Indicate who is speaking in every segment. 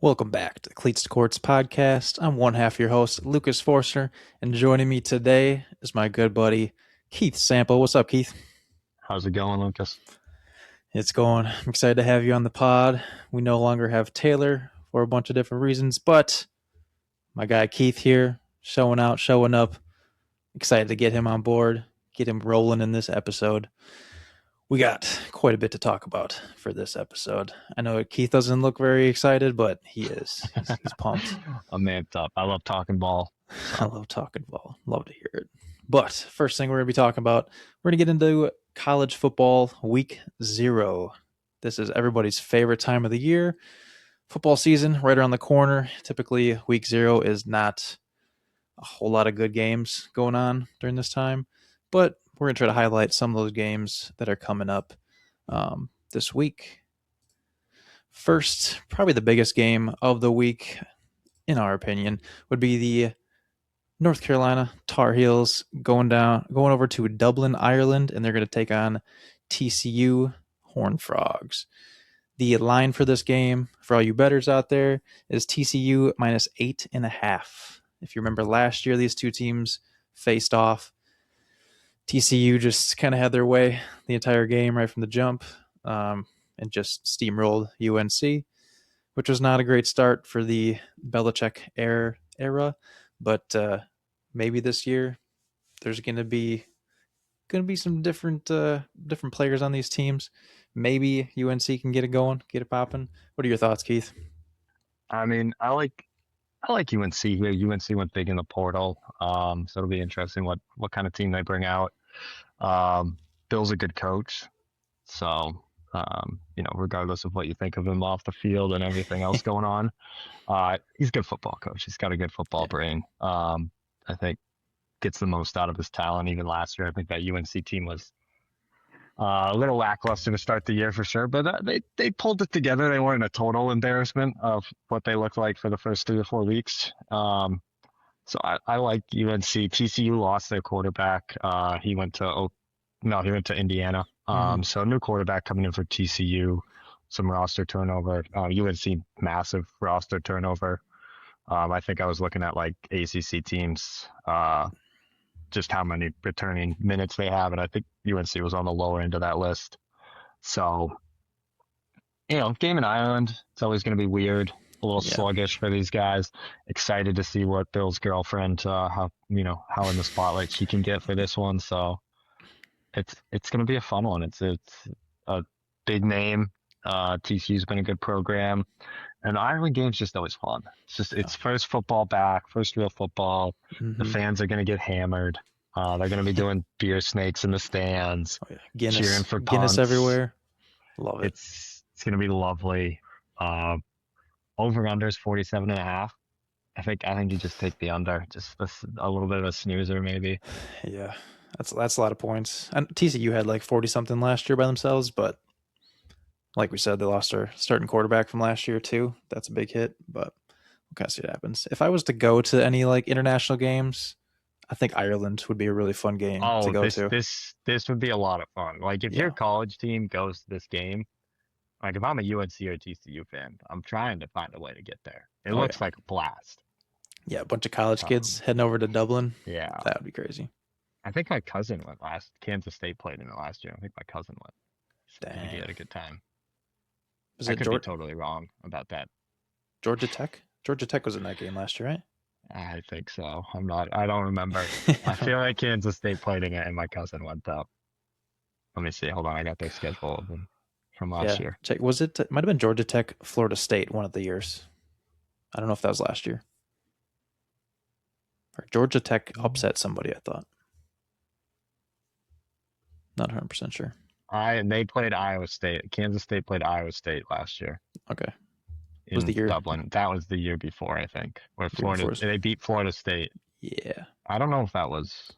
Speaker 1: Welcome back to the Cleats to Courts podcast. I'm one half your host, Lucas Forstner, and joining me today is my good buddy, Keith Sample. What's up, Keith?
Speaker 2: How's it going, Lucas?
Speaker 1: It's going. I'm excited to have you on the pod. We no longer have Taylor for a bunch of different reasons, but my guy Keith here, showing out, showing up. Excited to get him on board, get him rolling in this episode. We got quite a bit to talk about for this episode. I know Keith doesn't look very excited, but he is. He's pumped.
Speaker 2: I'm amped up. I love talking ball.
Speaker 1: I love talking ball. Love to hear it. But first thing we're going to be talking about, we're going to get into college football week 0. This is everybody's favorite time of the year. Football season right around the corner. Typically, week 0 is not a whole lot of good games going on during this time, but we're going to try to highlight some of those games that are coming up this week. First, probably the biggest game of the week, in our opinion, would be the North Carolina Tar Heels going over to Dublin, Ireland, and they're going to take on TCU Horned Frogs. The line for this game, for all you bettors out there, is TCU minus 8.5. If you remember last year, these two teams faced off. TCU just kind of had their way the entire game right from the jump, and just steamrolled UNC, which was not a great start for the Belichick era. But maybe this year there's going to be some different players on these teams. Maybe UNC can get it going, get it popping. What are your thoughts, Keith?
Speaker 2: I mean, I like UNC here. UNC went big in the portal, so it'll be interesting what kind of team they bring out. Bill's a good coach, so regardless of what you think of him off the field and everything else going on, he's a good football coach. He's got a good football brain. I think gets the most out of his talent. Even last year, I think that UNC team was a little lackluster to start the year for sure, but they pulled it together. They weren't a total embarrassment of what they looked like for the first 3 or 4 weeks. So I like UNC. TCU lost their quarterback. He went to Indiana. So new quarterback coming in for TCU. Some roster turnover. UNC massive roster turnover. I think I was looking at like ACC teams, just how many returning minutes they have, and I think UNC was on the lower end of that list. So, game in Ireland, it's always going to be weird, a little sluggish for these guys. Excited to see what Bill's girlfriend, how in the spotlight she can get for this one. So, it's going to be a fun one. It's a big name. TCU's been a good program. And Ireland game's just always fun. It's first football back, first real football. Mm-hmm. The fans are going to get hammered. They're going to be doing beer snakes in the stands, cheering for punts.
Speaker 1: Guinness everywhere. Love it.
Speaker 2: It's going to be lovely. Over under is 47.5. I think you just take the under, just a little bit of a snoozer maybe.
Speaker 1: Yeah, that's a lot of points. And TCU had like 40 something last year by themselves, but like we said, they lost their starting quarterback from last year too. That's a big hit, but we'll kind of see what happens. If I was to go to any like international games, I think Ireland would be a really fun game to go to.
Speaker 2: This would be a lot of fun. Like if your college team goes to this game, like if I'm a UNC or TCU fan, I'm trying to find a way to get there. It looks like a blast.
Speaker 1: Yeah, a bunch of college kids heading over to Dublin.
Speaker 2: Yeah.
Speaker 1: That would be crazy.
Speaker 2: I think my cousin went Kansas State played in it last year. I think my cousin went.
Speaker 1: Dang.
Speaker 2: He had a good time.
Speaker 1: I
Speaker 2: could be totally wrong about that.
Speaker 1: Georgia Tech? Georgia Tech was in that game last year, right?
Speaker 2: I think so. I don't remember. I feel like Kansas State played in it and my cousin went up. Let me see. Hold on. I got their schedule from last year.
Speaker 1: Check. It might have been Georgia Tech, Florida State one of the years. I don't know if that was last year. Or Georgia Tech upset somebody, I thought. Not 100% sure.
Speaker 2: They played Iowa State. Kansas State played Iowa State last year.
Speaker 1: Okay.
Speaker 2: Was the year Dublin? That was the year before, I think. Where they beat Florida State.
Speaker 1: Yeah.
Speaker 2: I don't know if that was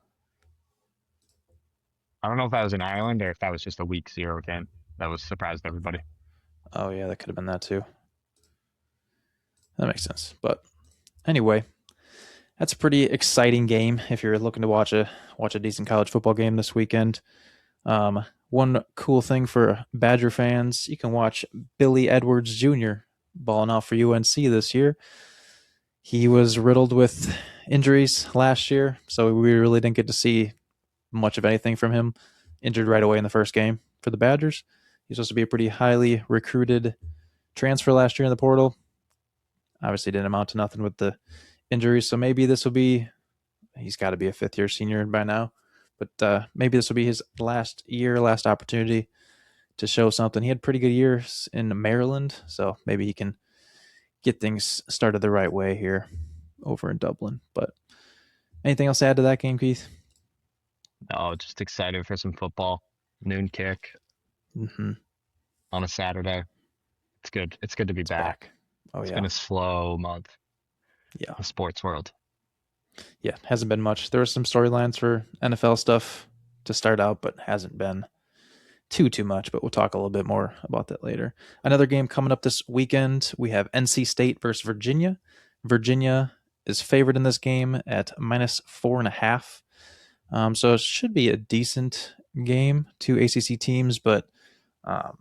Speaker 2: in Ireland or if that was just a week 0 game. That was surprised everybody.
Speaker 1: Oh yeah, that could have been that too. That makes sense. But anyway, that's a pretty exciting game if you're looking to watch a decent college football game this weekend. One cool thing for Badger fans, you can watch Billy Edwards Jr. balling out for UNC this year. He was riddled with injuries last year, so we really didn't get to see much of anything from him. Injured right away in the first game for the Badgers. He's supposed to be a pretty highly recruited transfer last year in the portal. Obviously, didn't amount to nothing with the injuries, so maybe this will be. He's got to be a fifth-year senior by now, but maybe this will be his last year, last opportunity to show something. He had pretty good years in Maryland, so maybe he can get things started the right way here over in Dublin. But anything else to add to that game, Keith?
Speaker 2: Oh, just excited for some football. Noon kick
Speaker 1: Mm-hmm.
Speaker 2: on a Saturday. It's good. It's good to be
Speaker 1: It's
Speaker 2: back.
Speaker 1: back. Oh
Speaker 2: It's
Speaker 1: yeah,
Speaker 2: been a slow month
Speaker 1: yeah,
Speaker 2: in the sports world.
Speaker 1: yeah. Hasn't been much. There was some storylines for NFL stuff to start out, but hasn't been too much. But we'll talk a little bit more about that later. Another game coming up this weekend. We have NC State versus Virginia. Virginia is favored in this game at -4.5. So it should be a decent game. Two ACC teams, but um,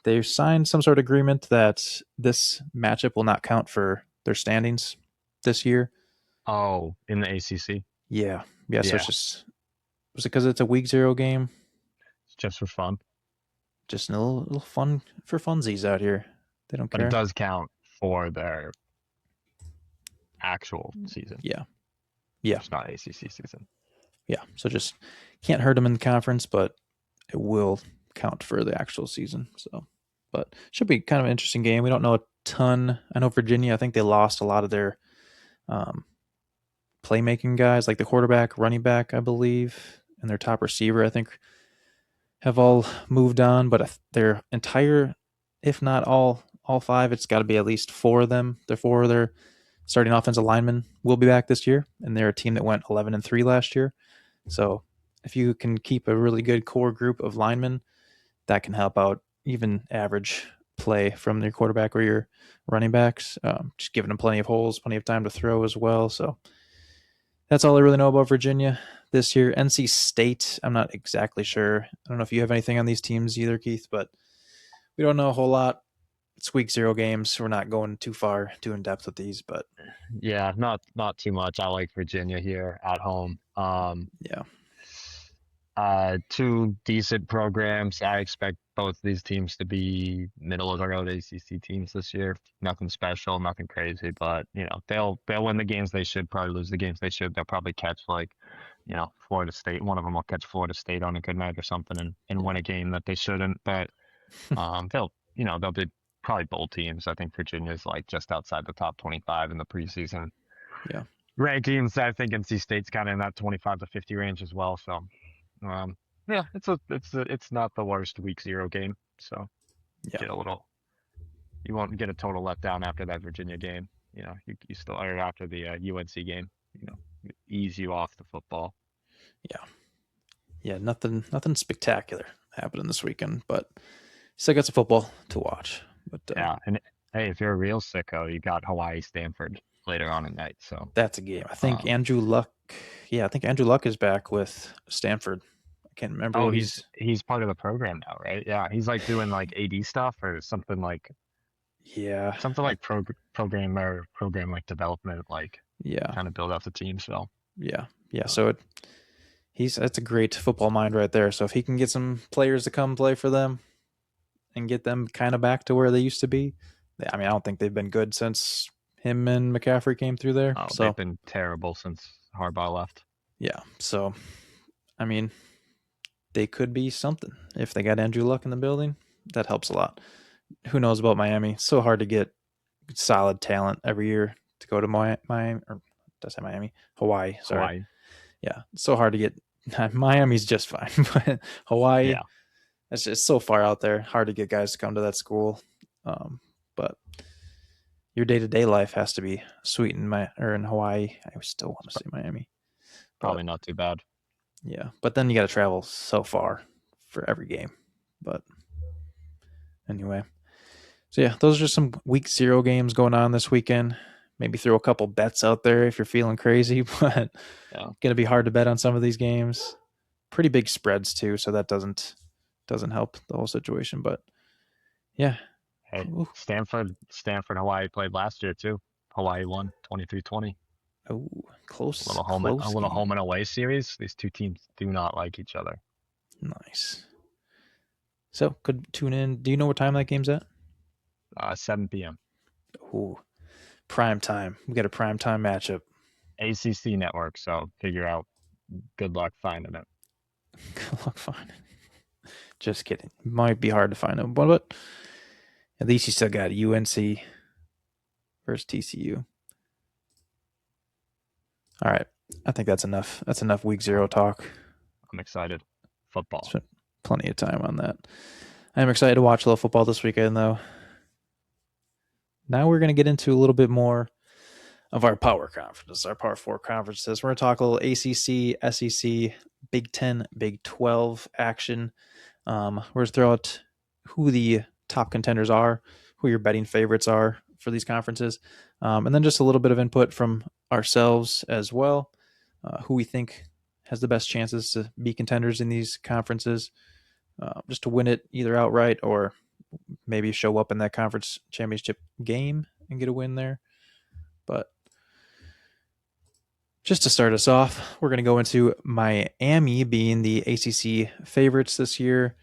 Speaker 1: they've signed some sort of agreement that this matchup will not count for their standings this year.
Speaker 2: Oh, in the ACC?
Speaker 1: Yeah, yeah. So it's
Speaker 2: Yeah,
Speaker 1: just was it because it's a week zero game?
Speaker 2: it's just for fun.
Speaker 1: Just a little fun for funsies out here. They don't
Speaker 2: But it
Speaker 1: care.
Speaker 2: does count for their actual season,
Speaker 1: Yeah, yeah,
Speaker 2: just not ACC season.
Speaker 1: yeah. So just can't hurt them in the conference, but it will count for the actual season. So, but should be kind of an interesting game. We don't know a ton. I know Virginia. I think they lost a lot of their um, playmaking guys, like the quarterback, running back, I believe, and their top receiver. I think have all moved on, but their entire, if not all five, it's got to be at least four of them. They're four of their starting offensive linemen will be back this year, and they're a team that went 11-3 last year. So if you can keep a really good core group of linemen, that can help out even average play from your quarterback or your running backs. Just giving them plenty of holes, plenty of time to throw as well. So that's all I really know about Virginia this year. NC State, I'm not exactly sure. I don't know if you have anything on these teams either, Keith, but we don't know a whole lot. It's week zero games. We're not going too far, too in depth with these, but
Speaker 2: Yeah, not too much. I like Virginia here at home.
Speaker 1: yeah,
Speaker 2: Two decent programs. I expect both of these teams to be middle of the road ACC teams this year. Nothing special, nothing crazy, but they'll win the games they should, probably lose the games they should. They'll probably catch like, Florida State. One of them will catch Florida State on a good night or something and
Speaker 1: yeah,
Speaker 2: win a game that they shouldn't. But they'll be probably bowl teams. I think Virginia's like just outside the top 25 in the preseason
Speaker 1: yeah,
Speaker 2: rankings. I think NC State's kind of in that 25 to 50 range as well. So um, yeah, it's not the worst week zero game. So
Speaker 1: yeah,
Speaker 2: get a little, you won't get a total letdown after that Virginia game. You still are after the UNC game. You know, ease you off the football.
Speaker 1: yeah, yeah. Nothing spectacular happening this weekend, but still got some football to watch. But
Speaker 2: Yeah, and hey, if you're a real sicko, you got Hawaii Stanford later on at night. So
Speaker 1: that's a game. I think
Speaker 2: um,
Speaker 1: Andrew Luck. Yeah, I think Andrew Luck is back with Stanford. I can't remember
Speaker 2: oh,
Speaker 1: who
Speaker 2: he's
Speaker 1: he's.
Speaker 2: he's part of the program now, right? Yeah, he's like doing like AD stuff or
Speaker 1: Yeah,
Speaker 2: something like program like development, like
Speaker 1: yeah,
Speaker 2: trying to build out the team. So
Speaker 1: yeah, yeah.
Speaker 2: uh,
Speaker 1: So he's that's a great football mind right there. So if he can get some players to come play for them and get them kind of back to where they used to be, I mean, I don't think they've been good since him and McCaffrey came through there.
Speaker 2: oh, they've
Speaker 1: So
Speaker 2: been terrible since Harbaugh left.
Speaker 1: yeah, so I mean, they could be something if they got Andrew Luck in the building. That helps a lot. Who knows about Miami? It's so hard to get solid talent every year to go to Miami or did I say Miami? Hawaii. Sorry.
Speaker 2: Hawaii,
Speaker 1: Yeah, it's so hard to get. Miami's just fine, but Hawaii,
Speaker 2: yeah,
Speaker 1: it's just so far out there. Hard to get guys to come to that school. But your day to day life has to be sweet in Hawaii. I still want to say Miami, but
Speaker 2: probably not too bad.
Speaker 1: yeah. But then you got to travel so far for every game. But anyway, so yeah, those are just some week zero games going on this weekend. Maybe throw a couple bets out there if you're feeling crazy, but
Speaker 2: Yeah,
Speaker 1: gonna be hard to bet on some of these games. Pretty big spreads too, so that doesn't help the whole situation. But yeah,
Speaker 2: Hey,
Speaker 1: Ooh,
Speaker 2: Stanford, Hawaii played last year too. Hawaii won 23-20.
Speaker 1: oh, close,
Speaker 2: A
Speaker 1: close
Speaker 2: little
Speaker 1: game.
Speaker 2: home and away series. These two teams do not like each other.
Speaker 1: Nice. So could tune in. Do you know what time that game's at?
Speaker 2: 7 p.m.
Speaker 1: Ooh, prime time. We got a prime time matchup.
Speaker 2: ACC network. So figure out. Good luck finding it.
Speaker 1: Good luck finding. Just kidding. Might be hard to find them, but at least you still got UNC versus TCU. All right. I think that's enough. That's enough week zero talk.
Speaker 2: I'm excited. Football.
Speaker 1: Spent plenty of time on that. I'm excited to watch a little football this weekend, though. Now we're going to get into a little bit more of our power conferences, our Power Four conferences. We're going to talk a little ACC, SEC, Big 10, Big 12 action. We're going to throw out who the top contenders are, who your betting favorites are for these conferences, and then just a little bit of input from ourselves as well, who we think has the best chances to be contenders in these conferences, just to win it either outright or maybe show up in that conference championship game and get a win there. But just to start us off, we're going to go into Miami being the ACC favorites this year.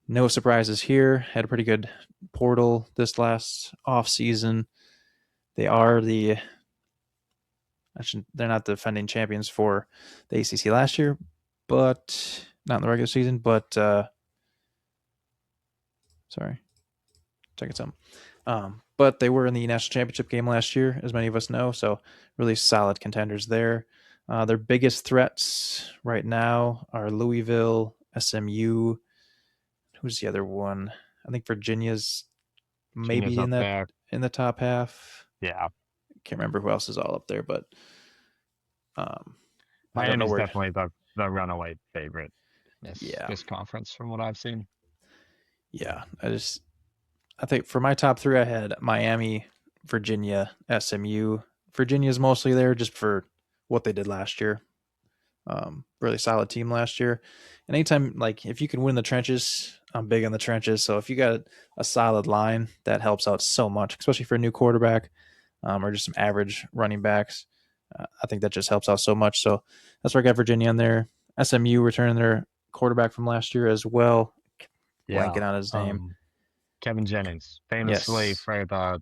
Speaker 1: No surprises here. Had a pretty good portal this last off season. They are the they're not the defending champions for the ACC last year, but not in the regular season. But sorry, checking something. But they were in the national championship game last year, as many of us know. So really solid contenders there. Their biggest threats right now are Louisville, SMU. Who's the other one? I think Virginia's
Speaker 2: Genius
Speaker 1: maybe
Speaker 2: up there.
Speaker 1: in the top half.
Speaker 2: Yeah.
Speaker 1: Can't remember who else is all up there, but um, I don't know
Speaker 2: Miami's
Speaker 1: where.
Speaker 2: definitely the runaway favorite in
Speaker 1: Yeah,
Speaker 2: this conference from what I've seen.
Speaker 1: yeah. I think for my top three, I had Miami, Virginia, SMU. Virginia's mostly there just for what they did last year. Really solid team last year. And anytime, like, if you can win the trenches, I'm big on the trenches. So if you got a solid line, that helps out so much, especially for a new quarterback, or just some average running backs. I think that just helps out so much. So that's where I got Virginia in there. SMU returning their quarterback from last year as well.
Speaker 2: Yeah.
Speaker 1: Blanking on his name.
Speaker 2: Kevin Jennings, famously
Speaker 1: Yes.
Speaker 2: for the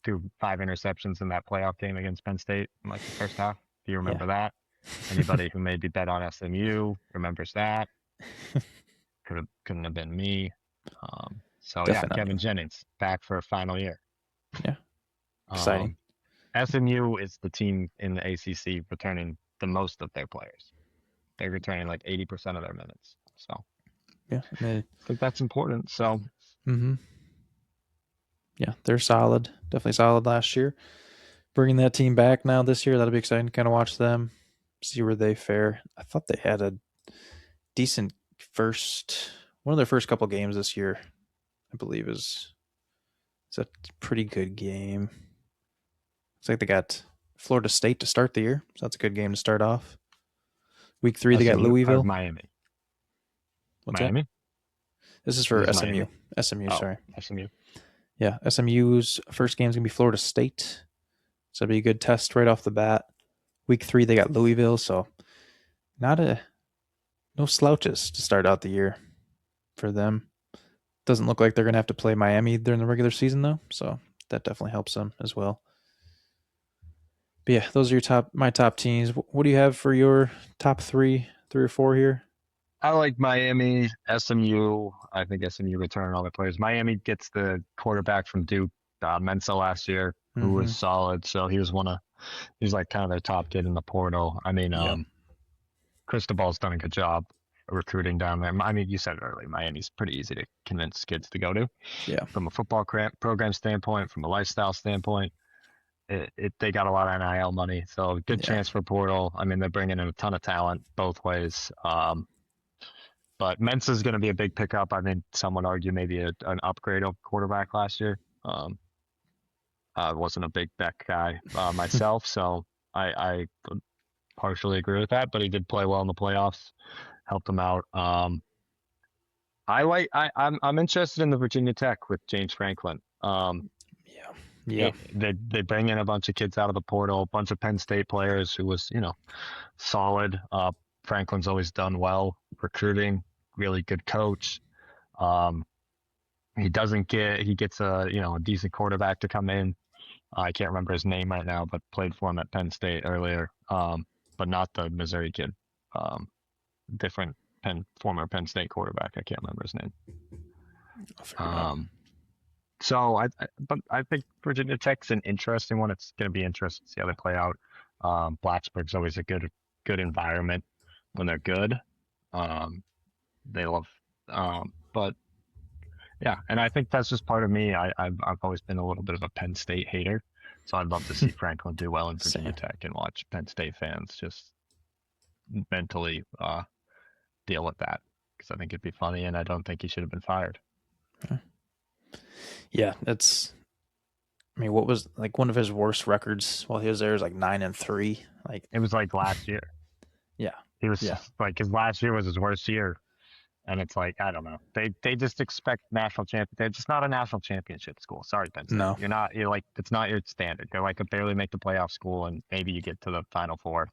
Speaker 2: threw 5 interceptions in that playoff game against Penn State in like the first half. Do you
Speaker 1: Yeah.
Speaker 2: remember that? Anybody who maybe bet on SMU remembers that. Couldn't have been me. So yeah,
Speaker 1: Definitely not
Speaker 2: Kevin
Speaker 1: you.
Speaker 2: Jennings back for a final year.
Speaker 1: Yeah. Exciting.
Speaker 2: Um, SMU is the team in the ACC returning the most of their players. They're returning like 80% of their minutes. So I
Speaker 1: Yeah.
Speaker 2: think that's important. So
Speaker 1: Mm-hmm. Yeah. They're solid. Definitely solid last year. Bringing that team back now this year, that'll be exciting to kind of watch them, see where they fare. I thought they had a decent one of their first couple games this year, I believe is a pretty good game. Looks like they got Florida State to start the year, so that's a good game to start off. Week 3 they got
Speaker 2: SMU or
Speaker 1: Louisville.
Speaker 2: Miami?
Speaker 1: What's that?
Speaker 2: Miami?
Speaker 1: This is
Speaker 2: This
Speaker 1: for
Speaker 2: is
Speaker 1: SMU.
Speaker 2: Miami.
Speaker 1: SMU,
Speaker 2: Oh,
Speaker 1: sorry.
Speaker 2: SMU.
Speaker 1: Yeah, SMU's first game is gonna be Florida State, so it'll be a good test right off the bat. Week 3 they got Louisville, so not a no slouches to start out the year for them. Doesn't look like they're gonna have to play Miami during the regular season though, so that definitely helps them as well. But yeah, those are my top teams. What do you have for your top three or four here?
Speaker 2: I like Miami, SMU. I think SMU return all their players. Miami gets the quarterback from Duke, Mensa last year, who
Speaker 1: Mm-hmm.
Speaker 2: was solid. So he was like kind of their top kid in the portal. I mean,
Speaker 1: Yeah,
Speaker 2: Cristobal's done a good job recruiting down there. I mean, you said it earlier, Miami's pretty easy to convince kids to go to
Speaker 1: yeah,
Speaker 2: from a football program standpoint, from a lifestyle standpoint. They got a lot of NIL money, so good
Speaker 1: yeah.
Speaker 2: transfer portal. I mean, they're bringing in a ton of talent both ways. But Mensa's going to be a big pickup. I mean, some would argue maybe an upgrade of quarterback last year. I wasn't a big Beck guy myself, so I partially agree with that. But he did play well in the playoffs, helped him out. I'm interested in the Virginia Tech with James Franklin.
Speaker 1: Yeah. Yeah.
Speaker 2: They bring in a bunch of kids out of the portal, a bunch of Penn State players who was solid. Franklin's always done well recruiting, really good coach. Um, he gets a decent quarterback to come in. I can't remember his name right now, but played for him at Penn State earlier. But not the Missouri kid. Um, different former Penn State quarterback. I can't remember his name.
Speaker 1: I'll figure it out.
Speaker 2: Um, but I think Virginia Tech's an interesting one. It's going to be interesting to see how they play out. Blacksburg's always a good environment when they're good. Um, they love, but yeah, and I think that's just part of me. I've always been a little bit of a Penn State hater, so I'd love to see Franklin do well in Virginia
Speaker 1: Same.
Speaker 2: Tech and watch Penn State fans just mentally deal with that because I think it'd be funny, and I don't think he should have been fired.
Speaker 1: Yeah, it's. I mean, what was like one of his worst records while he was there is like 9-3. Like,
Speaker 2: It was like last year.
Speaker 1: yeah,
Speaker 2: He was
Speaker 1: yeah,
Speaker 2: like his last year was his worst year, and it's like I don't know. They just expect national champ. They're just not a national championship school. Sorry, Penn State.
Speaker 1: no,
Speaker 2: You're not. You're like it's not your standard. They're like a barely make the playoff school, and maybe you get to the Final Four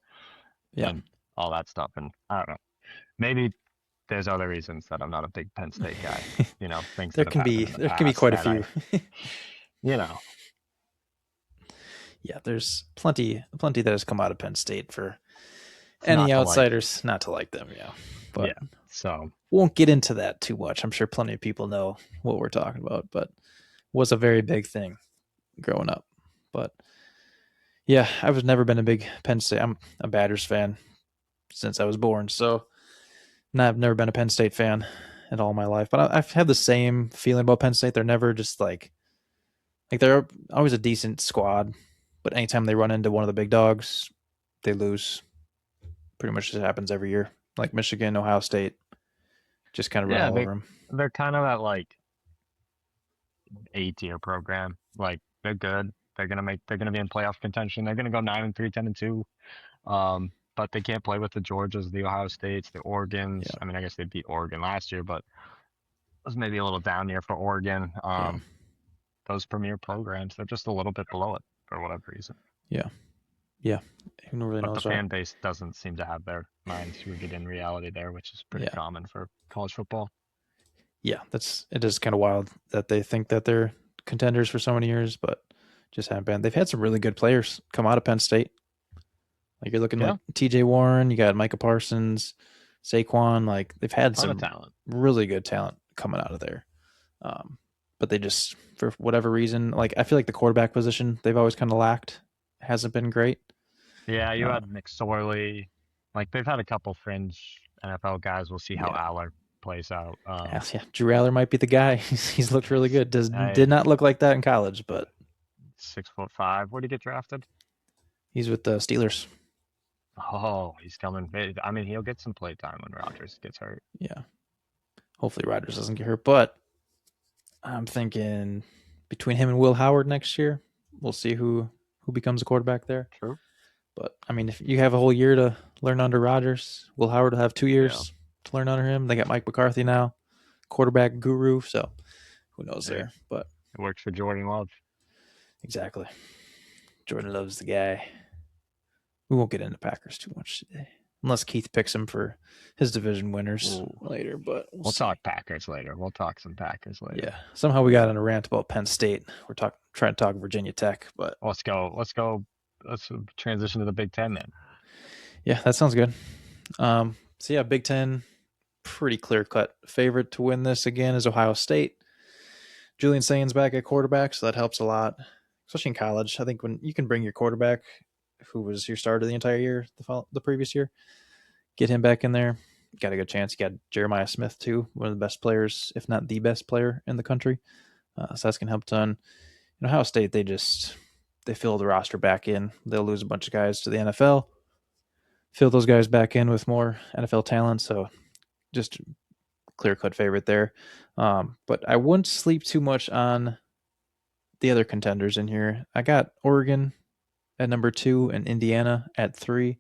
Speaker 1: yeah.
Speaker 2: and all that stuff. And I don't know. Maybe there's other reasons that I'm not a big Penn State guy. Things
Speaker 1: there
Speaker 2: that have
Speaker 1: can be
Speaker 2: happened in the
Speaker 1: there can be
Speaker 2: past
Speaker 1: quite a
Speaker 2: that
Speaker 1: few.
Speaker 2: you know,
Speaker 1: Yeah, there's plenty that has come out of Penn State for
Speaker 2: it's
Speaker 1: any
Speaker 2: not to like.
Speaker 1: outsiders not to like them. Yeah, but
Speaker 2: Yeah. So
Speaker 1: won't get into that too much. I'm sure plenty of people know what we're talking about, but was a very big thing growing up. But yeah, I've never been a big Penn State. I'm a Badgers fan since I was born, so I've never been a Penn State fan at all my life. But I've had the same feeling about Penn State. They're never just like they're always a decent squad, but anytime they run into one of the big dogs, they lose. Pretty much just happens every year. Like Michigan, Ohio State, just kind of run
Speaker 2: yeah,
Speaker 1: all
Speaker 2: they
Speaker 1: over them.
Speaker 2: they're kind of that like A-tier program. Like they're good. They're gonna be in playoff contention. They're gonna go 9-3, 10-2. But they can't play with the Georgias, the Ohio States, the Oregons.
Speaker 1: Yeah,
Speaker 2: I mean, I guess they beat Oregon last year, but it was maybe a little down year for Oregon.
Speaker 1: yeah,
Speaker 2: Those premier programs, they're just a little bit below it for whatever reason.
Speaker 1: yeah, yeah. Who really
Speaker 2: But the
Speaker 1: knows why?
Speaker 2: fan base doesn't seem to have their minds rooted in reality there, which is pretty
Speaker 1: Yeah,
Speaker 2: common for college football.
Speaker 1: yeah. It is kind of wild that they think that they're contenders for so many years, but just haven't been. They've had some really good players come out of Penn State. Like you're looking like
Speaker 2: Yeah,
Speaker 1: T.J. Warren, you got Micah Parsons, Saquon. Like they've had
Speaker 2: ton of
Speaker 1: some
Speaker 2: talent.
Speaker 1: really good talent coming out of there. Um, but they just, for whatever reason, like I feel like the quarterback position they've always kind of lacked hasn't been great.
Speaker 2: Yeah, you
Speaker 1: Uh,
Speaker 2: had McSorley. Like they've had a couple fringe NFL guys. We'll see how
Speaker 1: yeah,
Speaker 2: Aller plays out.
Speaker 1: yeah. Drew Aller might be the guy. He's looked really good. Did
Speaker 2: I
Speaker 1: not look like that in college, but
Speaker 2: 6'5". Where did he get drafted?
Speaker 1: he's with the Steelers.
Speaker 2: Oh, he's coming. I mean, he'll get some play time when Rodgers gets hurt.
Speaker 1: Yeah. Hopefully Rodgers doesn't get hurt, but I'm thinking between him and Will Howard next year, we'll see who becomes a quarterback there.
Speaker 2: True.
Speaker 1: But I mean, if you have a whole year to learn under Rodgers, Will Howard will have 2 years
Speaker 2: Yeah.
Speaker 1: to learn under him. They got Mike McCarthy now, quarterback guru. So who knows
Speaker 2: Hey,
Speaker 1: there? But
Speaker 2: it works for Jordan Love.
Speaker 1: exactly, Jordan loves the guy. We won't get into Packers too much today, unless Keith picks him for his division winners
Speaker 2: Ooh.
Speaker 1: later. But we'll
Speaker 2: We'll
Speaker 1: see.
Speaker 2: talk Packers later. We'll talk some Packers later.
Speaker 1: Yeah, somehow we got on a rant about Penn State. We're trying to talk Virginia Tech, but
Speaker 2: Let's go. Let's go. Let's transition to the Big Ten then.
Speaker 1: yeah, that sounds good. So yeah, Big Ten, pretty clear cut favorite to win this again is Ohio State. Julian Sain's back at quarterback, so that helps a lot, especially in college. I think when you can bring your quarterback, who was your starter the entire year, the previous year, get him back in there, got a good chance. You got Jeremiah Smith too, one of the best players, if not the best player in the country. So that's gonna help a ton. Ohio State, they fill the roster back in. They'll lose a bunch of guys to the NFL, fill those guys back in with more NFL talent. So just clear cut favorite there. But I wouldn't sleep too much on the other contenders in here. I got Oregon at number 2 and Indiana at 3.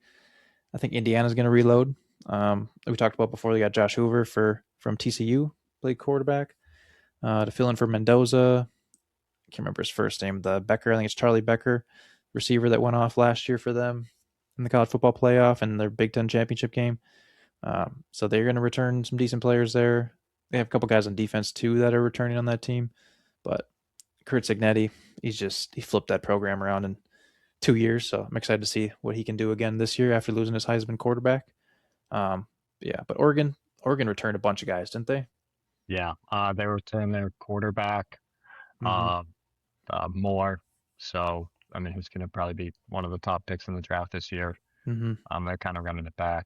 Speaker 1: I think Indiana's going to reload. We talked about before they got Josh Hoover from TCU. played quarterback to fill in for Mendoza. I can't remember his first name. The Becker, I think it's Charlie Becker, receiver that went off last year for them in the college football playoff and their Big Ten championship game. So they're going to return some decent players there. They have a couple guys on defense too that are returning on that team. But Kurt Signetti, he flipped that program around in 2 years. So I'm excited to see what he can do again this year after losing his Heisman quarterback. Um, yeah, but Oregon returned a bunch of guys, didn't they?
Speaker 2: Yeah, they returned their quarterback,
Speaker 1: Mm-hmm.
Speaker 2: uh, Moore. So I mean, who's going to probably be one of the top picks in the draft this year?
Speaker 1: Mm-hmm.
Speaker 2: They're kind of running it back.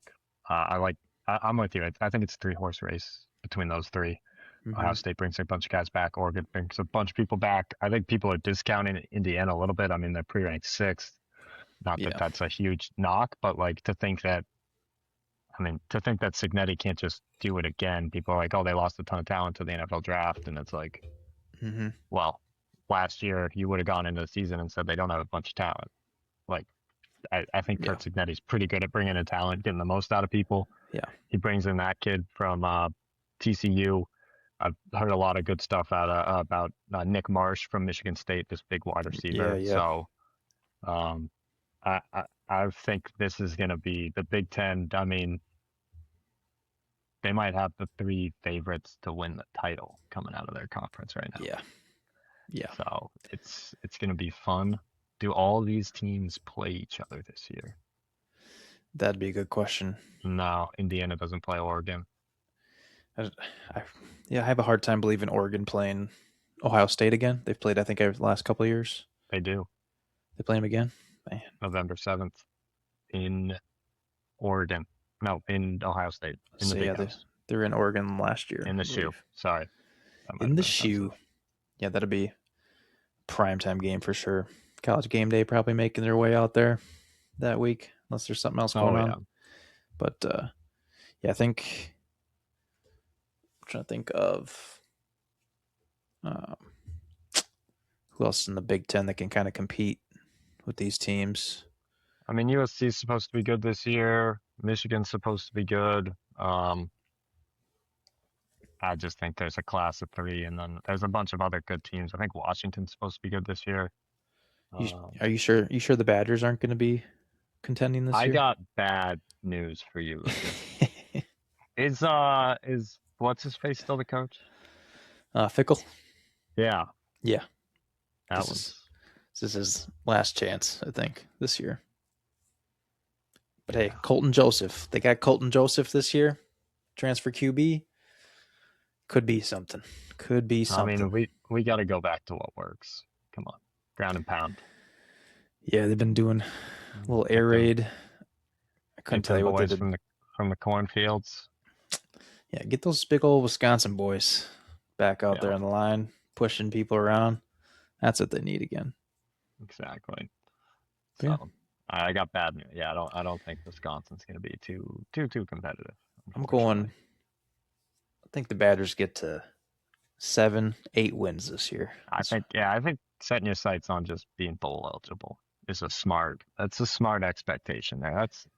Speaker 2: I like. I'm with you. I think it's a three-horse race between those three.
Speaker 1: Mm-hmm.
Speaker 2: Ohio State brings a bunch of guys back. Oregon brings a bunch of people back. I think people are discounting Indiana a little bit. I mean, they're pre-ranked sixth. Not that
Speaker 1: Yeah.
Speaker 2: that's a huge knock, but like to think that, I mean, to think that Signetti can't just do it again. People are like, oh, they lost a ton of talent to the NFL draft, and it's like,
Speaker 1: Mm-hmm.
Speaker 2: well, last year you would have gone into the season and said they don't have a bunch of talent. Like, I think
Speaker 1: Yeah.
Speaker 2: Kurt Signetti's pretty good at bringing in talent, getting the most out of people.
Speaker 1: Yeah.
Speaker 2: He brings in that kid from TCU. I've heard a lot of good stuff about Nick Marsh from Michigan State, this big wide
Speaker 1: Yeah.
Speaker 2: receiver.
Speaker 1: Yeah.
Speaker 2: So um, I think this is going to be the Big Ten. I mean, they might have the three favorites to win the title coming out of their conference right now.
Speaker 1: Yeah. Yeah.
Speaker 2: So it's going to be fun. Do all these teams play each other this year?
Speaker 1: That'd be a good question.
Speaker 2: No, Indiana doesn't play Oregon.
Speaker 1: I, I, yeah, I have a hard time believing Oregon playing Ohio State again. They've played, I think, over the last couple of years.
Speaker 2: They do.
Speaker 1: They play them again. Man.
Speaker 2: November 7th in Oregon. No, in Ohio State, in the
Speaker 1: So
Speaker 2: big
Speaker 1: yeah,
Speaker 2: house,
Speaker 1: they were in Oregon last year,
Speaker 2: in the
Speaker 1: I
Speaker 2: shoe.
Speaker 1: believe.
Speaker 2: Sorry, that might
Speaker 1: In
Speaker 2: have
Speaker 1: the
Speaker 2: been offensive.
Speaker 1: shoe. Yeah, that'll be primetime game for sure. College game day probably making their way out there that week, unless there's something else going
Speaker 2: Oh
Speaker 1: on.
Speaker 2: yeah.
Speaker 1: But yeah, I think I'm trying to think of um, who else in the Big Ten that can kind of compete with these teams.
Speaker 2: I mean, USC is supposed to be good this year. Michigan's supposed to be good. I just think there's a class of three, and then there's a bunch of other good teams. I think Washington's supposed to be good this year.
Speaker 1: You,
Speaker 2: Um,
Speaker 1: are you sure? You sure the Badgers aren't going to be contending this
Speaker 2: I
Speaker 1: year?
Speaker 2: got bad news for you, Lucas. Is what's his face still the coach?
Speaker 1: Fickle.
Speaker 2: Yeah,
Speaker 1: Yeah,
Speaker 2: that
Speaker 1: this is
Speaker 2: one's
Speaker 1: this is his last chance, I think, this year. But hey,
Speaker 2: yeah.
Speaker 1: Colton Joseph. They got Colton Joseph this year. Transfer QB could be something. Could be
Speaker 2: I mean,
Speaker 1: something.
Speaker 2: we got to go back to what works. Come on, ground and pound.
Speaker 1: Yeah, they've been doing a little air
Speaker 2: Get them
Speaker 1: raid. I couldn't
Speaker 2: get
Speaker 1: tell
Speaker 2: them
Speaker 1: you what they
Speaker 2: boys
Speaker 1: did.
Speaker 2: from the cornfields.
Speaker 1: Yeah, get those big old Wisconsin boys back out
Speaker 2: Yeah,
Speaker 1: there on the line, pushing people around. That's what they need again.
Speaker 2: exactly.
Speaker 1: But yeah,
Speaker 2: So I got bad news. Yeah, I don't think Wisconsin's going to be too competitive,
Speaker 1: I'm
Speaker 2: unfortunately.
Speaker 1: going. I think the Badgers get to 7, 8 wins this year.
Speaker 2: I think setting your sights on just being bowl eligible is that's a smart expectation there. That's a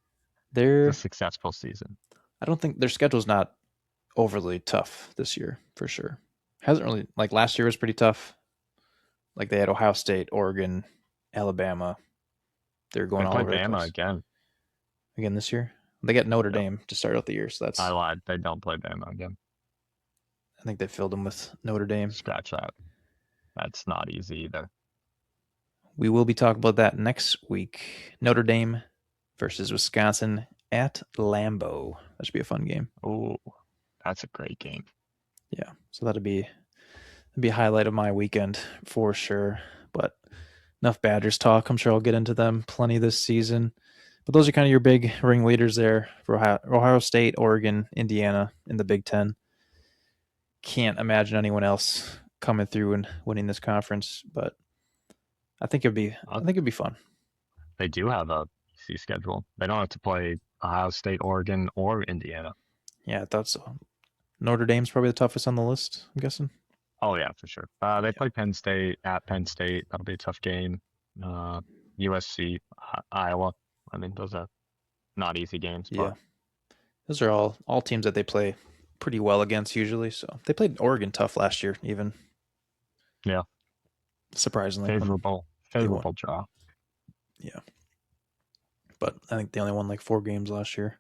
Speaker 1: They're.
Speaker 2: successful season.
Speaker 1: I don't think their schedule's not overly tough this year for sure. Hasn't really like last year was pretty tough. Like they had Ohio State, Oregon, Alabama. They're
Speaker 2: They
Speaker 1: going all
Speaker 2: play
Speaker 1: over the
Speaker 2: Bama
Speaker 1: place
Speaker 2: again.
Speaker 1: again this year. They get Notre
Speaker 2: Yep.
Speaker 1: Dame to start out the year, so
Speaker 2: I
Speaker 1: that's
Speaker 2: lied. They don't play Bama again.
Speaker 1: I think they filled them with Notre Dame.
Speaker 2: Scratch that. That's not easy either.
Speaker 1: We will be talking about that next week. Notre Dame versus Wisconsin at Lambeau. That should be a fun game.
Speaker 2: Oh, that's a great game.
Speaker 1: Yeah, so that'd be a highlight of my weekend for sure. But enough Badgers talk. I'm sure I'll get into them plenty this season. But those are kind of your big ringleaders there for Ohio State, Oregon, Indiana in the Big Ten. Can't imagine anyone else coming through and winning this conference, but I think it'd be fun.
Speaker 2: They do have a easy schedule. They don't have to play Ohio State, Oregon, or Indiana.
Speaker 1: Yeah, I thought so. Notre Dame's probably the toughest on the list, I'm guessing.
Speaker 2: Oh yeah, for sure. They
Speaker 1: Yeah.
Speaker 2: play Penn State at Penn State. That'll be a tough game. Uh, USC, Iowa. I mean, those are not easy games,
Speaker 1: Yeah.
Speaker 2: but
Speaker 1: Those are all teams that they play pretty well against usually. So they played Oregon tough last year, even
Speaker 2: Yeah,
Speaker 1: surprisingly when
Speaker 2: favorable,
Speaker 1: they won.
Speaker 2: favorable draw.
Speaker 1: Yeah, but I think they only won like 4 games last year.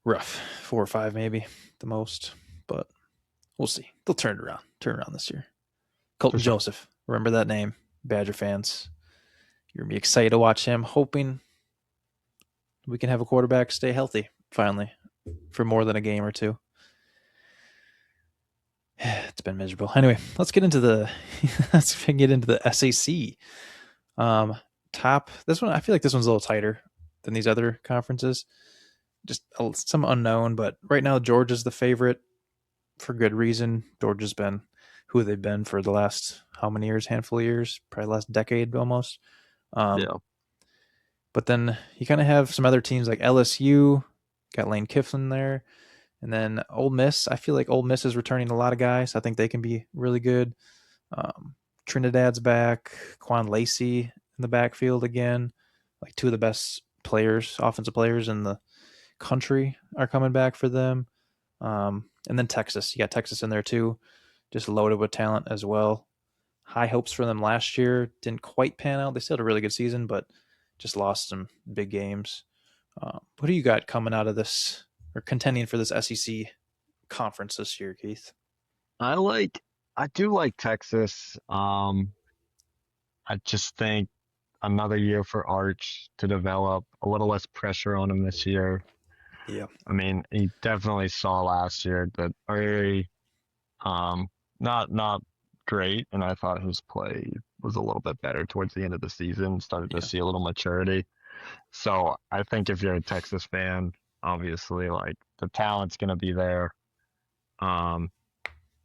Speaker 1: Rough, 4 or 5 maybe the most, but we'll see. They'll turn around this year.
Speaker 2: For
Speaker 1: Colton
Speaker 2: sure.
Speaker 1: Joseph, remember that name, Badger fans. You're gonna be excited to watch him. Hoping we can have a quarterback stay healthy finally for more than a game or two. It's been miserable. Anyway, let's get into the SEC. Um, top this one. I feel like this one's a little tighter than these other conferences. Just some unknown, but right now Georgia's the favorite for good reason. Georgia's been who they've been for the last how many years? Handful of years, probably last decade almost. Um,
Speaker 2: Yeah.
Speaker 1: but then you kind of have some other teams like LSU, got Lane Kiffin there, and then Ole Miss. I feel like Ole Miss is returning a lot of guys. I think they can be really good. Um, Trinidad's back, Quan Lacey in the backfield again. Like two of the best players, offensive players in the country are coming back for them. And then Texas, you got Texas in there too, just loaded with talent as well. High hopes for them last year, didn't quite pan out. They still had a really good season, but just lost some big games. What do you got coming out of this or contending for this SEC conference this year, Keith?
Speaker 2: I like, I do like Texas. I just think another year for Arch to develop, a little less pressure on him this year.
Speaker 1: Yeah,
Speaker 2: I mean, he definitely saw last year that very um not great, and I thought his play was a little bit better towards the end of the season, started to
Speaker 1: yeah,
Speaker 2: see a little maturity. So I think if you're a Texas fan, obviously like the talent's gonna be there. Um,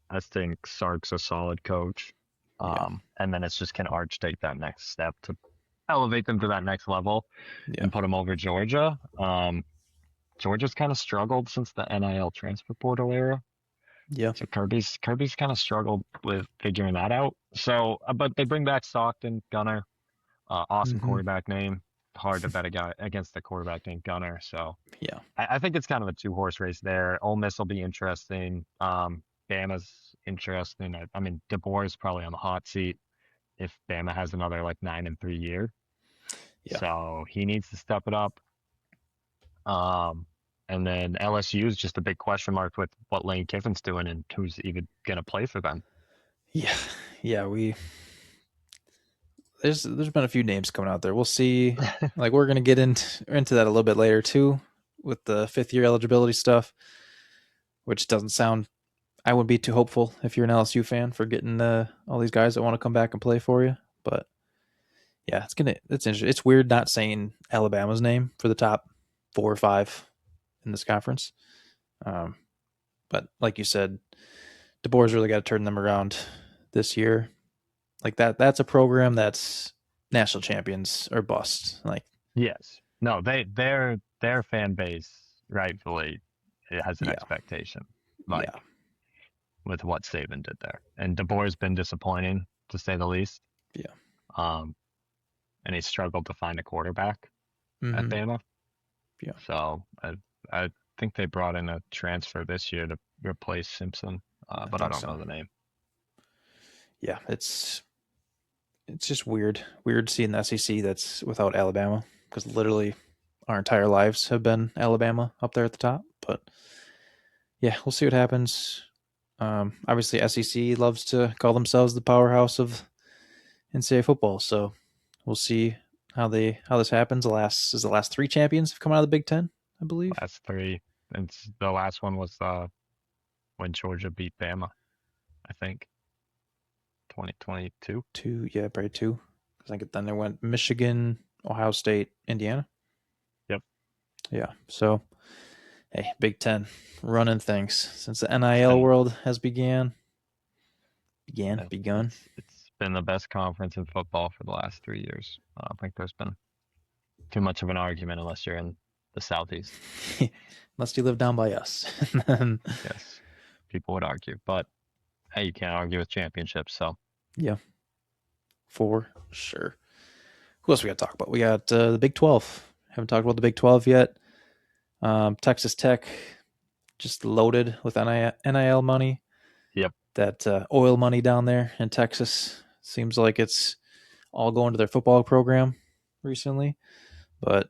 Speaker 2: I think Sark's a solid coach.
Speaker 1: yeah,
Speaker 2: And then it's just can Arch take that next step to elevate them to that next level
Speaker 1: yeah,
Speaker 2: and put them over Georgia. Georgia's kind of struggled since the NIL transfer portal era.
Speaker 1: yeah.
Speaker 2: So Kirby's kind of struggled with figuring that out. So, but they bring back Stockton, Gunner, awesome
Speaker 1: Mm-hmm.
Speaker 2: quarterback name. Hard to bet a guy against a quarterback named Gunner. So
Speaker 1: Yeah,
Speaker 2: I think it's kind of a two-horse race there. Ole Miss will be interesting. Bama's interesting. I mean, DeBoer is probably on the hot seat if Bama has another like 9-3 year.
Speaker 1: yeah,
Speaker 2: So he needs to step it up. Um, and then LSU is just a big question mark with what Lane Kiffin's doing and who's even going to play for them.
Speaker 1: yeah, yeah. There's been a few names coming out there. We'll see. Like we're gonna get into that a little bit later too, with the 5th year eligibility stuff, which doesn't sound. I wouldn't be too hopeful if you're an LSU fan for getting all these guys that want to come back and play for you. But yeah, it's interesting. It's weird not saying Alabama's name for the top 4 or 5 in this conference. Um, but like you said, DeBoer's really got to turn them around this year. Like that's a program that's national champions or bust. Like
Speaker 2: Yes. No, their fan base rightfully it has an
Speaker 1: yeah,
Speaker 2: expectation,
Speaker 1: yeah,
Speaker 2: like with what Saban did there. And DeBoer's been disappointing to say the least.
Speaker 1: yeah.
Speaker 2: Um, and he struggled to find a quarterback at
Speaker 1: Mm-hmm.
Speaker 2: Bama.
Speaker 1: Yeah,
Speaker 2: So I think they brought in a transfer this year to replace Simpson,
Speaker 1: I
Speaker 2: but I
Speaker 1: think
Speaker 2: don't
Speaker 1: so.
Speaker 2: know the name.
Speaker 1: Yeah, it's just weird seeing the SEC that's without Alabama because literally our entire lives have been Alabama up there at the top. But yeah, we'll see what happens. Obviously, SEC loves to call themselves the powerhouse of NCAA football, so we'll see how this happens. The last 3 champions have come out of the Big Ten, I believe.
Speaker 2: Last three, and the last one was when Georgia beat Bama, I think, 2022.
Speaker 1: Two, yeah, probably two. I think then there went Michigan, Ohio State, Indiana.
Speaker 2: Yep.
Speaker 1: Yeah, so hey, Big Ten running things since the
Speaker 2: It's
Speaker 1: NIL
Speaker 2: been
Speaker 1: world has begun.
Speaker 2: it's been the best conference in football for the last 3 years. I don't think there's been too much of an argument unless you're in the southeast.
Speaker 1: Unless you live down by us.
Speaker 2: Yes, people would argue, but hey, you can't argue with championships. So
Speaker 1: Yeah, for sure. Who else we got to talk about? We got the Big 12. Haven't talked about the Big 12 yet. Texas Tech just loaded with NIL money.
Speaker 2: Yep.
Speaker 1: That oil money down there in Texas seems like it's all going to their football program recently. But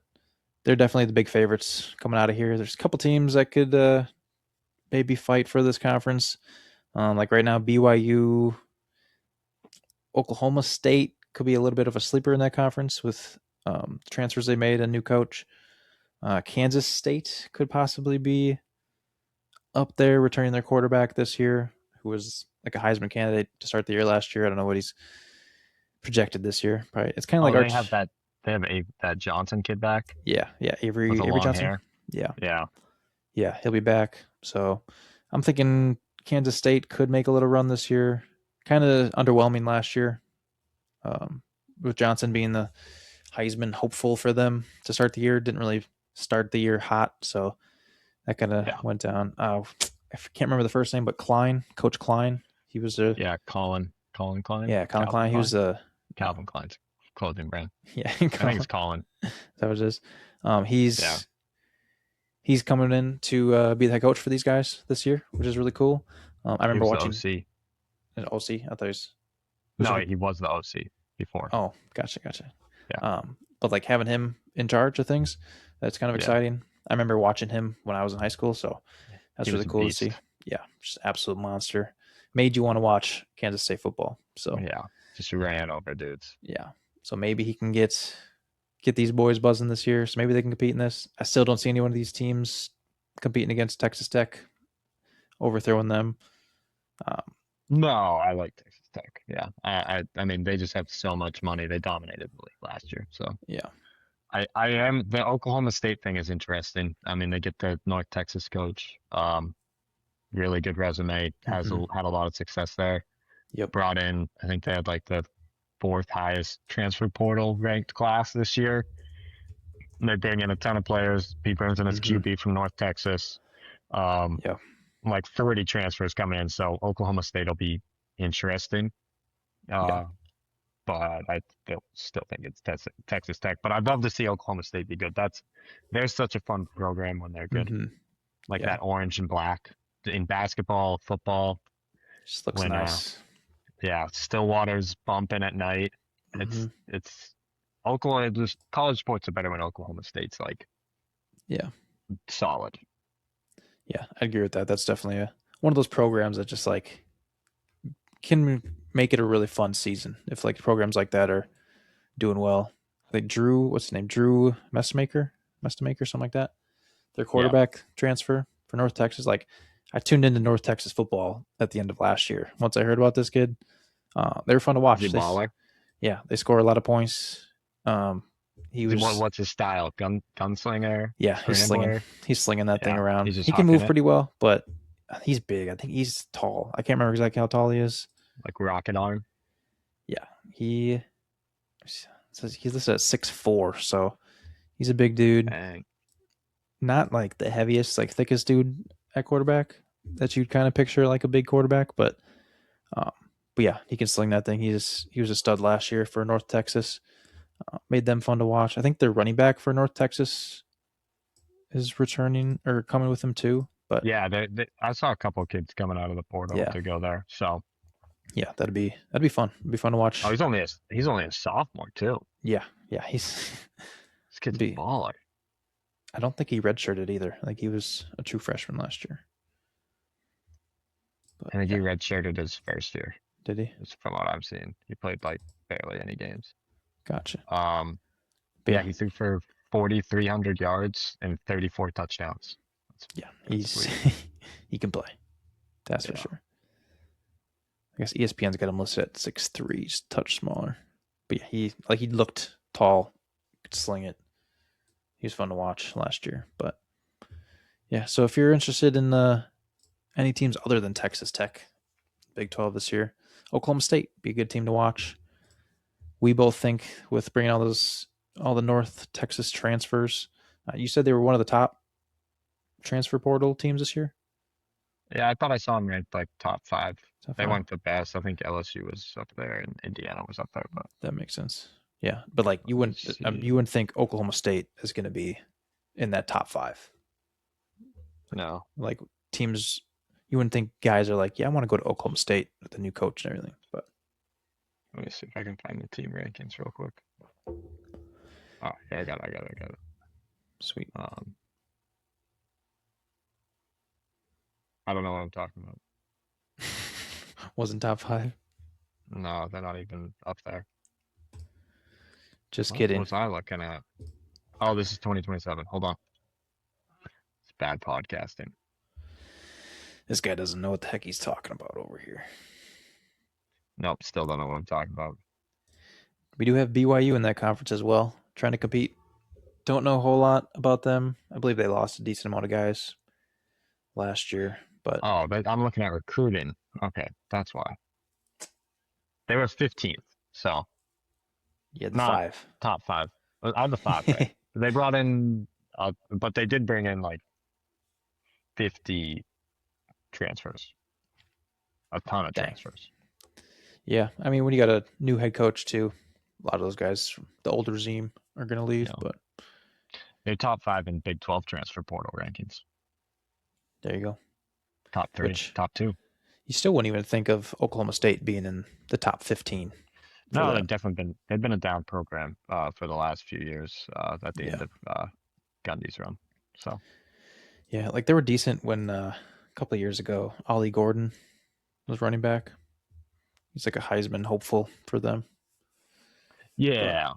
Speaker 1: they're definitely the big favorites coming out of here. There's a couple teams that could maybe fight for this conference. Like right now, BYU, Oklahoma State could be a little bit of a sleeper in that conference with transfers they made, a new coach. Kansas State could possibly be up there, returning their quarterback this year, who was like a Heisman candidate to start the year last year. I don't know what he's projected this year. Probably it's kind of like
Speaker 2: Oh, they have
Speaker 1: Arch.
Speaker 2: that. They have that Johnson kid back
Speaker 1: Yeah,
Speaker 2: with the
Speaker 1: Avery
Speaker 2: long
Speaker 1: Johnson.
Speaker 2: hair.
Speaker 1: Yeah,
Speaker 2: Yeah.
Speaker 1: yeah, he'll be back. So I'm thinking Kansas State could make a little run this year. Kind of underwhelming last year, um, with Johnson being the Heisman hopeful for them to start the year. Didn't really start the year hot, so that kind of
Speaker 2: Yeah.
Speaker 1: went down. I can't remember the first name, but Klein, Coach Klein. He was a
Speaker 2: Yeah. Colin Klein,
Speaker 1: yeah, Colin
Speaker 2: Calvin
Speaker 1: Klein. He was
Speaker 2: Klein,
Speaker 1: a
Speaker 2: Calvin Klein's clothing brand.
Speaker 1: yeah,
Speaker 2: I think
Speaker 1: Colin.
Speaker 2: it's Colin.
Speaker 1: That was his.
Speaker 2: Yeah.
Speaker 1: He's coming in to be the head coach for these guys this year, which is really cool. I
Speaker 2: He
Speaker 1: remember
Speaker 2: was the
Speaker 1: watching
Speaker 2: OC.
Speaker 1: an OC. I thought he was who's
Speaker 2: No,
Speaker 1: your
Speaker 2: he was the OC before.
Speaker 1: oh, gotcha.
Speaker 2: Yeah.
Speaker 1: But like having him in charge of things, that's kind of
Speaker 2: Yeah.
Speaker 1: exciting. I remember watching him when I was in high school, so
Speaker 2: He
Speaker 1: that's
Speaker 2: was
Speaker 1: really
Speaker 2: a
Speaker 1: cool to see.
Speaker 2: beast.
Speaker 1: Yeah, just absolute monster. Made you want to watch Kansas State football. So
Speaker 2: Yeah. Just ran over dudes.
Speaker 1: yeah, so maybe he can get these boys buzzing this year. So maybe they can compete in this. I still don't see any one of these teams competing against Texas Tech, overthrowing them. Um,
Speaker 2: No, I like Texas Tech. Yeah. I mean, they just have so much money. They dominated the league last year. So
Speaker 1: yeah.
Speaker 2: I am the Oklahoma State thing is interesting. I mean, they get the North Texas coach. Really good resume.
Speaker 1: Mm-hmm.
Speaker 2: Had a lot of success there.
Speaker 1: Yep.
Speaker 2: Brought in, I think they had like the fourth highest transfer portal ranked class this year. And they bring in a ton of players. Pete Burns and his
Speaker 1: Mm-hmm.
Speaker 2: QB from North Texas. Um,
Speaker 1: Yeah.
Speaker 2: like 30 transfers coming in. So Oklahoma State will be interesting.
Speaker 1: Yeah.
Speaker 2: Uh, but I still think it's Texas Tech. But I'd love to see Oklahoma State be good. They're such a fun program when they're good,
Speaker 1: Mm-hmm.
Speaker 2: like
Speaker 1: Yeah.
Speaker 2: that orange and black in basketball, football.
Speaker 1: Just looks
Speaker 2: When
Speaker 1: nice.
Speaker 2: yeah, Stillwater's bumping at night.
Speaker 1: Mm-hmm.
Speaker 2: It's Oklahoma. Just college sports are better when Oklahoma State's like
Speaker 1: Yeah.
Speaker 2: solid.
Speaker 1: Yeah. I agree with that. That's definitely one of those programs that just like can make it a really fun season if like programs like that are doing well. Like Drew, what's his name? Drew Mestamaker, something like that. Their
Speaker 2: Yeah,
Speaker 1: quarterback transfer for North Texas. Like I tuned into North Texas football at the end of last year. Once I heard about this kid, they were fun to
Speaker 2: is he
Speaker 1: watch.
Speaker 2: baller?
Speaker 1: Yeah, they score a lot of points. Um, he was
Speaker 2: What's his style? Gunslinger,
Speaker 1: yeah,
Speaker 2: scrambler.
Speaker 1: he's slinging that thing
Speaker 2: Yeah,
Speaker 1: around.
Speaker 2: he's just
Speaker 1: He can
Speaker 2: hucking
Speaker 1: move
Speaker 2: it
Speaker 1: pretty well, but he's big. I think he's tall. I can't remember exactly how tall he is.
Speaker 2: like rocket arm.
Speaker 1: Yeah, he says he's listed at 6'4", so he's a big dude.
Speaker 2: Dang.
Speaker 1: Not like the heaviest, like thickest dude at quarterback that you'd kind of picture like a big quarterback, um, but yeah, he can sling that thing. He was a stud last year for North Texas. Made them fun to watch. I think their running back for North Texas is returning or coming with him too. But
Speaker 2: Yeah, I saw a couple of kids coming out of the portal
Speaker 1: yeah,
Speaker 2: to go there. So,
Speaker 1: yeah, that'd be fun. It'd be fun to
Speaker 2: oh,
Speaker 1: watch.
Speaker 2: he's only a sophomore too.
Speaker 1: Yeah, he's
Speaker 2: This kid's a
Speaker 1: be.
Speaker 2: baller.
Speaker 1: I don't think he redshirted either. Like he was a true freshman last year. But
Speaker 2: I think he
Speaker 1: yeah,
Speaker 2: redshirted his first year.
Speaker 1: did he?
Speaker 2: Is from what I'm seeing. He played like barely any games.
Speaker 1: Gotcha.
Speaker 2: Um,
Speaker 1: But
Speaker 2: yeah,
Speaker 1: yeah,
Speaker 2: he threw for 4,300 yards and 34 touchdowns.
Speaker 1: yeah,
Speaker 2: That's
Speaker 1: he's
Speaker 2: sweet.
Speaker 1: he can play. That's for
Speaker 2: Yeah.
Speaker 1: sure. I guess ESPN's got him listed at 6'3", just touch smaller. But yeah, he looked tall, could sling it. He was fun to watch last year. But yeah, so if you're interested in any teams other than Texas Tech, Big 12 this year, Oklahoma State be a good team to watch. We both think with bringing all the North Texas transfers. You said they were one of the top transfer portal teams this year.
Speaker 2: Yeah, I thought I saw him ranked like top five.
Speaker 1: Top
Speaker 2: They
Speaker 1: five.
Speaker 2: weren't the best. I think LSU was up there and Indiana was up there, but
Speaker 1: That makes sense. Yeah, but like
Speaker 2: let's see.
Speaker 1: you wouldn't think Oklahoma State is going to be in that top five.
Speaker 2: No.
Speaker 1: Like teams, you wouldn't think guys are like, yeah, I want to go to Oklahoma State with the new coach and everything. But
Speaker 2: Let me see if I can find the team rankings real quick. Oh, yeah, I got it.
Speaker 1: sweet.
Speaker 2: Um, I don't know what I'm talking about.
Speaker 1: Wasn't top five.
Speaker 2: No, they're not even up there.
Speaker 1: Just
Speaker 2: What
Speaker 1: kidding.
Speaker 2: was I looking at? Oh, this is 2027. Hold on. It's bad podcasting.
Speaker 1: This guy doesn't know what the heck he's talking about over here.
Speaker 2: Nope, still don't know what I'm talking about.
Speaker 1: We do have BYU in that conference as well, trying to compete. Don't know a whole lot about them. I believe they lost a decent amount of guys last year, but
Speaker 2: Oh, but I'm looking at recruiting. Okay, that's why. They were 15th, so
Speaker 1: yeah, the
Speaker 2: not
Speaker 1: five.
Speaker 2: top five. Out of the five, right? They brought in, but they did bring in like 50 transfers, a ton of
Speaker 1: Dang.
Speaker 2: transfers.
Speaker 1: Yeah, I mean, when you got a new head coach too, a lot of those guys from the old regime are going to
Speaker 2: You
Speaker 1: leave.
Speaker 2: know,
Speaker 1: But
Speaker 2: they're top five in Big 12 transfer portal rankings.
Speaker 1: there you go.
Speaker 2: Top three,
Speaker 1: Which
Speaker 2: top two.
Speaker 1: you still wouldn't even think of Oklahoma State being in the top 15 for
Speaker 2: No,
Speaker 1: them.
Speaker 2: they've been a down program for the last few years at the
Speaker 1: Yeah,
Speaker 2: end of Gundy's run. So
Speaker 1: yeah, like they were decent when a couple of years ago, Ollie Gordon was running back. He's like a Heisman hopeful for them. But
Speaker 2: yeah,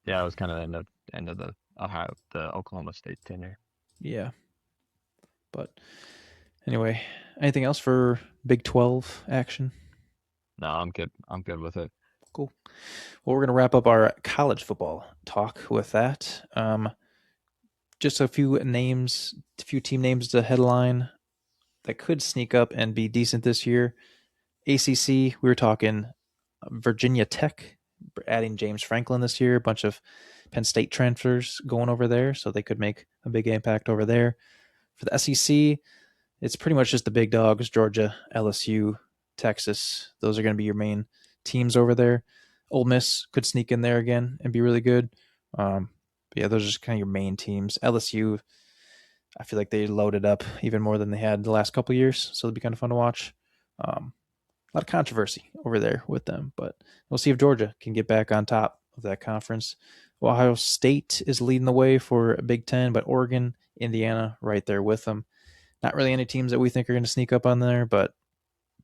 Speaker 2: yeah, it was kind of the end of the Oklahoma State tenure.
Speaker 1: yeah, but anyway, anything else for Big 12 action?
Speaker 2: No, I'm good. I'm good with it.
Speaker 1: Cool. Well, we're going to wrap up our college football talk with that. Just a few names, a few team names to headline that could sneak up and be decent this year. ACC, we were talking Virginia Tech adding James Franklin this year, a bunch of Penn State transfers going over there, so they could make a big impact over there. For the SEC, it's pretty much just the big dogs: Georgia, LSU, Texas. Those are going to be your main teams over there. Ole Miss could sneak in there again and be really good. But yeah, those are just kind of your main teams. LSU, I feel like they loaded up even more than they had the last couple of years, so it'll be kind of fun to watch. A lot of controversy over there with them, but we'll see if Georgia can get back on top of that conference. Ohio State is leading the way for Big Ten, but Oregon, Indiana, right there with them. Not really any teams that we think are going to sneak up on there, but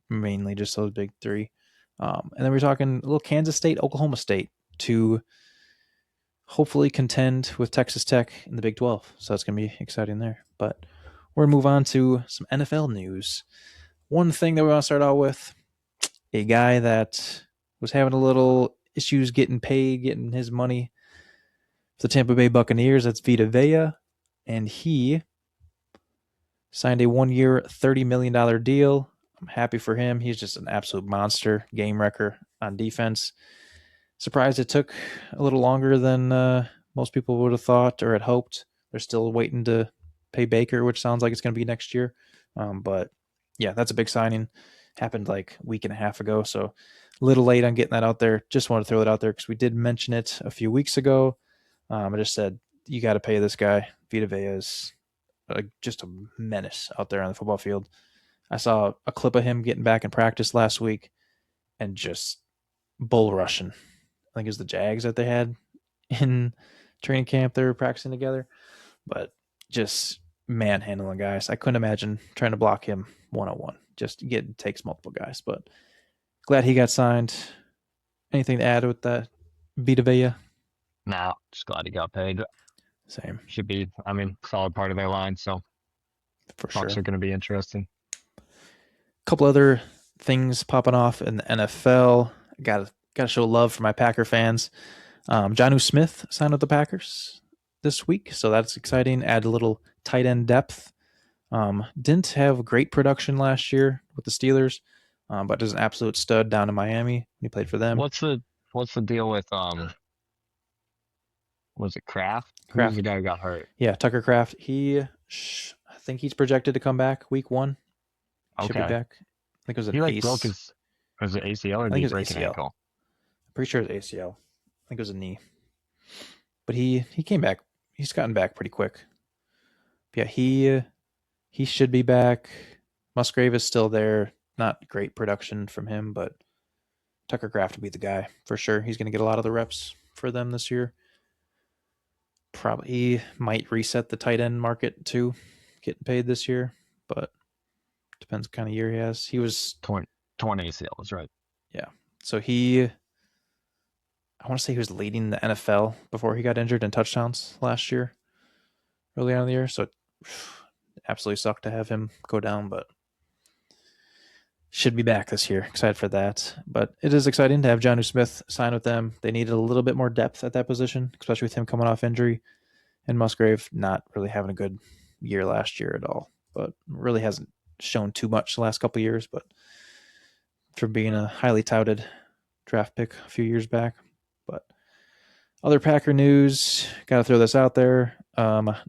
Speaker 1: mainly just those big three. And then we're talking a little Kansas State, Oklahoma State to hopefully contend with Texas Tech in the Big 12. So it's going to be exciting there. But we're going to move on to some NFL news. One thing that we want to start out with, a guy that was having a little issues getting paid, getting his money for the Tampa Bay Buccaneers. That's Vita Vea. And he signed a 1 year, $30 million deal. I'm happy for him. He's just an absolute monster, game wrecker on defense. Surprised it took a little longer than most people would have thought or had hoped. They're still waiting to pay Baker, which sounds like it's going to be next year. But yeah, that's a big signing. Happened like a week and a half ago. So a little late on getting that out there. Just want to throw it out there because we did mention it a few weeks ago. I just said, you got to pay this guy. Vita Vea is just a menace out there on the football field. I saw a clip of him getting back in practice last week and just bull rushing. I think it was the Jags that they had in training camp. They were practicing together, but just manhandling guys. I couldn't imagine trying to block him 1-on-1. Just takes multiple guys, but glad he got signed. Anything to add with that, Vita Vea?
Speaker 2: Now, just glad he got paid.
Speaker 1: Same,
Speaker 2: Should be, I mean, solid part of their line. So
Speaker 1: for
Speaker 2: Bucks
Speaker 1: sure.
Speaker 2: are going to be interesting.
Speaker 1: A couple other things popping off in the NFL. Got to show love for my Packer fans. Jonnu Smith signed with the Packers this week, so that's exciting. Add a little tight end depth. Didn't have great production last year with the Steelers, but is an absolute stud down in Miami. He played for them.
Speaker 2: What's the deal with was it Kraft? Who's the
Speaker 1: Kraft,
Speaker 2: guy who got hurt?
Speaker 1: yeah, Tucker Kraft. I think he's projected to come back week 1. He should be
Speaker 2: Okay,
Speaker 1: back. I think it was an
Speaker 2: he like broke
Speaker 1: ace.
Speaker 2: his was it ACL or
Speaker 1: I
Speaker 2: did
Speaker 1: think
Speaker 2: he
Speaker 1: it was
Speaker 2: break an
Speaker 1: ACL.
Speaker 2: ankle?
Speaker 1: I'm pretty sure it was ACL. I think it was a knee. But he came back. He's gotten back pretty quick. But yeah, he He should be back. Musgrave is still there. Not great production from him, but Tucker Kraft will be the guy for sure. He's going to get a lot of the reps for them this year. Probably he might reset the tight end market too, getting paid this year, but depends what kind of year he has. He was
Speaker 2: Torn ACL is right.
Speaker 1: yeah. So I want to say he was leading the NFL before he got injured in touchdowns last year, early on in the year. So it absolutely sucked to have him go down, but should be back this year. Excited for that. But it is exciting to have Jonnu Smith sign with them. They needed a little bit more depth at that position, especially with him coming off injury and Musgrave not really having a good year last year at all. But really hasn't shown too much the last couple of years, but for being a highly touted draft pick a few years back. But other Packer news, got to throw this out there.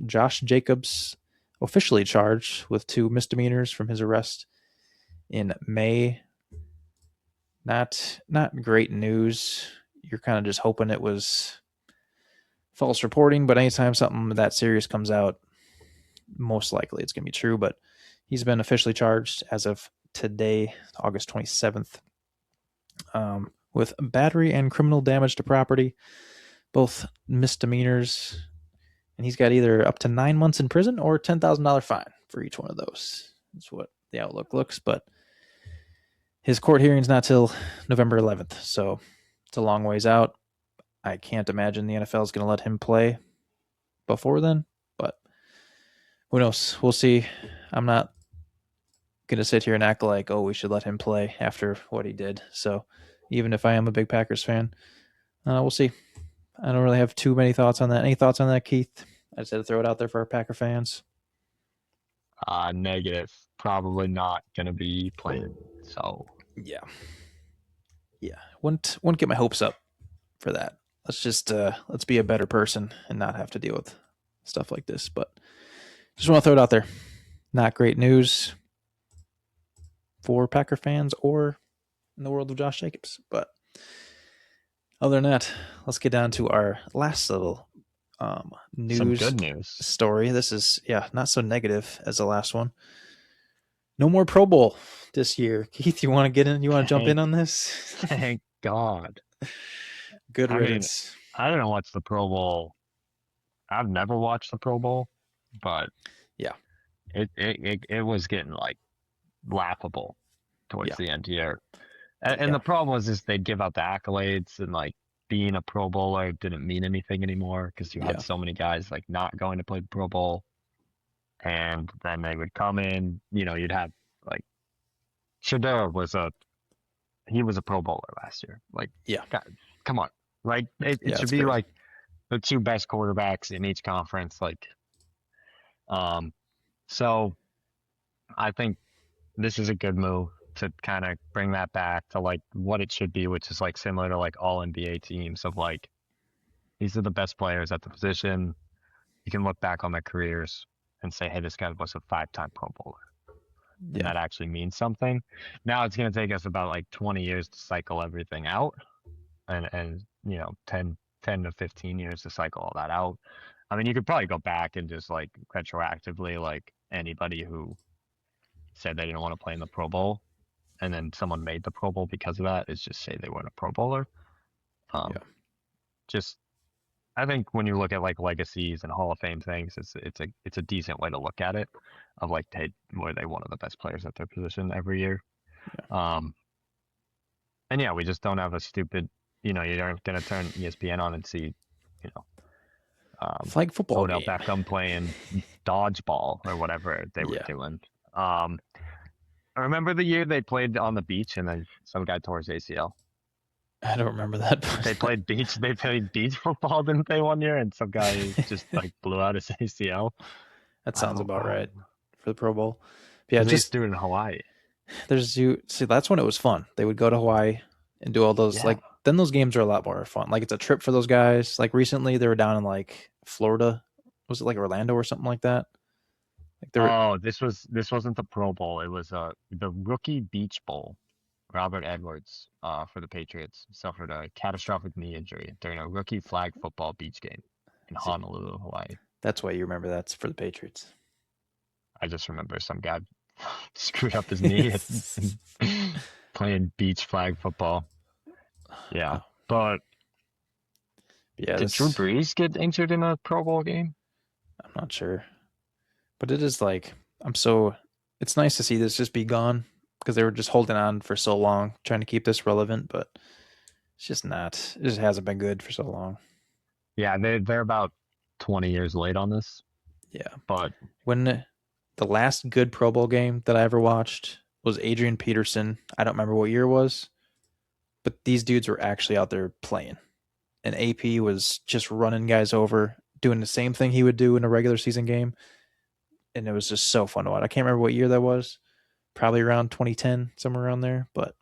Speaker 1: Josh Jacobs officially charged with 2 misdemeanors from his arrest in May. Not great news. You're kind of just hoping it was false reporting, but anytime something that serious comes out, most likely it's going to be true. But he's been officially charged as of today, August 27th, with battery and criminal damage to property, both misdemeanors. And he's got either up to 9 months in prison or $10,000 fine for each one of those. That's what the outlook looks. But his court hearing's not till November 11th, so it's a long ways out. I can't imagine the NFL is going to let him play before then, but who knows? We'll see. I'm not going to sit here and act like, oh, we should let him play after what he did. So even if I am a big Packers fan, we'll see. I don't really have too many thoughts on that. Any thoughts on that, Keith? I just had to throw it out there for our Packer fans.
Speaker 2: Negative. Probably not going to be playing. So
Speaker 1: Yeah, yeah. Wouldn't get my hopes up for that. Let's be a better person and not have to deal with stuff like this. But just want to throw it out there. Not great news for Packer fans or in the world of Josh Jacobs. But other than that, let's get down to our last little news
Speaker 2: some good news
Speaker 1: story. This is not so negative as the last one. No more Pro Bowl this year. Keith, you want to get in? You want to jump in on this?
Speaker 2: Thank God.
Speaker 1: Good riddance.
Speaker 2: I don't watch the Pro Bowl. I've never watched the Pro Bowl, but
Speaker 1: yeah,
Speaker 2: it was getting like laughable towards the end here. And
Speaker 1: yeah.
Speaker 2: the problem was is they'd give out the accolades and like being a Pro Bowler didn't mean anything anymore because you had so many guys like not going to play the Pro Bowl. And then they would come in, you'd have like Shador was a Pro Bowler last year. Like, God, come on. Like it should be crazy. Like the 2 best quarterbacks in each conference. Like, so I think this is a good move to kind of bring that back to like what it should be, which is like similar to like all NBA teams of like, these are the best players at the position. You can look back on their careers and say, hey, this guy was a 5-time Pro Bowler. And that actually means something. Now it's going to take us about like 20 years to cycle everything out and 10 to 15 years to cycle all that out. I mean, you could probably go back and just like retroactively, like anybody who said they didn't want to play in the Pro Bowl and then someone made the Pro Bowl because of that is just say they weren't a Pro Bowler. Just, I think when you look at like legacies and Hall of Fame things, it's a decent way to look at it of like, hey, were they one of the best players at their position every year? And we just don't have a stupid, you aren't going to turn ESPN on and see,
Speaker 1: flag football
Speaker 2: Odell
Speaker 1: game.
Speaker 2: Beckham playing dodgeball or whatever they were doing. I remember the year they played on the beach and then some guy tore his ACL.
Speaker 1: I don't remember that.
Speaker 2: They played beach football, didn't they, one year? And some guy just like blew out his ACL.
Speaker 1: That sounds about right for the Pro Bowl. Yeah,
Speaker 2: just do it in Hawaii.
Speaker 1: That's when it was fun. They would go to Hawaii and do all those then those games are a lot more fun. Like it's a trip for those guys. Like recently they were down in like Florida. Was it like Orlando or something like that?
Speaker 2: Like this wasn't the Pro Bowl. It was the Rookie Beach Bowl. Robert Edwards for the Patriots suffered a catastrophic knee injury during a rookie flag football beach game in Honolulu, Hawaii.
Speaker 1: That's why you remember that's for the Patriots.
Speaker 2: I just remember some guy screwed up his knee and playing beach flag football. Yeah,
Speaker 1: Oh,
Speaker 2: but
Speaker 1: yeah,
Speaker 2: did Drew
Speaker 1: that's
Speaker 2: Brees get injured in a Pro Bowl game?
Speaker 1: I'm not sure, but it is like I'm so. It's nice to see this just be gone because they were just holding on for so long, trying to keep this relevant, but it's just not. It just hasn't been good for so long.
Speaker 2: Yeah, they're about 20 years late on this,
Speaker 1: Yeah,
Speaker 2: but
Speaker 1: when the last good Pro Bowl game that I ever watched was Adrian Peterson. I don't remember what year it was, but these dudes were actually out there playing. And AP was just running guys over, doing the same thing he would do in a regular season game. And it was just so fun to watch. I can't remember what year that was. Probably around 2010, somewhere around there. But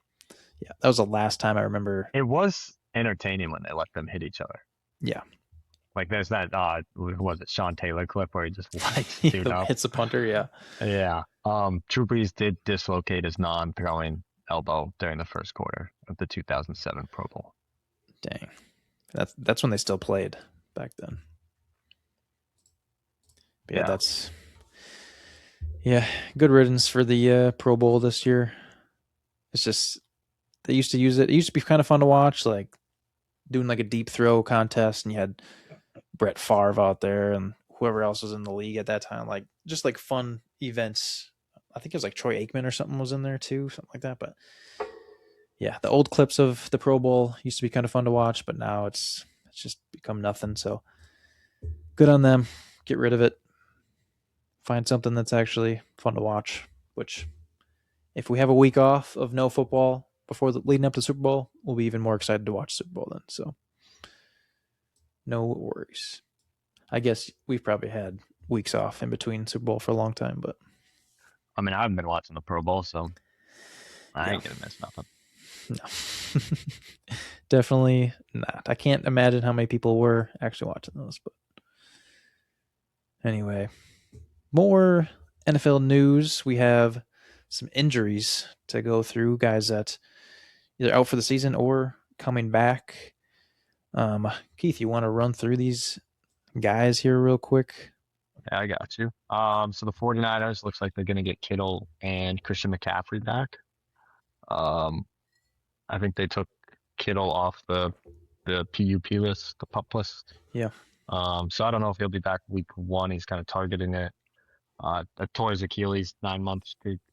Speaker 1: yeah, that was the last time I remember.
Speaker 2: it was entertaining when they let them hit each other.
Speaker 1: Yeah.
Speaker 2: Like there's that who was it, Sean Taylor clip where he just lights dude up.
Speaker 1: Hits a punter. Yeah.
Speaker 2: Yeah. Drew Brees did dislocate his non-throwing elbow during the first quarter of the 2007 Pro Bowl.
Speaker 1: Dang. That's when they still played back then. But yeah,
Speaker 2: Yeah.
Speaker 1: that's yeah, good riddance for the Pro Bowl this year. It's just they used to use it. It used to be kind of fun to watch, like doing like a deep throw contest, and you had Brett Favre out there and whoever else was in the league at that time, like just like fun events. I think it was like Troy Aikman or something was in there too, something like that. But yeah, the old clips of the Pro Bowl used to be kind of fun to watch, but now it's just become nothing. So good on them. Get rid of it. Find something that's actually fun to watch. Which, if we have a week off of no football before leading up to Super Bowl, we'll be even more excited to watch Super Bowl then. So no worries. I guess we've probably had weeks off in between Super Bowl for a long time, but
Speaker 2: I mean, I haven't been watching the Pro Bowl, so I
Speaker 1: yeah,
Speaker 2: ain't gonna miss nothing.
Speaker 1: no, definitely not. I can't imagine how many people were actually watching those. But anyway, more NFL news. We have some injuries to go through. Guys that either out for the season or coming back. Keith, you want to run through these guys here real quick?
Speaker 2: Yeah, I got you. So the 49ers looks like they're gonna get Kittle and Christian McCaffrey back. Um, I think they took Kittle off the PUP list, the pup list.
Speaker 1: Yeah,
Speaker 2: So I don't know if he'll be back week one. He's kind of targeting it. Tore his Achilles 9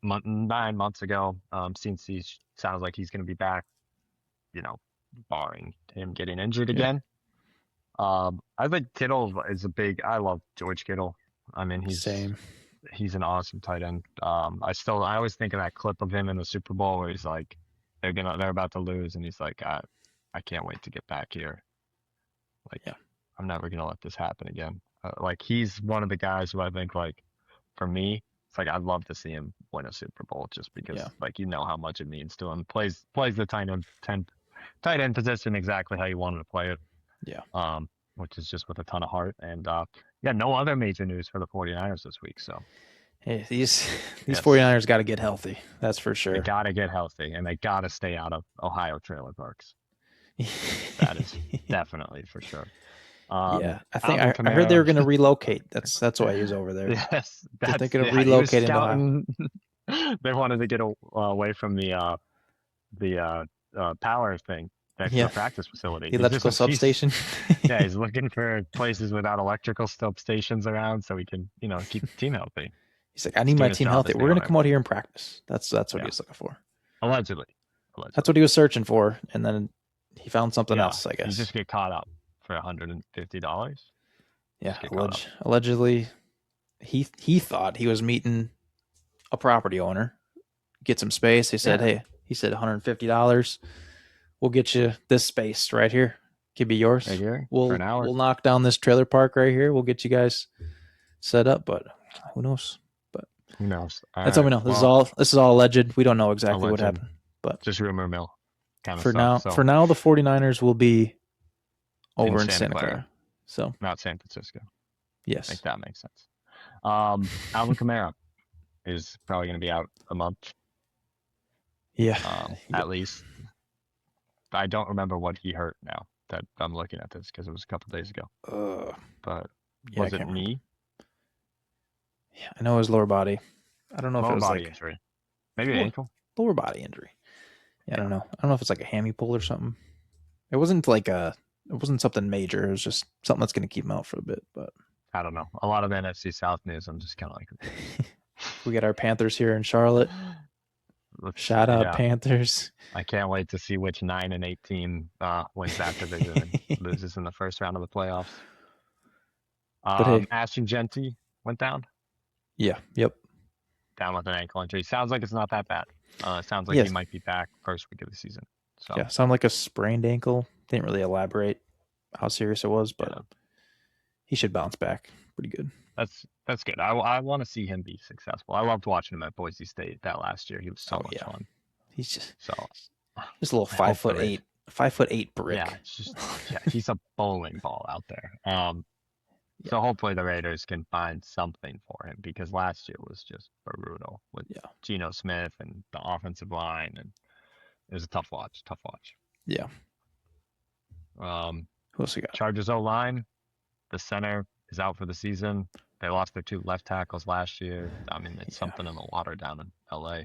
Speaker 2: months ago. Since he sounds like he's going to be back, you know, barring him getting injured
Speaker 1: yeah,
Speaker 2: again. I think Kittle is a big. I love George Kittle. I mean,
Speaker 1: same.
Speaker 2: he's an awesome tight end. I always think of that clip of him in the Super Bowl where he's like, they're about to lose, and he's like, I can't wait to get back here. Like,
Speaker 1: Yeah,
Speaker 2: I'm never gonna let this happen again. Like, he's one of the guys who I think, like, for me, it's like I'd love to see him win a Super Bowl just
Speaker 1: yeah,
Speaker 2: because, like, you know how much it means to him. Plays the tight end position exactly how you wanted to play it.
Speaker 1: yeah.
Speaker 2: Um, which is just with a ton of heart. And yeah, no other major news for the 49ers this week. So
Speaker 1: Hey, these
Speaker 2: yes,
Speaker 1: 49ers got to get healthy. That's for
Speaker 2: they
Speaker 1: sure.
Speaker 2: gotta get healthy and they gotta stay out of Ohio trailer parks. That is definitely for sure.
Speaker 1: Yeah, I think
Speaker 2: Alvin
Speaker 1: I heard they were
Speaker 2: Kamara.
Speaker 1: going to relocate. That's why he was over there.
Speaker 2: Yes,
Speaker 1: They're
Speaker 2: that's
Speaker 1: thinking of
Speaker 2: yeah. He was
Speaker 1: relocating to Ohio.
Speaker 2: scouting. They wanted to get away from the power thing next to
Speaker 1: Yeah,
Speaker 2: the practice facility.
Speaker 1: the
Speaker 2: He's just
Speaker 1: electrical
Speaker 2: he's
Speaker 1: substation.
Speaker 2: yeah, he's looking for places without electrical substations around so he can keep the team healthy.
Speaker 1: He's like, I need
Speaker 2: He's
Speaker 1: my
Speaker 2: doing his
Speaker 1: team
Speaker 2: job
Speaker 1: healthy.
Speaker 2: as
Speaker 1: We're
Speaker 2: the
Speaker 1: going to
Speaker 2: owner.
Speaker 1: come out here and practice. That's what he
Speaker 2: Yeah,
Speaker 1: was looking for.
Speaker 2: allegedly,
Speaker 1: That's
Speaker 2: allegedly.
Speaker 1: what he was searching for, and then he found something
Speaker 2: Yeah,
Speaker 1: else. I
Speaker 2: you
Speaker 1: guess.
Speaker 2: just get caught up for $150.
Speaker 1: Yeah,
Speaker 2: Just get caught up.
Speaker 1: allegedly, he thought he was meeting a property owner, get some space. He said,
Speaker 2: Yeah,
Speaker 1: hey, he said $150. We'll get you this space right here. Could be
Speaker 2: right
Speaker 1: yours.
Speaker 2: here for an
Speaker 1: We'll
Speaker 2: hour.
Speaker 1: knock down this trailer park right here. We'll get you guys set up, but who knows? But
Speaker 2: Who knows? All
Speaker 1: that's all
Speaker 2: right.
Speaker 1: we know.
Speaker 2: Well,
Speaker 1: This is all alleged. We don't know exactly what
Speaker 2: alleged,
Speaker 1: happened. But
Speaker 2: just rumor mill kind of stuff.
Speaker 1: for
Speaker 2: So
Speaker 1: now the 49ers will be
Speaker 2: in
Speaker 1: over in
Speaker 2: Santa
Speaker 1: Santa
Speaker 2: Clara,
Speaker 1: Clara. So,
Speaker 2: not San Francisco. I think
Speaker 1: yes.
Speaker 2: that makes sense. Alvin Kamara is probably going to be out a month,
Speaker 1: Yeah.
Speaker 2: at least. I don't remember what he hurt now that I'm looking at this because it was a couple days ago.
Speaker 1: Uh,
Speaker 2: But
Speaker 1: yeah, I
Speaker 2: was it
Speaker 1: can't remember.
Speaker 2: knee?
Speaker 1: Yeah, I know his lower body. I don't know if it
Speaker 2: Lower
Speaker 1: was
Speaker 2: body
Speaker 1: like
Speaker 2: injury, maybe an
Speaker 1: lower
Speaker 2: ankle.
Speaker 1: lower body injury. Yeah, I
Speaker 2: Yeah,
Speaker 1: don't know. I don't know if it's like a hammy pull or something. It wasn't like a. It wasn't something major. It was just something that's going to keep him out for a bit. But
Speaker 2: I don't know. A lot of NFC South news. I'm just kind of like, who
Speaker 1: we got our Panthers here in Charlotte.
Speaker 2: cares? Let's
Speaker 1: Shout out
Speaker 2: yeah.
Speaker 1: Panthers.
Speaker 2: I can't wait to see which 9-8 team wins that division and loses in the first round of the playoffs.
Speaker 1: But hey,
Speaker 2: Ashton Genty went
Speaker 1: yeah, yep,
Speaker 2: down with an ankle injury. Sounds like it's not that bad. Sounds like he
Speaker 1: yes,
Speaker 2: might be back first week of the season. So
Speaker 1: yeah. Sounded like a sprained ankle. Didn't really elaborate how serious it was, but
Speaker 2: yeah,
Speaker 1: he should bounce back pretty good.
Speaker 2: that's good. I want to see him be successful. I loved watching him at Boise State that last year. He was so
Speaker 1: Oh
Speaker 2: much
Speaker 1: yeah,
Speaker 2: fun.
Speaker 1: he's just
Speaker 2: So
Speaker 1: just a little
Speaker 2: I
Speaker 1: five
Speaker 2: hope the
Speaker 1: foot
Speaker 2: Raiders.
Speaker 1: eight, 5'8"
Speaker 2: Yeah,
Speaker 1: brick.
Speaker 2: it's just yeah, he's a bowling ball out there.
Speaker 1: Yeah,
Speaker 2: So hopefully the Raiders can find something for him because last year was just brutal with
Speaker 1: yeah,
Speaker 2: Geno Smith and the offensive line, and it was a tough watch. Tough watch.
Speaker 1: yeah.
Speaker 2: Um,
Speaker 1: Who else we got?
Speaker 2: Chargers O line, the center is out for the season. They lost their two left tackles last year. I mean, it's
Speaker 1: Yeah,
Speaker 2: something in the water down in LA.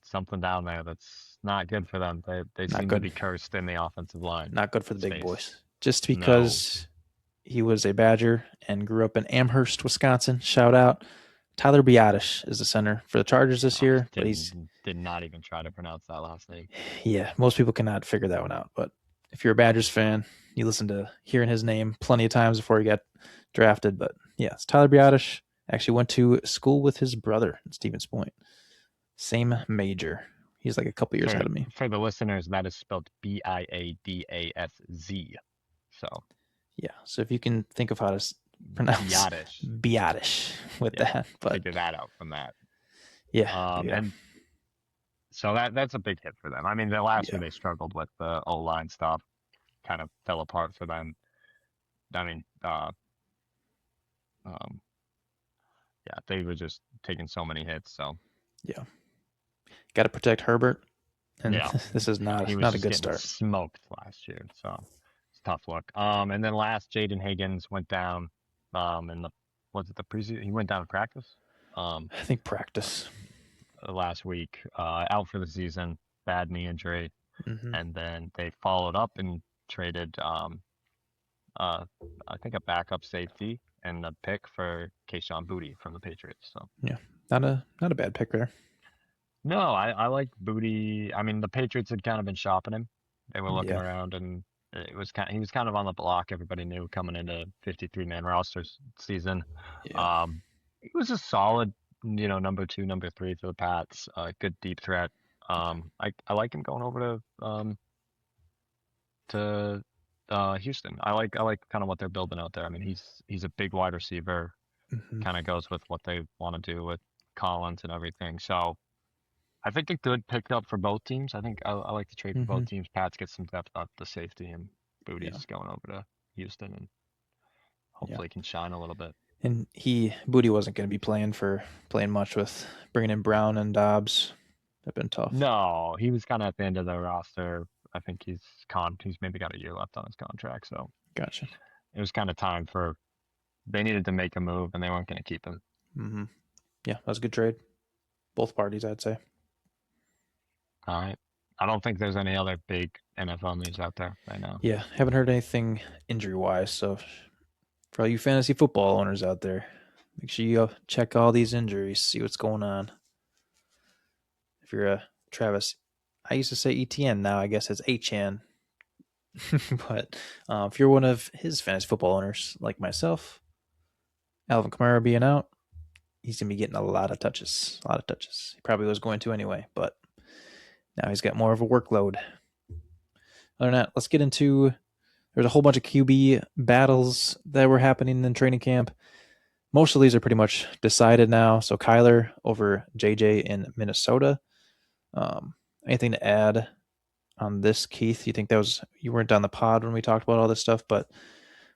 Speaker 2: Something down there that's not good for them. They
Speaker 1: not
Speaker 2: seem to
Speaker 1: good.
Speaker 2: be cursed in the offensive line
Speaker 1: Not good for the big
Speaker 2: space.
Speaker 1: boys. Just
Speaker 2: No,
Speaker 1: because he was a Badger and grew up in Amherst, Wisconsin. Shout out. Tyler Biotish is the center for the Chargers this
Speaker 2: oh,
Speaker 1: year, but he's
Speaker 2: did not even try to pronounce that last name.
Speaker 1: yeah, most people cannot figure that one out. But if you're a Badgers fan, you listen to hearing his name plenty of times before he got drafted. But yeah, it's Tyler Biotish. Actually went to school with his brother at Stevens Point. Same major. He's like a couple years
Speaker 2: For
Speaker 1: ahead of me.
Speaker 2: for the listeners, that is spelled Biadaszz. So
Speaker 1: Yeah. So if you can think of how to pronounce
Speaker 2: Biotish.
Speaker 1: Biotish with
Speaker 2: Yeah,
Speaker 1: that, but
Speaker 2: figure that out from that.
Speaker 1: yeah, yeah,
Speaker 2: And so that's a big hit for them. I mean, the last year
Speaker 1: yeah.
Speaker 2: they struggled with the O line stuff, kind of fell apart for them. I mean, um, yeah, they were just taking so many hits. So
Speaker 1: Yeah. Got to protect Herbert, and
Speaker 2: yeah,
Speaker 1: this is
Speaker 2: he was
Speaker 1: not a
Speaker 2: just
Speaker 1: good
Speaker 2: getting
Speaker 1: start.
Speaker 2: smoked last year. So it's a tough look. And then last, Jaden Higgins went down. In the was it the preseason? He went down in practice. Um,
Speaker 1: I think practice.
Speaker 2: last week, out for the season, bad knee injury,
Speaker 1: Hmm.
Speaker 2: and then they followed up and traded, uh, I think a backup safety and a pick for Kayshon Boutte from the Patriots. So
Speaker 1: Yeah, not a bad pick there.
Speaker 2: no, I like Boutte. I mean, the Patriots had kind of been shopping him. They were looking
Speaker 1: Yeah,
Speaker 2: around, and he was kind of on the block. Everybody knew coming into 53-man rosters season.
Speaker 1: yeah.
Speaker 2: Um, he was a solid, number two, number three for the Pats. Good deep threat. I like him going over to Houston. I like kind of what they're building out there. I mean, he's a big wide receiver.
Speaker 1: Hmm.
Speaker 2: Kind of goes with what they want to do with Collins and everything. So I think a good pickup for both teams. I think I like to trade for
Speaker 1: Hmm.
Speaker 2: both teams. Pats get some depth at the safety, and
Speaker 1: Yeah,
Speaker 2: Bootie's going over to Houston and
Speaker 1: yeah.
Speaker 2: hopefully can shine a little bit.
Speaker 1: And Booty wasn't going to be playing much with bringing in Brown and Dobbs. They've been tough.
Speaker 2: No, he was kind of at the end of the roster. I think he's maybe got a year left on his contract, so
Speaker 1: Gotcha.
Speaker 2: it was kind of time for they needed to make a move, and they weren't going to keep him.
Speaker 1: Hmm. Yeah, that was a good trade. Both parties, I'd say.
Speaker 2: All right. I don't think there's any other big NFL news out there right now.
Speaker 1: Yeah, haven't heard anything injury wise. So for all you fantasy football owners out there, make sure you check all these injuries, see what's going on. If you're a Travis, I used to say ETN, now I guess it's HN. But if you're one of his fantasy football owners, like myself, Alvin Kamara being out, he's gonna be getting a lot of touches. A lot of touches. He probably was going to anyway, but now he's got more of a workload. Other than that, let's get into. There's a whole bunch of QB battles that were happening in training camp. Most of these are pretty much decided now. So Kyler over JJ in Minnesota. Anything to add on this, Keith? You think that was you weren't on the pod when we talked about all this stuff, but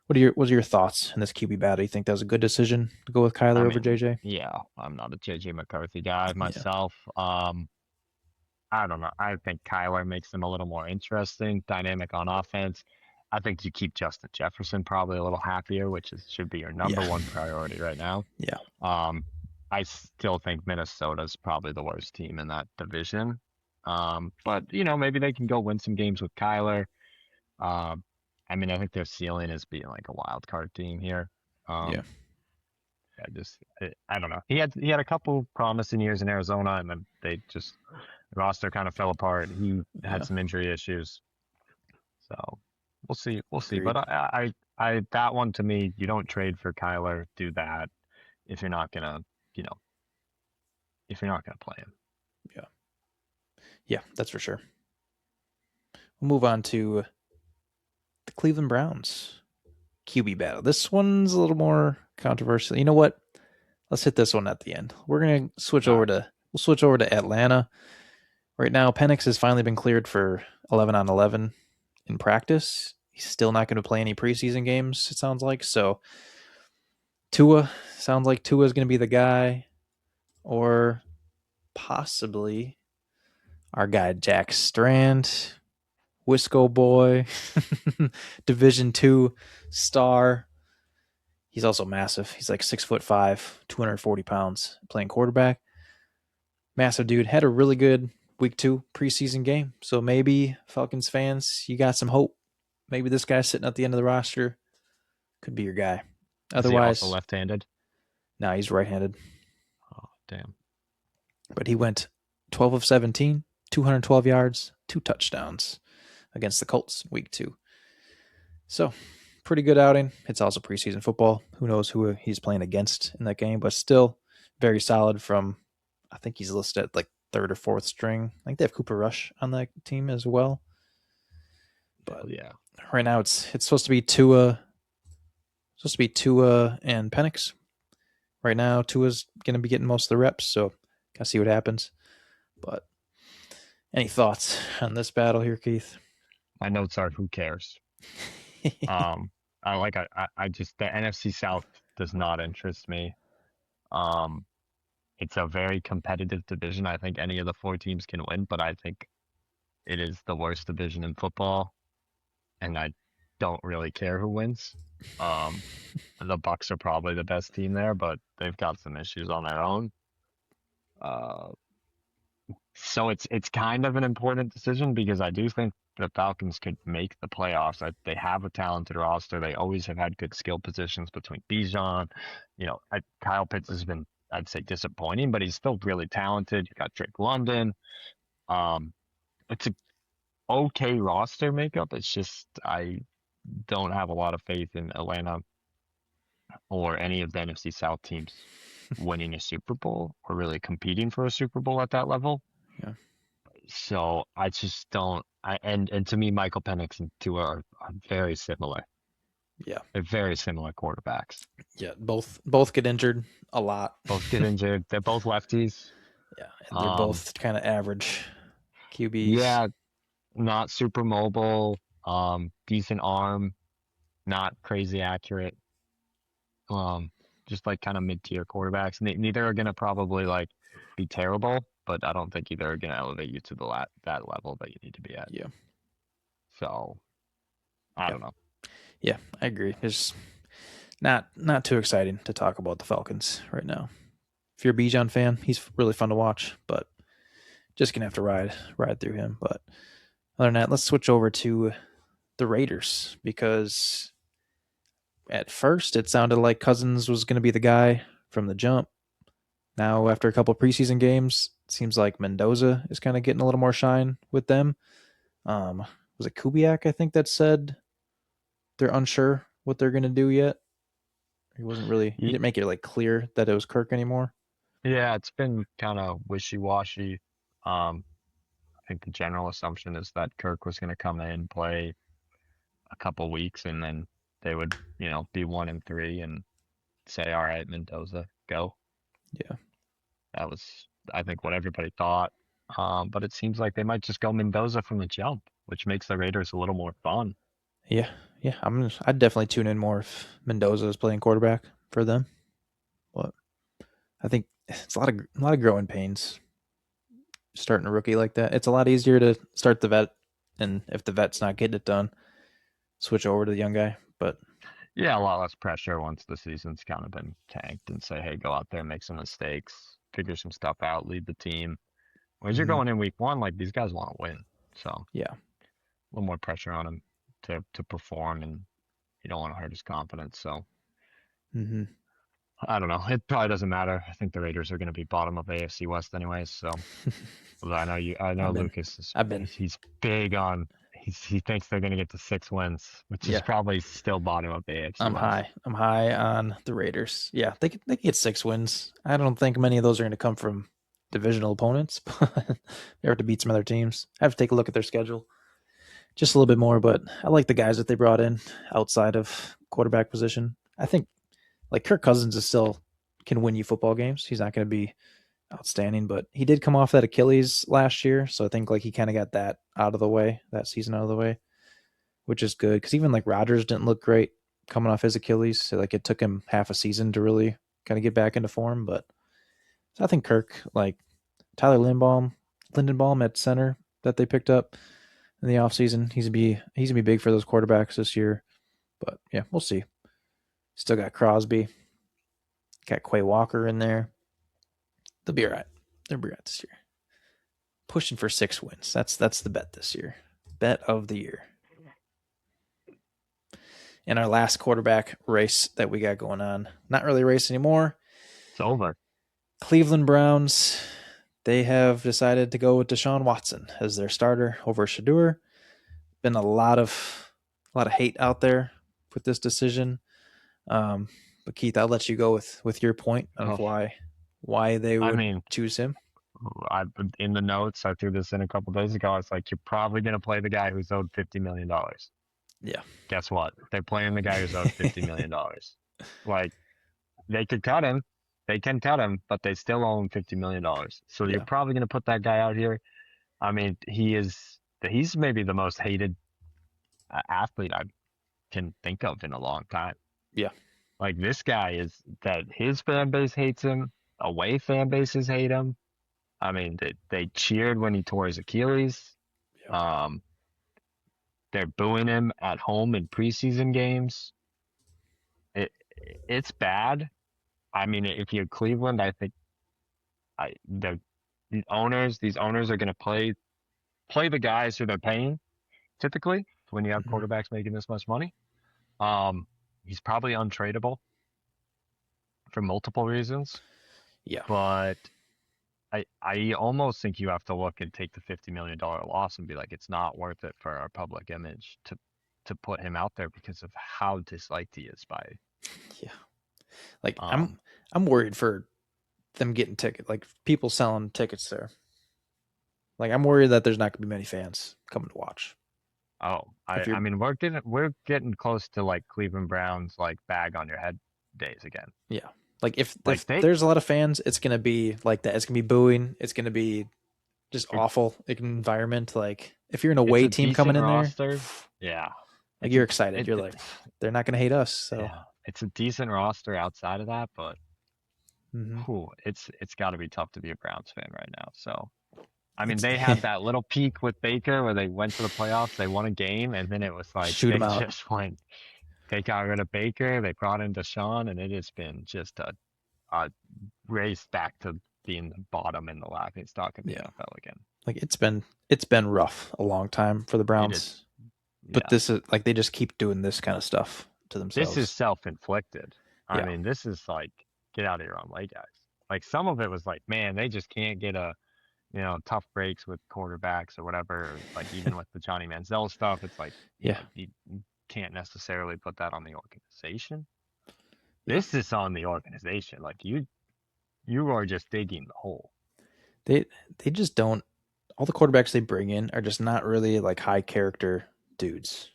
Speaker 1: what are your thoughts in this QB battle? You think that was a good decision to go with
Speaker 2: I
Speaker 1: Kyler over
Speaker 2: mean,
Speaker 1: JJ?
Speaker 2: yeah, I'm not a JJ McCarthy guy
Speaker 1: Yeah.
Speaker 2: myself. I don't know. I think Kyler makes them a little more interesting, dynamic on offense. I think you keep Justin Jefferson probably a little happier, which should be your
Speaker 1: Yeah.
Speaker 2: number one priority right now.
Speaker 1: Yeah.
Speaker 2: Um, I still think Minnesota's probably the worst team in that division. But maybe they can go win some games with Kyler. Um, I mean, I think their ceiling is being like a wild card team here.
Speaker 1: Yeah.
Speaker 2: Um, I don't know. He had a couple promising years in Arizona, and then the roster kind of fell apart. He had
Speaker 1: Yeah.
Speaker 2: some injury issues, so we'll see. We'll see. But
Speaker 1: Agreed.
Speaker 2: that one to me, you don't trade for Kyler. Do that if you're not gonna, you know, if you're not gonna play him.
Speaker 1: Yeah. Yeah, that's for sure. We'll move on to the Cleveland Browns QB battle. This one's a little more controversial. You know what? Let's hit this one at the end.
Speaker 2: All right.
Speaker 1: We'll switch over to Atlanta. Right now, Penix has finally been cleared for 11 on 11 in practice. He's still not going to play any preseason games, it sounds like. So Tua, sounds like Tua is going to be the guy, or possibly our guy Jack Strand, Wisco boy, Division Two star. He's also massive. He's like 6'5", 240 pounds, playing quarterback. Massive dude. Had a really good week 2 preseason game. So maybe Falcons fans, you got some hope. Maybe this guy sitting at the end of the roster could be your guy.
Speaker 2: Is he also
Speaker 1: Otherwise,
Speaker 2: left-handed?
Speaker 1: nah, he's right-handed.
Speaker 2: Oh, damn.
Speaker 1: But he went 12 of 17, 212 yards, 2 touchdowns against the Colts week 2. So pretty good outing. It's also preseason football. Who knows who he's playing against in that game, but still very solid from, I think he's listed at like third or fourth string. I think they have Cooper Rush on that team as well. But
Speaker 2: Hell yeah.
Speaker 1: right now it's supposed to be Tua and Penix. Right now Tua's gonna be getting most of the reps, so gotta see what happens. But any thoughts on this battle here, Keith?
Speaker 2: My notes are who cares. Um, I just the NFC South does not interest me. Um, it's a very competitive division. I think any of the four teams can win, but I think it is the worst division in football, and I don't really care who wins. Um, the Bucks are probably the best team there, but they've got some issues on their own. Uh, so it's kind of an important decision because I do think the Falcons could make the playoffs. They have a talented roster. They always have had good skill positions between Bijan. Kyle Pitts has been, I'd say, disappointing, but he's still really talented. You got Drake London. Um, it's a okay roster makeup. It's just I don't have a lot of faith in Atlanta or any of the NFC South teams winning a Super Bowl or really competing for a Super Bowl at that level.
Speaker 1: Yeah.
Speaker 2: So I just don't. And to me, Michael Penix and Tua are very similar.
Speaker 1: Yeah.
Speaker 2: They're very similar quarterbacks.
Speaker 1: Yeah. Both get injured a lot.
Speaker 2: Both get injured. They're both lefties.
Speaker 1: Yeah. And they're
Speaker 2: Um,
Speaker 1: both kind of average QBs.
Speaker 2: yeah, not super mobile. Decent arm, not crazy accurate. Um, just like kind of mid-tier quarterbacks. Neither are gonna probably like be terrible, but I don't think either are gonna elevate you to that level that you need to be at.
Speaker 1: Yeah.
Speaker 2: So I
Speaker 1: Yeah.
Speaker 2: don't know.
Speaker 1: Yeah. I agree. It's not too exciting to talk about the Falcons right now. If you're a Bijan fan, he's really fun to watch, but just gonna have to ride through him. But other than that, let's switch over to the Raiders because at first it sounded like Cousins was gonna be the guy from the jump. Now, after a couple of preseason games, it seems like Mendoza is kind of getting a little more shine with them. Was it Kubiak, I think, that said they're unsure what they're going to do yet? He
Speaker 2: Ye-
Speaker 1: didn't make it like clear that it was Kirk anymore.
Speaker 2: Yeah, it's been kind of wishy-washy. I think the general assumption is that Kirk was going to come in, play a couple weeks, and then they would, be 1-3 and say, "All right, Mendoza, go."
Speaker 1: Yeah.
Speaker 2: That was, I think, what everybody thought. But it seems like they might just go Mendoza from the jump, which makes the Raiders a little more fun.
Speaker 1: Yeah. Yeah. I'd definitely tune in more if Mendoza is playing quarterback for them. But I think it's a lot of growing pains starting a rookie like that. It's a lot easier to start the vet, and if the vet's not getting it done, switch over to the young guy. But
Speaker 2: Yeah, a lot less pressure once the season's kind of been tanked and say, hey, go out there, make some mistakes, figure some stuff out, lead the team. Whereas you're
Speaker 1: mhm,
Speaker 2: going in week one, like these guys want to win. So a
Speaker 1: yeah,
Speaker 2: little more pressure on him to perform, and you don't want to hurt his confidence. So
Speaker 1: hmm
Speaker 2: I don't know. It probably doesn't matter. I think the Raiders are going to be bottom of AFC West anyways. So although I know
Speaker 1: I've been,
Speaker 2: Lucas is
Speaker 1: I've been,
Speaker 2: he's big on he thinks they're going to get to 6 wins, which is
Speaker 1: yeah.
Speaker 2: probably still bottom of the AFC West.
Speaker 1: I'm high on the Raiders. Yeah, they could get 6 wins. I don't think many of those are going to come from divisional opponents, but they have to beat some other teams. I have to take a look at their schedule just a little bit more. But I like the guys that they brought in outside of quarterback position. I think like Kirk Cousins is still can win you football games. He's not going to be outstanding, but he did come off that Achilles last year, so I think like he kind of got that out of the way, that season out of the way, which is good because even like Rodgers didn't look great coming off his Achilles. So like it took him half a season to really kind of get back into form. But so I think Kirk, like Tyler Lindenbaum at center that they picked up in the offseason, he's gonna be big for those quarterbacks this year. But yeah, we'll see. Still got Crosby, got Quay Walker in there. They'll be all right. They'll be all right this year. Pushing for 6 wins. That's the bet this year. Bet of the year. In our last quarterback race that we got going on. Not really a race anymore.
Speaker 2: It's over.
Speaker 1: Cleveland Browns, they have decided to go with Deshaun Watson as their starter over Shadur. Been a lot of hate out there with this decision. But Keith, I'll let you go with your point of
Speaker 2: Oh,
Speaker 1: why they
Speaker 2: I
Speaker 1: would
Speaker 2: mean,
Speaker 1: choose him.
Speaker 2: I in the notes I threw this in a couple days ago. I was like, you're probably going to play the guy who's owed $50 million.
Speaker 1: Yeah.
Speaker 2: Guess what? They're playing the guy who's owed $50 million. Like they could cut him, they can cut him, but they still owe him $50 million. So you're
Speaker 1: Yeah.
Speaker 2: probably going to put that guy out here. I mean, he's maybe the most hated athlete I can think of in a long time.
Speaker 1: Yeah.
Speaker 2: Like this guy is that his fan base hates him. Away fan bases hate him. I mean, they cheered when he tore his Achilles.
Speaker 1: Yeah.
Speaker 2: Um, they're booing him at home in preseason games. It it's bad. I mean, if you're Cleveland, I think these owners are going to play the guys who they're paying. Typically, when you have
Speaker 1: Mm-hmm.
Speaker 2: quarterbacks making this much money, um, he's probably untradeable for multiple reasons.
Speaker 1: Yeah.
Speaker 2: But I almost think you have to look and take the $50 million loss and be like, it's not worth it for our public image to put him out there because of how disliked he is by
Speaker 1: Yeah. Like
Speaker 2: um
Speaker 1: I'm worried for them getting tickets, like people selling tickets there. Like I'm worried that there's not going to be many fans coming to watch.
Speaker 2: oh
Speaker 1: If
Speaker 2: I
Speaker 1: you're,
Speaker 2: mean we're getting close to like Cleveland Browns like bag on your head days again.
Speaker 1: yeah, like
Speaker 2: Like
Speaker 1: if
Speaker 2: they
Speaker 1: there's a lot of fans, it's going to be like that. It's going to be booing. It's going to be just
Speaker 2: it,
Speaker 1: awful environment. Like if you're an
Speaker 2: it's
Speaker 1: away
Speaker 2: a
Speaker 1: team coming
Speaker 2: decent
Speaker 1: in there,
Speaker 2: roster. Yeah.
Speaker 1: like
Speaker 2: It's a
Speaker 1: you're excited.
Speaker 2: it,
Speaker 1: You're
Speaker 2: it
Speaker 1: like, they're not going to hate us. So
Speaker 2: yeah. It's a decent roster outside of that, but
Speaker 1: mm-hmm.
Speaker 2: whew, it's got to be tough to be a Browns fan right now. So I mean,
Speaker 1: It's
Speaker 2: they had that little peak with Baker where they went to the playoffs, they won a game, and then it was like
Speaker 1: shoot them
Speaker 2: they
Speaker 1: out.
Speaker 2: just went, they got rid of Baker, they brought in Deshaun, and it has been just a race back to being the bottom in the laughing stock of the
Speaker 1: Yeah,
Speaker 2: NFL again.
Speaker 1: like it's been rough a long time for the
Speaker 2: It is,
Speaker 1: Browns, but
Speaker 2: yeah.
Speaker 1: this is like they just keep doing this kind of stuff to
Speaker 2: This is
Speaker 1: themselves.
Speaker 2: self-inflicted. I
Speaker 1: Yeah,
Speaker 2: mean, this is like, get out of your own way, guys. Like some of it was like, man, they just can't get tough breaks with quarterbacks or whatever. Or like even with the Johnny Manziel stuff, it's like,
Speaker 1: yeah,
Speaker 2: you can't necessarily put that on the organization.
Speaker 1: yeah.
Speaker 2: This is on the organization. Like you are just digging the hole.
Speaker 1: They they just don't. All the quarterbacks they bring in are just not really like high character dudes.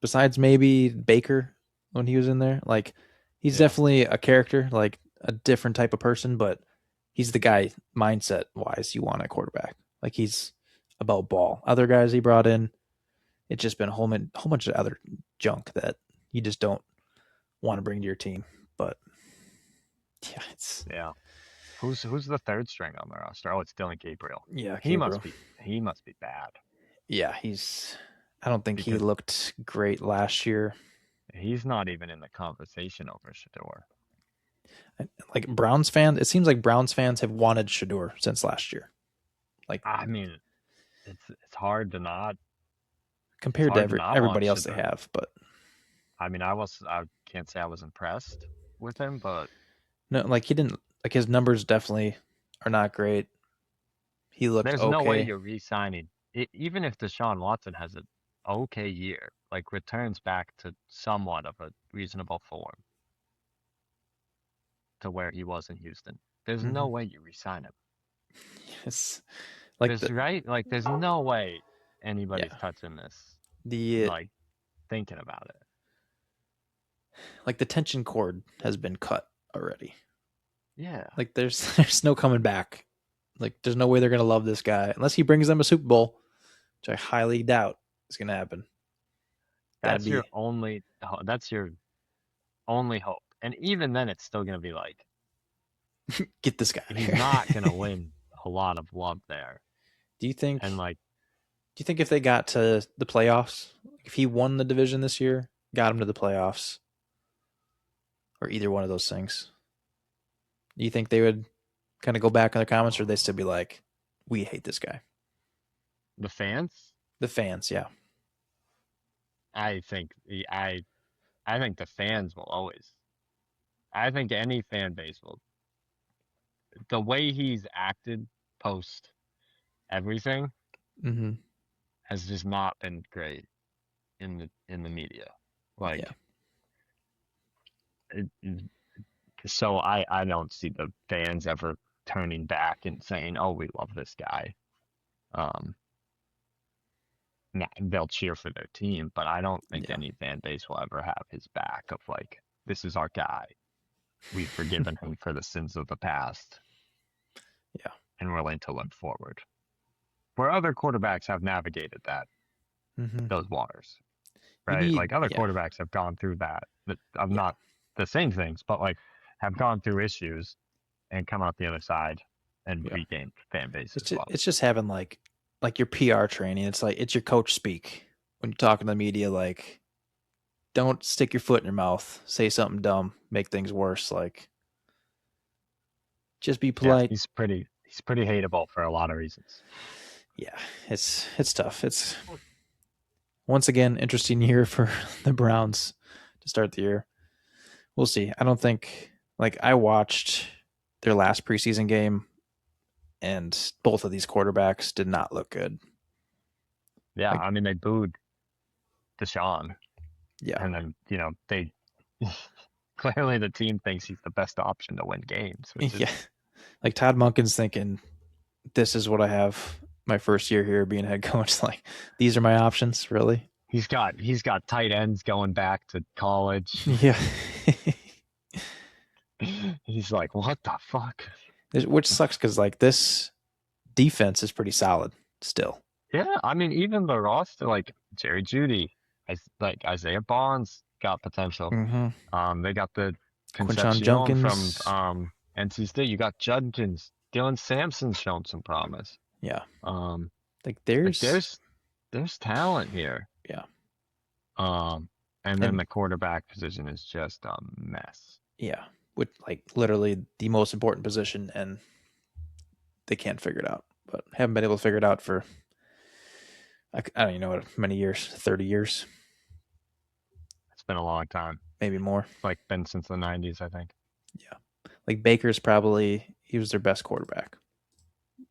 Speaker 1: Besides maybe Baker when he was in there, like he's
Speaker 2: Yeah,
Speaker 1: definitely a character, like a different type of person, but he's the guy mindset wise you want a quarterback. Like he's about ball. Other guys he brought in, it's just been a whole bunch of other junk that you just don't want to bring to your team. But yeah, it's
Speaker 2: yeah. Who's the third string on the roster? Oh, it's Dylan Gabriel.
Speaker 1: yeah,
Speaker 2: He must
Speaker 1: Gabriel.
Speaker 2: be he must be bad.
Speaker 1: Yeah, he's. I don't think he
Speaker 2: because
Speaker 1: looked great last year.
Speaker 2: he's not even in the conversation over Shador.
Speaker 1: Like Browns fans, it seems like Browns fans have wanted Shador since last year. Like
Speaker 2: I mean, it's hard to not it's
Speaker 1: compared to
Speaker 2: hard to not want
Speaker 1: everybody else they
Speaker 2: Shador.
Speaker 1: have, but
Speaker 2: I mean, I can't say I was impressed with him, but
Speaker 1: no, like he didn't like his numbers definitely are not great. He looked
Speaker 2: there's no way
Speaker 1: okay.
Speaker 2: you're re-signing even if Deshaun Watson has an okay year, like returns back to somewhat of a reasonable form to where he was in Houston. There's
Speaker 1: Mm-hmm.
Speaker 2: no way you re-sign him.
Speaker 1: It's like
Speaker 2: There's right, like there's no way anybody's
Speaker 1: yeah,
Speaker 2: touching this,
Speaker 1: the
Speaker 2: like thinking about it.
Speaker 1: like the tension cord has been cut already.
Speaker 2: Yeah,
Speaker 1: Like there's there's no coming back. Like there's no way they're gonna love this guy unless he brings them a Super Bowl, which I highly doubt is gonna happen. That'd be
Speaker 2: that's your only hope. And even then, it's still gonna be like
Speaker 1: get this guy out of
Speaker 2: he's
Speaker 1: here.
Speaker 2: not gonna win a lot of love there.
Speaker 1: do you think?
Speaker 2: And like
Speaker 1: Do you think if they got to the playoffs, if he won the division this year, got him to the playoffs, or either one of those things, do you think they would kind of go back in their comments, or would they still be like, "We hate this guy"?
Speaker 2: the fans,
Speaker 1: The fans, yeah.
Speaker 2: I think I think the fans will always. I think any fan base will. The way he's acted post everything
Speaker 1: Mm-hmm.
Speaker 2: has just not been great in the media.
Speaker 1: Yeah.
Speaker 2: Like, it, so I don't see the fans ever turning back and saying, "Oh, we love this guy." Um, they'll cheer for their team, but I don't think
Speaker 1: Yeah.
Speaker 2: any fan base will ever have his back of like, "This is our guy. We've forgiven him for the sins of the past,
Speaker 1: Yeah.
Speaker 2: and we're willing to look forward." Where other quarterbacks have navigated
Speaker 1: Mm-hmm.
Speaker 2: those waters,
Speaker 1: You
Speaker 2: right?
Speaker 1: need,
Speaker 2: Like other
Speaker 1: yeah.
Speaker 2: quarterbacks have gone through that. That I'm
Speaker 1: Yeah.
Speaker 2: not the same things, but like have gone through issues and come out the other side and
Speaker 1: Yeah.
Speaker 2: regained fan base as well.
Speaker 1: It's just having like your PR training. It's like it's your coach speak when you're talking to the media. Like, don't stick your foot in your mouth, say something dumb, make things worse. Like, just be
Speaker 2: Yeah,
Speaker 1: polite.
Speaker 2: he's pretty hateable for a lot of reasons.
Speaker 1: Yeah, it's tough. It's once again interesting year for the Browns to start the year. We'll see. I don't think like I watched their last preseason game, and both of these quarterbacks did not look good.
Speaker 2: Yeah,
Speaker 1: Like,
Speaker 2: I mean they booed Deshaun,
Speaker 1: yeah,
Speaker 2: and then they clearly the team thinks he's the best option to win games, which
Speaker 1: yeah.
Speaker 2: is
Speaker 1: Like Todd Monken's thinking, this is what I have my first year here being head coach. Like, these are my options, really.
Speaker 2: he's got tight ends going back to college.
Speaker 1: Yeah.
Speaker 2: He's like, what the fuck?
Speaker 1: Which sucks because like this defense is pretty solid still.
Speaker 2: Yeah, I mean, even the roster, like Jerry Judy, like Isaiah Bonds got potential.
Speaker 1: Mm-hmm.
Speaker 2: They got the
Speaker 1: Quinshon
Speaker 2: Concepcion from
Speaker 1: Junkins.
Speaker 2: NC State. You got Judkins, Dylan Sampson's shown some promise.
Speaker 1: Yeah.
Speaker 2: Um,
Speaker 1: Like
Speaker 2: like
Speaker 1: there's
Speaker 2: there's talent here.
Speaker 1: yeah.
Speaker 2: Um, and then
Speaker 1: And
Speaker 2: the quarterback position is just a mess.
Speaker 1: yeah, with like literally the most important position, and they can't figure it out. But haven't been able to figure it out for I don't even know what many years, 30 years,
Speaker 2: It's been a long time.
Speaker 1: maybe more.
Speaker 2: It's like been since the '90s, I think.
Speaker 1: Yeah, like Baker's probably he was their best quarterback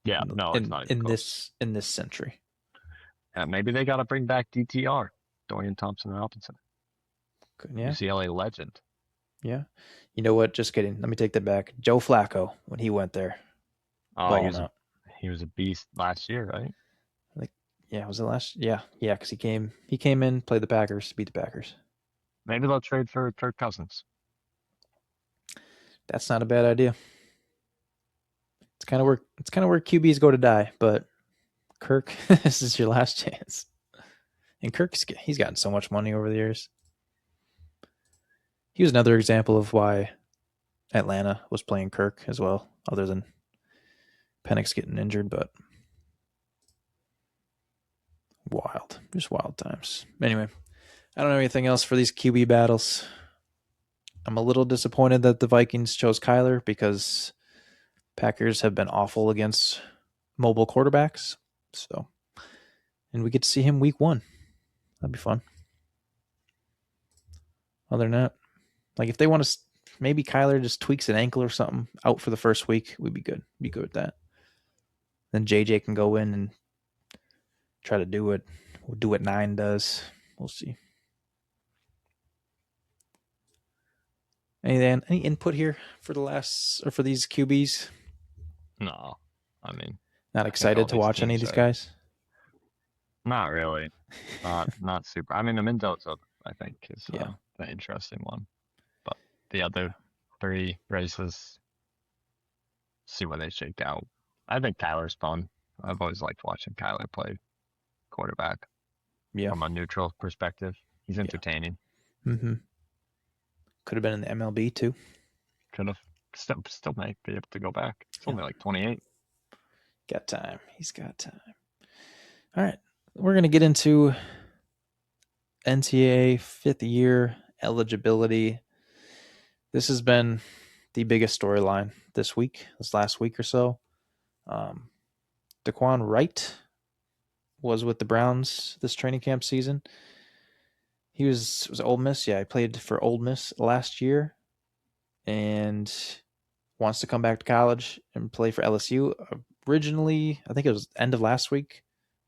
Speaker 2: Yeah, no, it's not even close.
Speaker 1: in this century.
Speaker 2: Maybe they got to bring back DTR, Dorian Thompson Robinson,
Speaker 1: Yeah,
Speaker 2: UCLA legend.
Speaker 1: yeah. You know what? Just kidding. Let me take that back. Joe Flacco when he went there,
Speaker 2: Oh,
Speaker 1: balling out.
Speaker 2: he was a beast last year, right?
Speaker 1: Like yeah, was it last? Yeah, because he came in, played the Packers, beat the Packers.
Speaker 2: Maybe they'll trade for Kirk Cousins.
Speaker 1: That's not a bad idea. It's kind of where QBs go to die, but Kirk, this is your last chance. And he's gotten so much money over the years. He was another example of why Atlanta was playing Kirk as well, other than Penix getting injured, but wild. Just wild times. Anyway, I don't know anything else for these QB battles. I'm a little disappointed that the Vikings chose Kyler because Packers have been awful against mobile quarterbacks. So, and we get to see him week 1. That'd be fun. Other than that, like if they want to, maybe Kyler just tweaks an ankle or something out for the first week, we'd be good. Be good with that. Then JJ can go in and try to do it. We'll do what 9 does. We'll see. Any input here for the last or for these QBs?
Speaker 2: No, I mean,
Speaker 1: Not
Speaker 2: I think all
Speaker 1: excited to
Speaker 2: these
Speaker 1: watch any of
Speaker 2: teams
Speaker 1: these
Speaker 2: are
Speaker 1: guys.
Speaker 2: not really, not super. I mean, the Mendoza, I think, is
Speaker 1: Yeah,
Speaker 2: the interesting one, but the other three races, see where they shake out. I think Kyler's fun. I've always liked watching Kyler play quarterback
Speaker 1: yeah,
Speaker 2: from a neutral perspective. He's
Speaker 1: yeah.
Speaker 2: entertaining.
Speaker 1: Mm-hmm. Could have been in the MLB too.
Speaker 2: Could have still may be able to go back. It's
Speaker 1: Yeah,
Speaker 2: only like 28.
Speaker 1: got time. He's got time. All right, we're gonna get into NCAA 5th year eligibility. This has been the biggest storyline this last week or so. Um, Daquan Wright was with the Browns this training camp season. He was Ole Miss. Yeah, he played for Ole Miss last year and wants to come back to college and play for LSU. Originally, I think it was end of last week,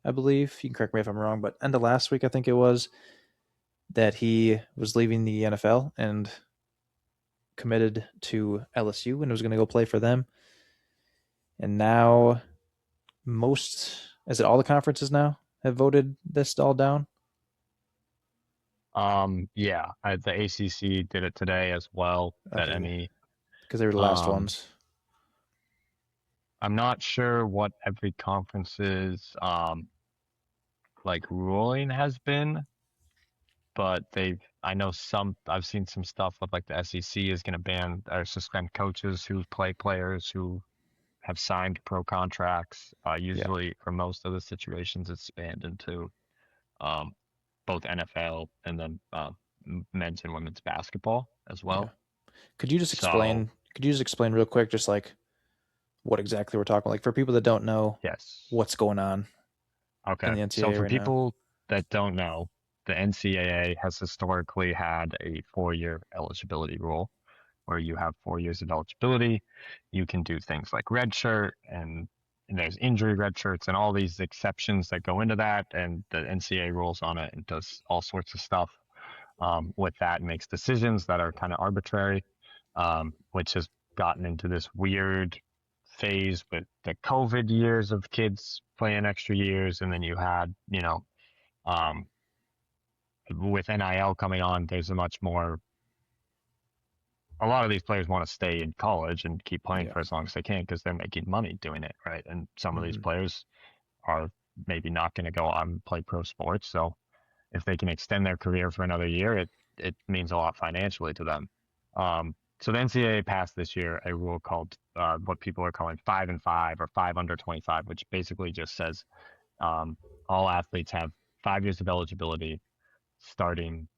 Speaker 1: I believe. You can correct me if I'm wrong, but end of last week, I think it was, that he was leaving the NFL and committed to LSU and was going to go play for them. And now is it all the conferences now have voted this all down?
Speaker 2: Yeah, the ACC did it today as well. That
Speaker 1: Okay,
Speaker 2: any,
Speaker 1: because they were the last
Speaker 2: um,
Speaker 1: ones.
Speaker 2: I'm not sure what every conference's like ruling has been, but I know I've seen some stuff of like the SEC is going to ban or suspend coaches who play players who have signed pro contracts.
Speaker 1: Yeah,
Speaker 2: Usually, for most of the situations, it's spanned into um, both NFL and then men's and women's basketball as
Speaker 1: yeah.
Speaker 2: well.
Speaker 1: Could you just
Speaker 2: So,
Speaker 1: explain? Could you just explain real quick, just like what exactly we're talking about? Like for people that don't know
Speaker 2: yes.
Speaker 1: what's going on in
Speaker 2: Okay.
Speaker 1: the
Speaker 2: So,
Speaker 1: NCAA
Speaker 2: for
Speaker 1: right now.
Speaker 2: people that don't know, the NCAA has historically had a 4-year eligibility rule where you have 4 years of eligibility. You can do things like redshirt and there's injury red shirts and all these exceptions that go into that. And the NCAA rules on it and does all sorts of stuff with that and makes decisions that are kind of arbitrary, which has gotten into this weird phase with the COVID years of kids playing extra years. And then you had, um, with NIL coming on, there's a lot of these players want to stay in college and keep playing
Speaker 1: Yeah.
Speaker 2: for as long as they can because they're making money doing it, right? And some of these
Speaker 1: Mm-hmm.
Speaker 2: players are maybe not going to go on and play pro sports. So if they can extend their career for another year, it means a lot financially to them. So the NCAA passed this year a rule called what people are calling 5 and 5 or 5 under 25, which basically just says um, all athletes have 5 years of eligibility starting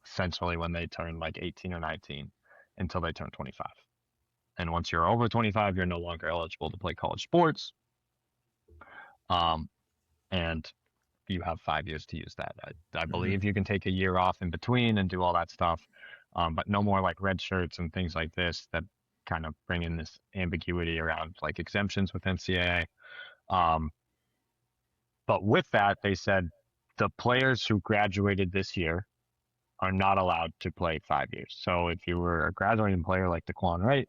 Speaker 2: essentially when they turn like 18 or 19 until they turn 25. And once you're over 25, you're no longer eligible to play college sports. Um, and you have 5 years to use that. I
Speaker 1: Mm-hmm.
Speaker 2: believe you can take a year off in between and do all that stuff, but no more like red shirts and things like this that kind of bring in this ambiguity around like exemptions with NCAA. But with that, they said the players who graduated this year are not allowed to play 5 years. So if you were a graduating player like Daquan Wright,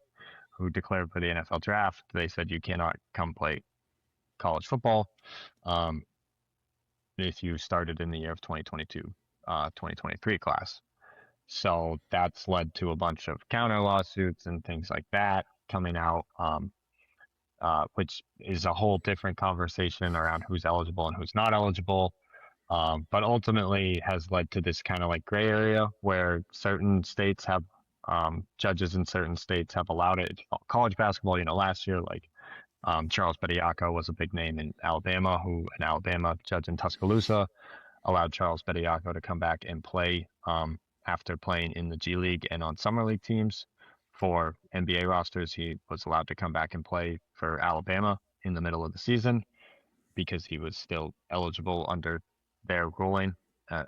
Speaker 2: who declared for the NFL draft, they said you cannot come play college football um, if you started in the year of 2022, 2023 class. So that's led to a bunch of counter lawsuits and things like that coming out, which is a whole different conversation around who's eligible and who's not eligible. But ultimately has led to this kind of like gray area where certain states have judges in certain states have allowed it. College basketball, last year, like Charles Bediako was a big name in Alabama, who an Alabama judge in Tuscaloosa allowed Charles Bediako to come back and play after playing in the G League and on summer league teams for NBA rosters. He was allowed to come back and play for Alabama in the middle of the season because he was still eligible under their ruling.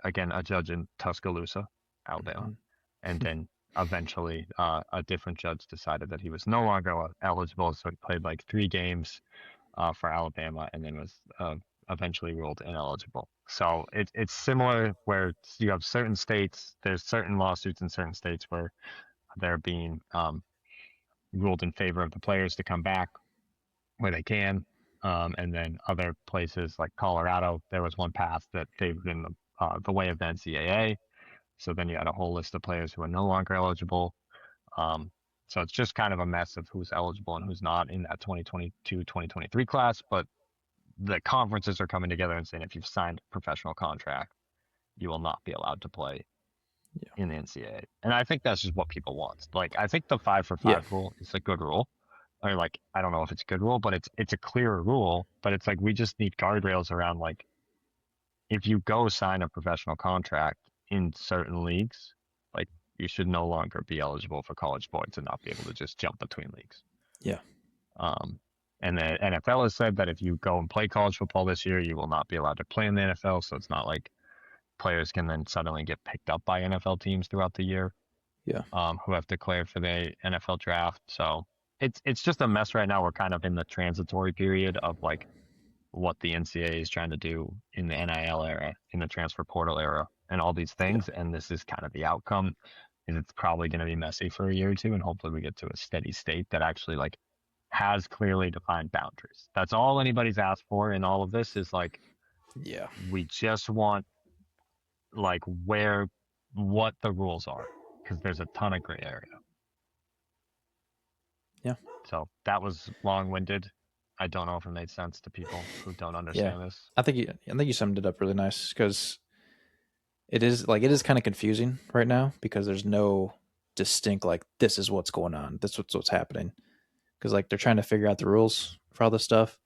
Speaker 2: Again, a judge in Tuscaloosa, Alabama.
Speaker 1: Mhm.
Speaker 2: And then eventually a different judge decided that he was no longer eligible. So he played like 3 games for Alabama and then was eventually ruled ineligible. So it's similar where you have certain states, there's certain lawsuits in certain states where they're being ruled in favor of the players to come back where they can. And then other places like Colorado, there was one pass that favored in the way of the NCAA. So then you had a whole list of players who are no longer eligible. Um, so it's just kind of a mess of who's eligible and who's not in that 2022-2023 class. But the conferences are coming together and saying if you've signed a professional contract, you will not be allowed to play
Speaker 1: Yeah.
Speaker 2: in the NCAA. And I think that's just what people want. Like I think the 5-for-5
Speaker 1: Yeah.
Speaker 2: rule is a good rule. Or like I don't know if it's a good rule, but it's a clear rule. But it's like we just need guardrails around like if you go sign a professional contract in certain leagues, like you should no longer be eligible for college sports and not be able to just jump between leagues.
Speaker 1: Yeah.
Speaker 2: Um, and the NFL has said that if you go and play college football this year, you will not be allowed to play in the NFL. So it's not like players can then suddenly get picked up by NFL teams throughout the year
Speaker 1: Yeah.
Speaker 2: who have declared for the NFL draft. So it's just a mess right now. We're kind of in the transitory period of like what the NCAA is trying to do in the NIL era, in the transfer portal era, and all these
Speaker 1: Yeah.
Speaker 2: things. And this is kind of the outcome. And it's probably going to be messy for a year or two, and hopefully we get to a steady state that actually like has clearly defined boundaries. That's all anybody's asked for in all of this is like
Speaker 1: Yeah.
Speaker 2: we just want like where what the rules are because there's a ton of gray area.
Speaker 1: Yeah.
Speaker 2: So that was long-winded. I don't know if it made sense to people who don't
Speaker 1: Yeah.
Speaker 2: understand this.
Speaker 1: I think you summed it up really nice because it is kind of confusing right now because there's no distinct like this is what's going on. This is what's happening because like they're trying to figure out the rules for all this stuff.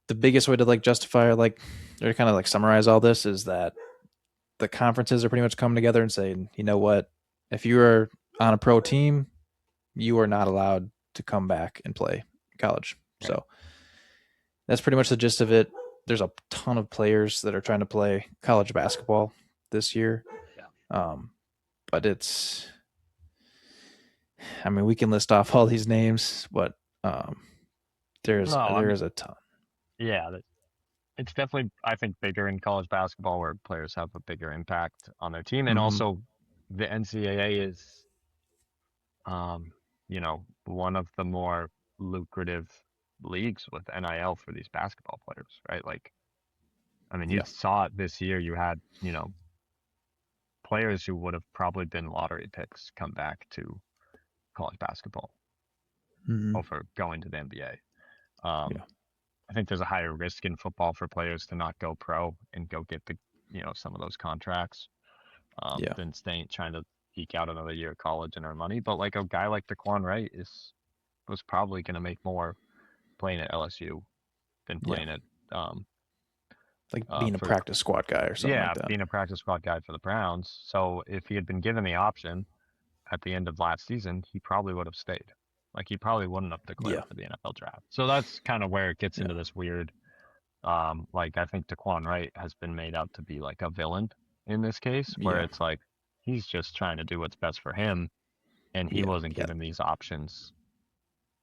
Speaker 1: The biggest way to like justify or like or to kind of like summarize all this is that the conferences are pretty much coming together and saying, you know what, if you are on a pro team, you are not allowed to come back and play college.
Speaker 2: Right.
Speaker 1: So that's pretty much the gist of it. There's a ton of players that are trying to play college basketball this year.
Speaker 2: Yeah.
Speaker 1: Um, but I mean, we can list off all these names, but
Speaker 2: No, I
Speaker 1: there
Speaker 2: mean,
Speaker 1: is a ton.
Speaker 2: yeah, it's definitely I think bigger in college basketball where players have a bigger impact on their team, and
Speaker 1: Mm-hmm.
Speaker 2: also the NCAA is, um, one of the more lucrative leagues with NIL for these basketball players, right? Like, I mean, you
Speaker 1: Yeah.
Speaker 2: saw it this year. You had, players who would have probably been lottery picks come back to college basketball
Speaker 1: Mm-hmm.
Speaker 2: over going to the NBA. Um,
Speaker 1: Yeah.
Speaker 2: I think there's a higher risk in football for players to not go pro and go get some of those contracts
Speaker 1: Yeah.
Speaker 2: than staying trying to eke out another year of college and earn money. But like a guy like Daquan Wright was probably going to make more playing at LSU than
Speaker 1: Yeah.
Speaker 2: playing at um
Speaker 1: Like being a
Speaker 2: for
Speaker 1: practice squad guy or something like
Speaker 2: yeah
Speaker 1: that.
Speaker 2: being a practice squad guy for the Browns. So if he had been given the option at the end of last season, he probably would have stayed. Like he probably wouldn't have declared
Speaker 1: Yeah.
Speaker 2: for the NFL draft. So that's kind of where it gets
Speaker 1: Yeah.
Speaker 2: into this weird. Like I think Daquan Wright has been made out to be like a villain in this case, where
Speaker 1: Yeah.
Speaker 2: it's like he's just trying to do what's best for him, and he
Speaker 1: Yeah.
Speaker 2: wasn't
Speaker 1: Yeah.
Speaker 2: given these options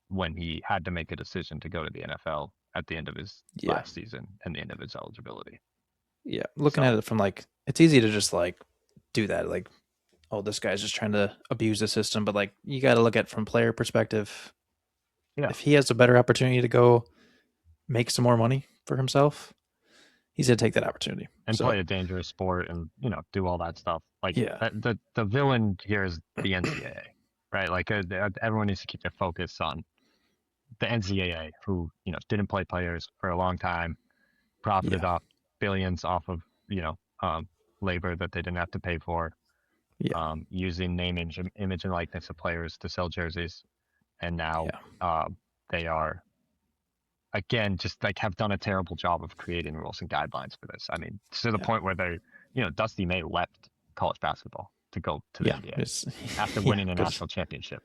Speaker 2: when he had to make a decision to go to the NFL at the end of his
Speaker 1: Yeah.
Speaker 2: last season and the end of his eligibility.
Speaker 1: Yeah. Looking at
Speaker 2: So
Speaker 1: it from like, it's easy to just like do that. Like, oh, this guy's just trying to abuse the system. But like, you got to look at it from player perspective.
Speaker 2: yeah,
Speaker 1: If he has a better opportunity to go make some more money for himself, he's gonna take that opportunity.
Speaker 2: and
Speaker 1: So
Speaker 2: play a dangerous sport and do all that stuff. Like
Speaker 1: yeah,
Speaker 2: the villain here is the NCAA, right? Like everyone needs to keep their focus on the NCAA, who didn't play players for a long time, profited
Speaker 1: yeah,
Speaker 2: off billions off of labor that they didn't have to pay for,
Speaker 1: yeah,
Speaker 2: using image and likeness of players to sell jerseys, and now
Speaker 1: yeah,
Speaker 2: they are again just like have done a terrible job of creating rules and guidelines for this. I mean, to the
Speaker 1: Yeah.
Speaker 2: point where Dusty May left college basketball to go to the
Speaker 1: Yeah.
Speaker 2: NBA
Speaker 1: It's
Speaker 2: after
Speaker 1: yeah,
Speaker 2: winning a
Speaker 1: because
Speaker 2: national championship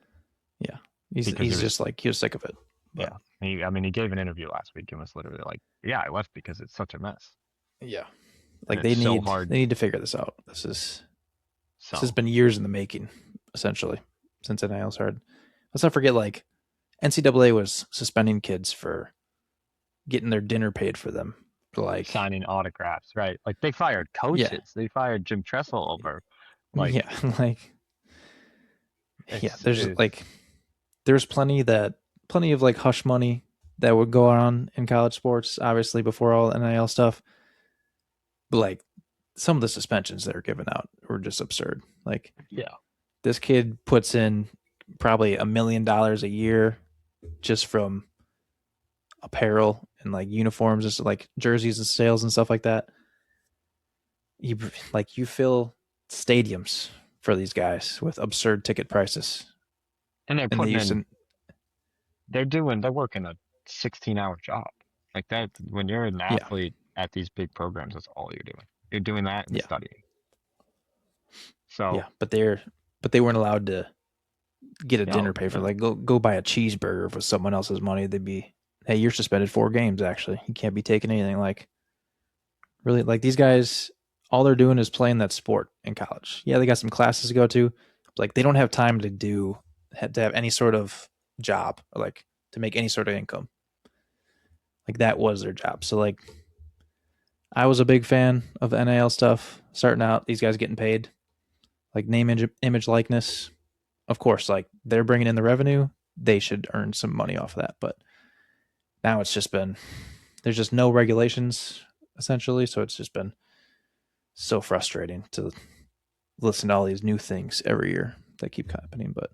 Speaker 1: yeah. He's
Speaker 2: because he
Speaker 1: he's
Speaker 2: was
Speaker 1: just like he was sick of it. But
Speaker 2: yeah. I mean, he gave an interview last week and was literally like, "Yeah, I left because it's such a mess
Speaker 1: yeah.
Speaker 2: and
Speaker 1: Like
Speaker 2: it's so hard."
Speaker 1: they need to figure this out. This has
Speaker 2: So
Speaker 1: been years in the making, essentially, since NIL started. Let's not forget, like NCAA was suspending kids for getting their dinner paid for them. Like,
Speaker 2: signing autographs, right? Like they fired
Speaker 1: yeah,
Speaker 2: coaches. They fired Jim Tressel over. Like
Speaker 1: yeah, like, yeah.
Speaker 2: it's,
Speaker 1: There's
Speaker 2: it's
Speaker 1: like, there's plenty of like hush money that would go on in college sports, obviously before all NIL stuff. But like, some of the suspensions that are given out were just absurd. Like,
Speaker 2: yeah.
Speaker 1: this kid puts in probably $1 million a year just from apparel and like uniforms, just like jerseys and sales and stuff like that. You you fill stadiums for these guys with absurd ticket prices,
Speaker 2: And they're
Speaker 1: and they
Speaker 2: putting
Speaker 1: used
Speaker 2: in
Speaker 1: to,
Speaker 2: they're working a 16-hour job. Like that when you're an
Speaker 1: yeah,
Speaker 2: athlete at these big programs, that's all you're doing. You're doing that and
Speaker 1: yeah,
Speaker 2: studying. So
Speaker 1: yeah. But they weren't allowed to get a dinner
Speaker 2: no,
Speaker 1: pay for
Speaker 2: no.
Speaker 1: like go buy a cheeseburger with someone else's money. They'd be, hey, you're suspended 4 games. Actually, you can't be taking anything. Like really, like these guys, all they're doing is playing that sport in college. Yeah, they got some classes to go to. But like they don't have time to have any sort of job or like to make any sort of income. Like that was their job. So like I was a big fan of the NIL stuff starting out. These guys getting paid like name, image, likeness. Of course, like they're bringing in the revenue. They should earn some money off of that. But now it's just been there's just no regulations essentially. So it's just been so frustrating to listen to all these new things every year that keep happening. But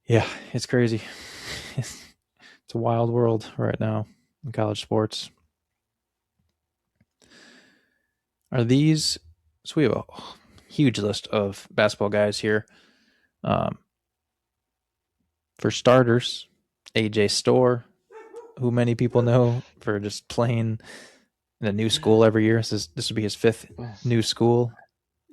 Speaker 1: yeah, it's crazy. It's a wild world right now in college sports. Are these? So we have a huge list of basketball guys here. Um, for starters, AJ Storr, who many people know for just playing in a new school every year. This would be his fifth new school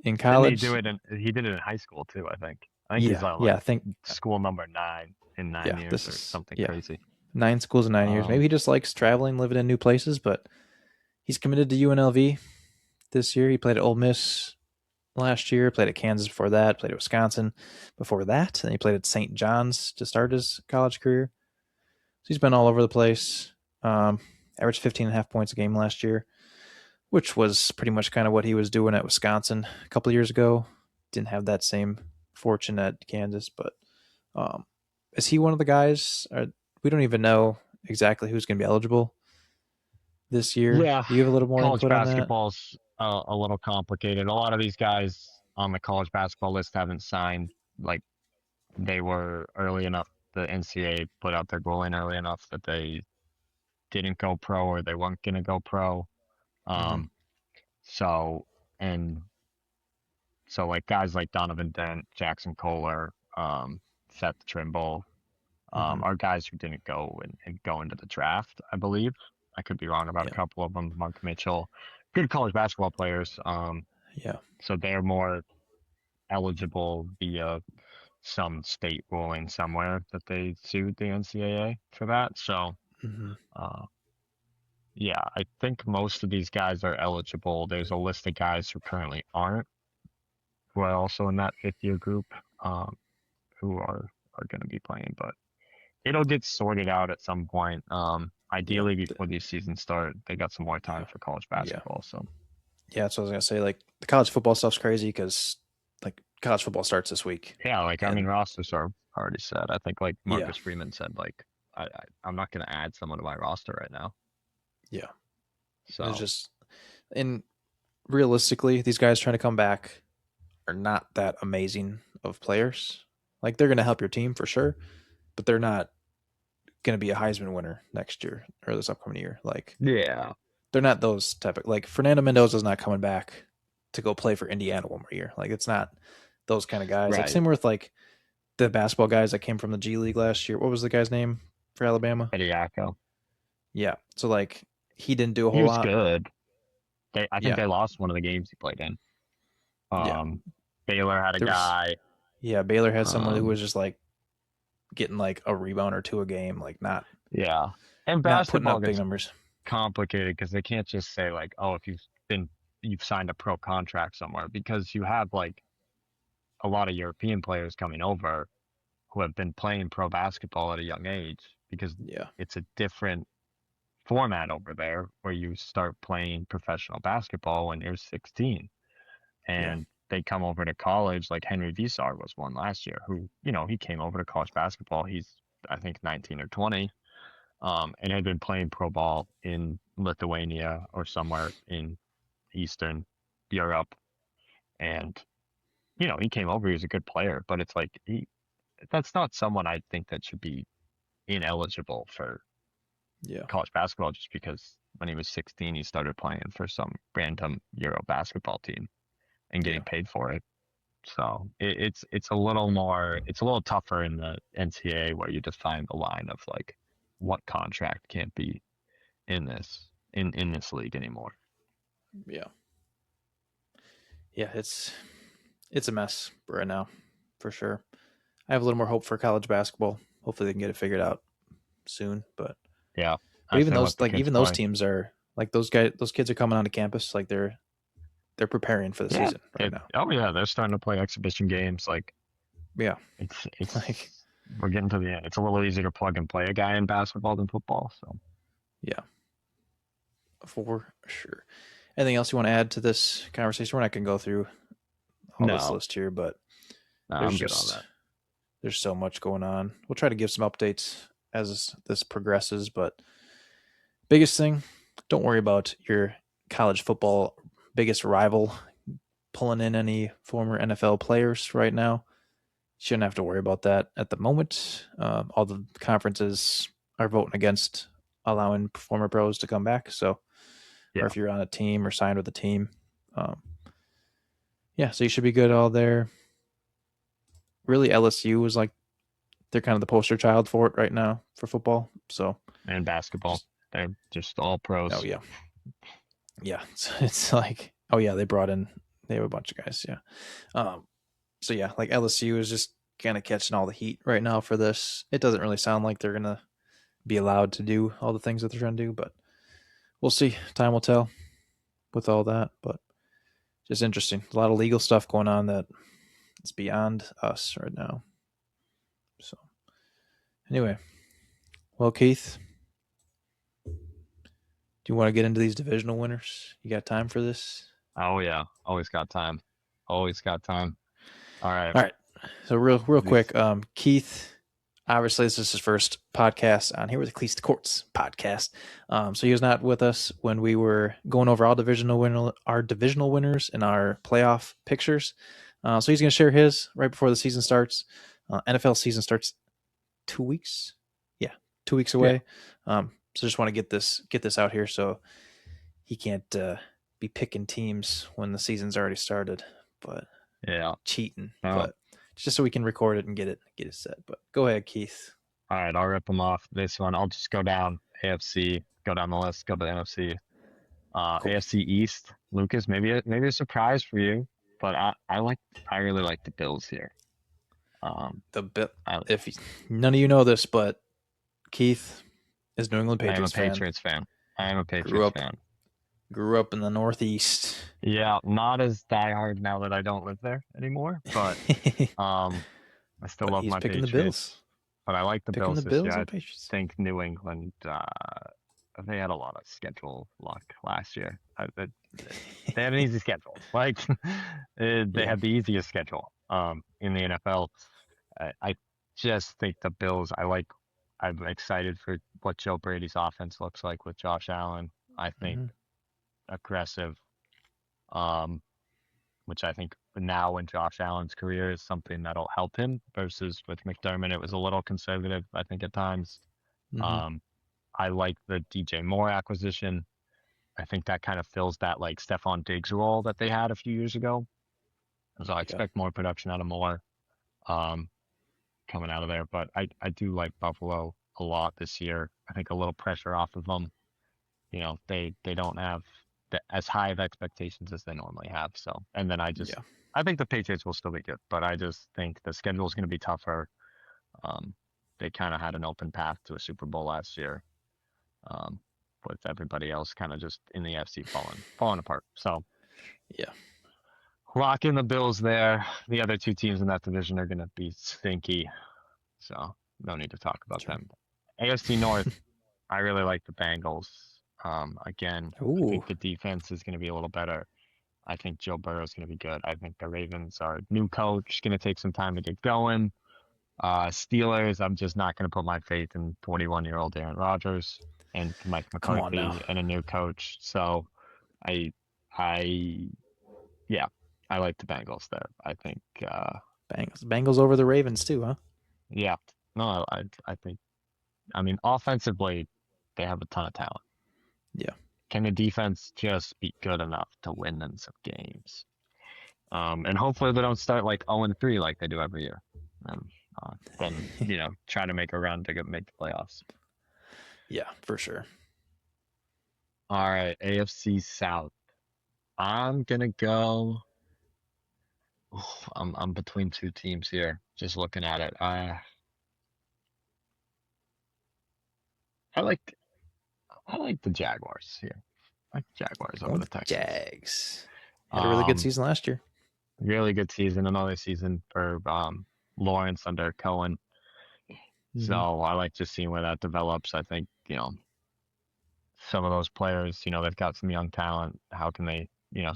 Speaker 1: in
Speaker 2: Didn't he
Speaker 1: college.
Speaker 2: do it he did it in high school too, I think. I think he's
Speaker 1: Yeah,
Speaker 2: on
Speaker 1: yeah.
Speaker 2: like
Speaker 1: I think
Speaker 2: school number 9 in nine
Speaker 1: yeah.
Speaker 2: years
Speaker 1: This
Speaker 2: or
Speaker 1: is
Speaker 2: something
Speaker 1: yeah.
Speaker 2: crazy.
Speaker 1: 9 schools in 9 years. Maybe
Speaker 2: Um
Speaker 1: he just likes traveling, living in new places. But he's committed to UNLV this year. He played at Ole Miss last year. Played at Kansas before that. Played at Wisconsin before that. And he played at St. John's to start his college career. So he's been all over the place. Averaged 15 and a half points a game last year, which was pretty much kind of what he was doing at Wisconsin a couple of years ago. Didn't have that same fortune at Kansas, but um, is he one of the guys? We don't even know exactly who's going to be eligible this year.
Speaker 2: yeah,
Speaker 1: Do you have a little more
Speaker 2: college
Speaker 1: input on that?
Speaker 2: basketball's a little complicated. A lot of these guys on the college basketball list haven't signed. Like they were early enough. The NCAA put out their goal in early enough that they didn't go pro or they weren't going to go pro.
Speaker 1: Mm-hmm.
Speaker 2: Um, so and so like guys like Donovan Dent, Jackson Kohler, Seth Trimble,
Speaker 1: Mm-hmm.
Speaker 2: are guys who didn't go and go into the draft. I believe I could be wrong about a
Speaker 1: Yeah.
Speaker 2: couple of them. Mark Mitchell, good college basketball players.
Speaker 1: Yeah.
Speaker 2: So they're more eligible via some state ruling somewhere that they sued the NCAA for that. So,
Speaker 1: Mm-hmm.
Speaker 2: uh, yeah, I think most of these guys are eligible. There's a list of guys who currently aren't, who are also in that fifth year group, um, who are going to be playing, but it'll get sorted out at some point.
Speaker 1: Yeah.
Speaker 2: Ideally before these seasons start, they got some more time
Speaker 1: Yeah.
Speaker 2: for college
Speaker 1: Yeah.
Speaker 2: basketball. So
Speaker 1: Yeah. That's what I was gonna say. Like the college football stuff's crazy because like college football starts this week,
Speaker 2: yeah, like I mean,
Speaker 1: and
Speaker 2: rosters are already set. I think like
Speaker 1: yeah,
Speaker 2: Marcus Freeman said, like I'm not going to add someone to my roster right now.
Speaker 1: yeah. It's
Speaker 2: So
Speaker 1: just and realistically, these guys trying to come back are not that amazing of players. Like they're going to help your team for sure, but they're not going to be a Heisman winner next year or this upcoming year. Like
Speaker 2: yeah,
Speaker 1: they're not those type of like Fernando Mendoza's not coming back to go play for Indiana one more year. Like it's not those kind of guys. Like
Speaker 2: right.
Speaker 1: same with like the basketball guys that came from the G League last year. What was the guy's name? for Alabama.
Speaker 2: Ediaco.
Speaker 1: Yeah. So like he didn't do a
Speaker 2: He
Speaker 1: whole
Speaker 2: was
Speaker 1: lot.
Speaker 2: good. I think
Speaker 1: Yeah.
Speaker 2: they lost one of the games he played in.
Speaker 1: Yeah.
Speaker 2: Um, Baylor had a
Speaker 1: There was
Speaker 2: guy.
Speaker 1: yeah, Baylor had someone who
Speaker 2: Um,
Speaker 1: was just like getting like a rebound or two a game, like
Speaker 2: yeah. And
Speaker 1: not putting
Speaker 2: basketball
Speaker 1: up big
Speaker 2: gets
Speaker 1: numbers.
Speaker 2: complicated because they can't just say like, oh, if you've signed a pro contract somewhere because you have like a lot of European players coming over who have been playing pro basketball at a young age because
Speaker 1: Yeah.
Speaker 2: it's a different format over there where you start playing professional basketball when you're 16
Speaker 1: Yeah.
Speaker 2: and they come over to college like Henry Visar was one last year who, he came over to college basketball. He's I think 19 or 20 and had been playing pro ball in Lithuania or somewhere in Eastern Europe. And, he came over, he was a good player, but it's like that's not someone I think that should be ineligible for
Speaker 1: Yeah.
Speaker 2: college basketball just because when he was 16, he started playing for some random Euro basketball team and
Speaker 1: Yeah.
Speaker 2: getting paid for it. So it's a little more, it's a little tougher in the NCAA where you define the line of like what contract can't be in this league anymore.
Speaker 1: Yeah. Yeah. It's a mess right now, for sure. I have a little more hope for college basketball. Hopefully they can get it figured out soon.
Speaker 2: Yeah,
Speaker 1: But
Speaker 2: I
Speaker 1: even
Speaker 2: say let
Speaker 1: those
Speaker 2: the
Speaker 1: like
Speaker 2: kids
Speaker 1: even those
Speaker 2: play.
Speaker 1: teams are like those kids are coming onto campus like they're preparing for the
Speaker 2: Yeah,
Speaker 1: season right now.
Speaker 2: oh yeah, they're starting to play exhibition games. Like
Speaker 1: Yeah. Like
Speaker 2: it's we're getting to the end. It's a little easier to plug and play a guy in basketball than football. So
Speaker 1: yeah, for sure. Anything else you want to add to this conversation? We're not gonna go through all this
Speaker 2: no,
Speaker 1: list here, but
Speaker 2: no,
Speaker 1: there's
Speaker 2: I'm good on
Speaker 1: just
Speaker 2: that.
Speaker 1: there's so much going on. We'll try to give some updates as this progresses, but biggest thing, don't worry about your college football biggest rival pulling in any former NFL players right now. Shouldn't have to worry about that at the moment. All the conferences are voting against allowing former pros to come back. So, or
Speaker 2: Yeah,
Speaker 1: if you're on a team or signed with a team, um, yeah, so you should be good all there. Really, LSU is like they're kind of the poster child for it right now for football. So
Speaker 2: and basketball,
Speaker 1: just
Speaker 2: they're just all
Speaker 1: oh
Speaker 2: pros.
Speaker 1: yeah, yeah, it's like oh yeah, they have a bunch of guys. Yeah, um, so yeah, like LSU is just kind of catching all the heat right now for this. It doesn't really sound like they're gonna be allowed to do all the things that they're trying to do, but we'll see. Time will tell with all that. But just interesting. A lot of legal stuff going on that is beyond us right now. So anyway, well, Keith, do you want to get into these divisional winners? You got time for this?
Speaker 2: Oh yeah, always got time. Always got time. All right.
Speaker 1: All right. So real
Speaker 2: These
Speaker 1: quick, Keith. Obviously, this is his first podcast on here with the Cleats to Courts podcast. So he was not with us when we were going over our divisional winners and our playoff pictures. So he's going to share his right before the season starts. NFL season starts 2 weeks. Yeah, 2 weeks
Speaker 2: yeah.
Speaker 1: away. So just want to get this out here so he can't be picking teams when the season's already started. But
Speaker 2: Yeah.
Speaker 1: cheating,
Speaker 2: Oh,
Speaker 1: but just so we can record it and get it set. But go ahead, Keith.
Speaker 2: all right, I'll rip them off. This one, I'll just go down AFC, go down the list, go to the NFC.
Speaker 1: Cool.
Speaker 2: AFC East, Lucas, maybe a surprise for you, but I really like the Bills here. Um,
Speaker 1: The bit
Speaker 2: I
Speaker 1: if none of you know this, but Keith is New England
Speaker 2: I am a
Speaker 1: Patriots fan.
Speaker 2: Patriots fan. I am a
Speaker 1: Grew
Speaker 2: Patriots
Speaker 1: up
Speaker 2: fan.
Speaker 1: grew up in the Northeast.
Speaker 2: Yeah, not as diehard now that I don't live there anymore, but um, I still
Speaker 1: But
Speaker 2: love
Speaker 1: he's
Speaker 2: my
Speaker 1: picking the
Speaker 2: Patriots.
Speaker 1: Bills.
Speaker 2: But I like the
Speaker 1: Picking
Speaker 2: Bills
Speaker 1: the
Speaker 2: this year.
Speaker 1: Bills
Speaker 2: I
Speaker 1: and Patriots.
Speaker 2: think New England, they had a lot of schedule luck last year. They had an easy schedule. Like they
Speaker 1: Yeah.
Speaker 2: had the easiest schedule in the NFL. I just think the Bills. I'm excited for what Joe Brady's offense looks like with Josh Allen. I think
Speaker 1: Mm-hmm.
Speaker 2: aggressive, um, which I think now in Josh Allen's career is something that'll help him versus with McDermott. It was a little conservative, I think, at times.
Speaker 1: Mm-hmm.
Speaker 2: Um, I like the DJ Moore acquisition. I think that kind of fills that like Stephon Diggs role that they had a few years ago. So I
Speaker 1: Yeah.
Speaker 2: expect more production out of Moore um, coming out of there. But I do like Buffalo a lot this year. I think a little pressure off of them. They don't have as high of expectations as they normally have. So, and then
Speaker 1: Yeah.
Speaker 2: I think the Patriots will still be good, but I just think the schedule is going to be tougher. Um, they kind of had an open path to a Super Bowl last year, um, with everybody else kind of just in the FC falling apart. So
Speaker 1: Yeah.
Speaker 2: lock in the Bills there. The other two teams in that division are going to be stinky, so no need to talk about
Speaker 1: Sure.
Speaker 2: them. AFC North, I really like the Bengals. Again, I
Speaker 1: Ooh.
Speaker 2: think the defense is going to be a little better. I think Joe Burrow is going to be good. I think the Ravens are new coach, going to take some time to get going. Steelers, I'm just not going to put my faith in 41-year-old Aaron Rodgers and Mike
Speaker 1: Come on now.
Speaker 2: McCarthy and a new coach. So I, I, yeah, I like the Bengals there. I think,
Speaker 1: Bengals over the Ravens too, huh?
Speaker 2: yeah, no, I think, I mean, offensively, they have a ton of talent.
Speaker 1: Yeah.
Speaker 2: Can the defense just be good enough to win them some games? And hopefully they don't start like 0-3 like they do every year. And then, try to make a run to make the playoffs.
Speaker 1: Yeah, for sure.
Speaker 2: All right, AFC South. I'm gonna go. I'm between two teams here. Just looking at it, I like I like the Jaguars here. I like the Jaguars over
Speaker 1: Going
Speaker 2: the
Speaker 1: with the
Speaker 2: Texans.
Speaker 1: Jags. Had a really good
Speaker 2: Um,
Speaker 1: season last year.
Speaker 2: really good season, another season for Lawrence under Cohen.
Speaker 1: Mm-hmm.
Speaker 2: So I like just seeing where that develops. I think some of those players, they've got some young talent. How can they,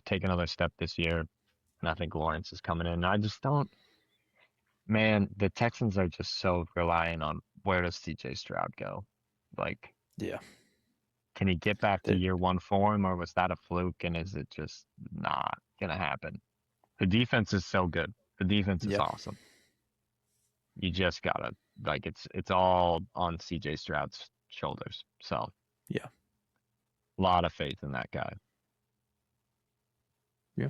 Speaker 2: take another step this year? And I think Lawrence is coming in. I just don't. Man, the Texans are just so reliant on where does CJ Stroud go? Like,
Speaker 1: Yeah.
Speaker 2: can he get back to
Speaker 1: They,
Speaker 2: year one form, or was that a fluke? And is it just not gonna happen? The defense is so good. The defense is
Speaker 1: yeah.
Speaker 2: awesome. You just gotta like it's all on CJ Stroud's shoulders. So
Speaker 1: Yeah.
Speaker 2: a lot of faith in that guy.
Speaker 1: Yeah.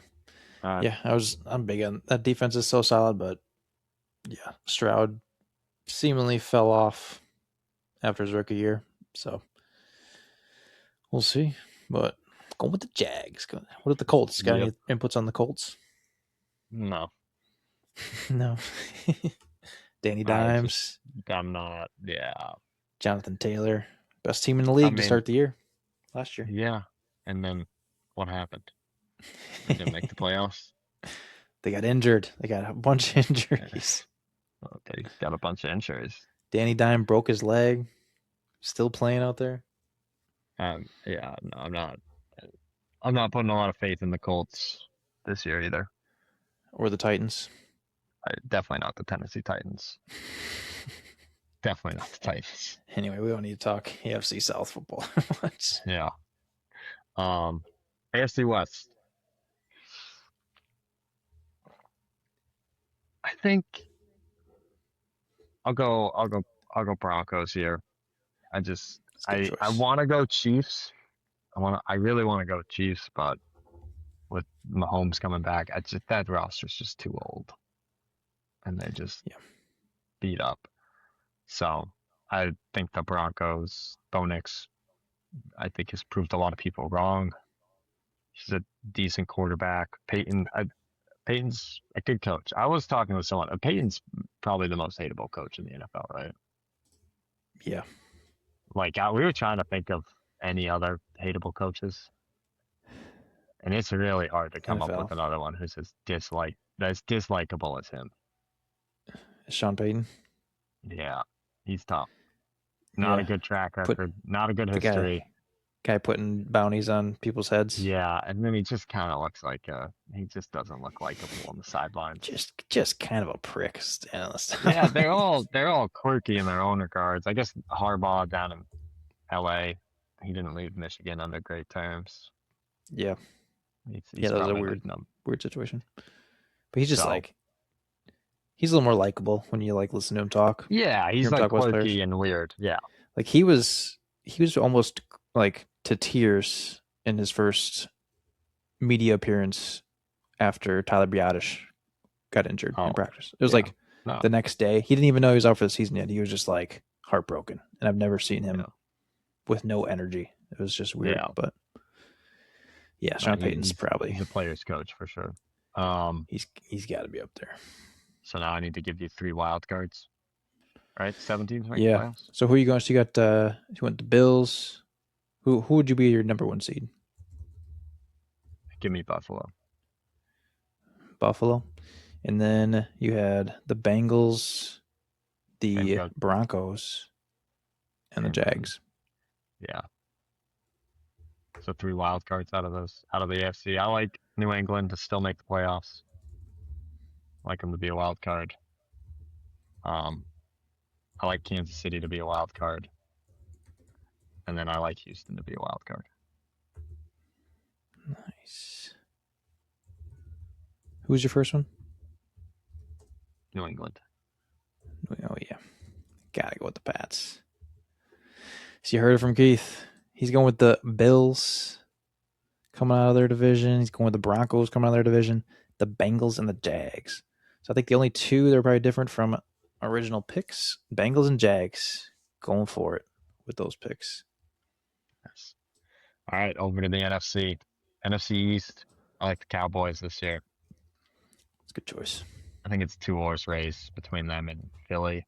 Speaker 2: Uh,
Speaker 1: Yeah. I'm big on that defense is so solid, but yeah, Stroud seemingly fell off after his rookie year. So we'll see. But going with the Jags. What are the Colts? Got
Speaker 2: yep.
Speaker 1: any inputs on the Colts?
Speaker 2: No,
Speaker 1: No. Danny
Speaker 2: I just
Speaker 1: Dimes,
Speaker 2: I'm not. Yeah.
Speaker 1: Jonathan Taylor, best team in the
Speaker 2: I
Speaker 1: league to
Speaker 2: mean,
Speaker 1: start the year last year.
Speaker 2: yeah. And then what happened? They didn't make the playoffs.
Speaker 1: They got injured. They got a bunch of injuries.
Speaker 2: Well, they got a bunch of injuries.
Speaker 1: Danny Dime broke his leg. Still playing out there.
Speaker 2: Yeah, no, I'm not. I'm not putting a lot of faith in the Colts this year either.
Speaker 1: Or the Titans.
Speaker 2: Definitely not the Tennessee Titans. Definitely not the Titans.
Speaker 1: Anyway, we don't need to talk AFC South football much.
Speaker 2: Yeah. Um, AFC West. I think I'll go. I'll go. I'll go Broncos here. I just.
Speaker 1: It's a good
Speaker 2: I
Speaker 1: choice.
Speaker 2: want to go Chiefs. I really want to go Chiefs, but with Mahomes coming back, that roster's just too old, and they just
Speaker 1: Yeah.
Speaker 2: beat up. So I think the Broncos, Bo Nix, I think has proved a lot of people wrong. He's a decent quarterback. Peyton's a good coach. I was talking with someone. Peyton's probably the most hateable coach in the NFL, right?
Speaker 1: Yeah.
Speaker 2: Like we were trying to think of any other hateable coaches, and it's really hard to come up with
Speaker 1: NFL.
Speaker 2: another one who's as dislikable as him.
Speaker 1: Sean Payton.
Speaker 2: Yeah, he's tough. Not a
Speaker 1: Yeah.
Speaker 2: good track
Speaker 1: Put
Speaker 2: record. Not a good
Speaker 1: the
Speaker 2: history.
Speaker 1: guy putting bounties on people's heads.
Speaker 2: Yeah, and then he just kind of looks like he just doesn't look likable on the sidelines.
Speaker 1: Just kind of a prick standing on the
Speaker 2: Yeah,
Speaker 1: sideline.
Speaker 2: they're all quirky in their own regards. I guess Harbaugh down in L.A. He didn't leave Michigan under great terms.
Speaker 1: Yeah.
Speaker 2: He's
Speaker 1: Yeah, that was a
Speaker 2: probably like
Speaker 1: weird situation. But he's just
Speaker 2: so.
Speaker 1: like he's a little more likable when you like listen to him talk.
Speaker 2: Yeah,
Speaker 1: Hear
Speaker 2: he's
Speaker 1: him
Speaker 2: like
Speaker 1: talk about his players.
Speaker 2: quirky and weird. Yeah.
Speaker 1: Like he was almost like to tears in his first media appearance after Tyler Biotish got injured in
Speaker 2: Oh,
Speaker 1: practice. It was
Speaker 2: yeah.
Speaker 1: like
Speaker 2: No.
Speaker 1: the next day. He didn't even know he was out for the season yet. He was just like heartbroken. And I've never seen him
Speaker 2: Yeah,
Speaker 1: with no energy. It was just weird.
Speaker 2: yeah.
Speaker 1: But yeah,
Speaker 2: No,
Speaker 1: Sean Payton's probably
Speaker 2: he's a player's coach for sure. Um,
Speaker 1: he's got to be up there.
Speaker 2: so now I need to give you three wild cards, right? 7 teams make the
Speaker 1: Yeah.
Speaker 2: playoffs.
Speaker 1: So who are you going? So you got you went the Bills. Who would you be your number one seed?
Speaker 2: Give me Buffalo
Speaker 1: Buffalo. And then you had the Bengals,
Speaker 2: and
Speaker 1: the
Speaker 2: go
Speaker 1: Broncos, and the
Speaker 2: and then
Speaker 1: Jags.
Speaker 2: yeah. So three wild cards out of the AFC. I like New England to still make the playoffs. I like them to be a wild card. Um, I like Kansas City to be a wild card, and then I like Houston to be a wild card.
Speaker 1: Nice. Who's your first one?
Speaker 2: New England.
Speaker 1: Oh yeah, gotta go with the Pats. So you heard it from Keith. He's going with the Bills coming out of their division. He's going with the Broncos coming out of their division. The Bengals and the Jags. So I think the only two that are probably different from original picks, Bengals and Jags, going for it with those picks.
Speaker 2: Yes. All right, over to the NFC. NFC East. I like the Cowboys this year.
Speaker 1: It's a good choice.
Speaker 2: I think it's a 2 horse race between them and Philly.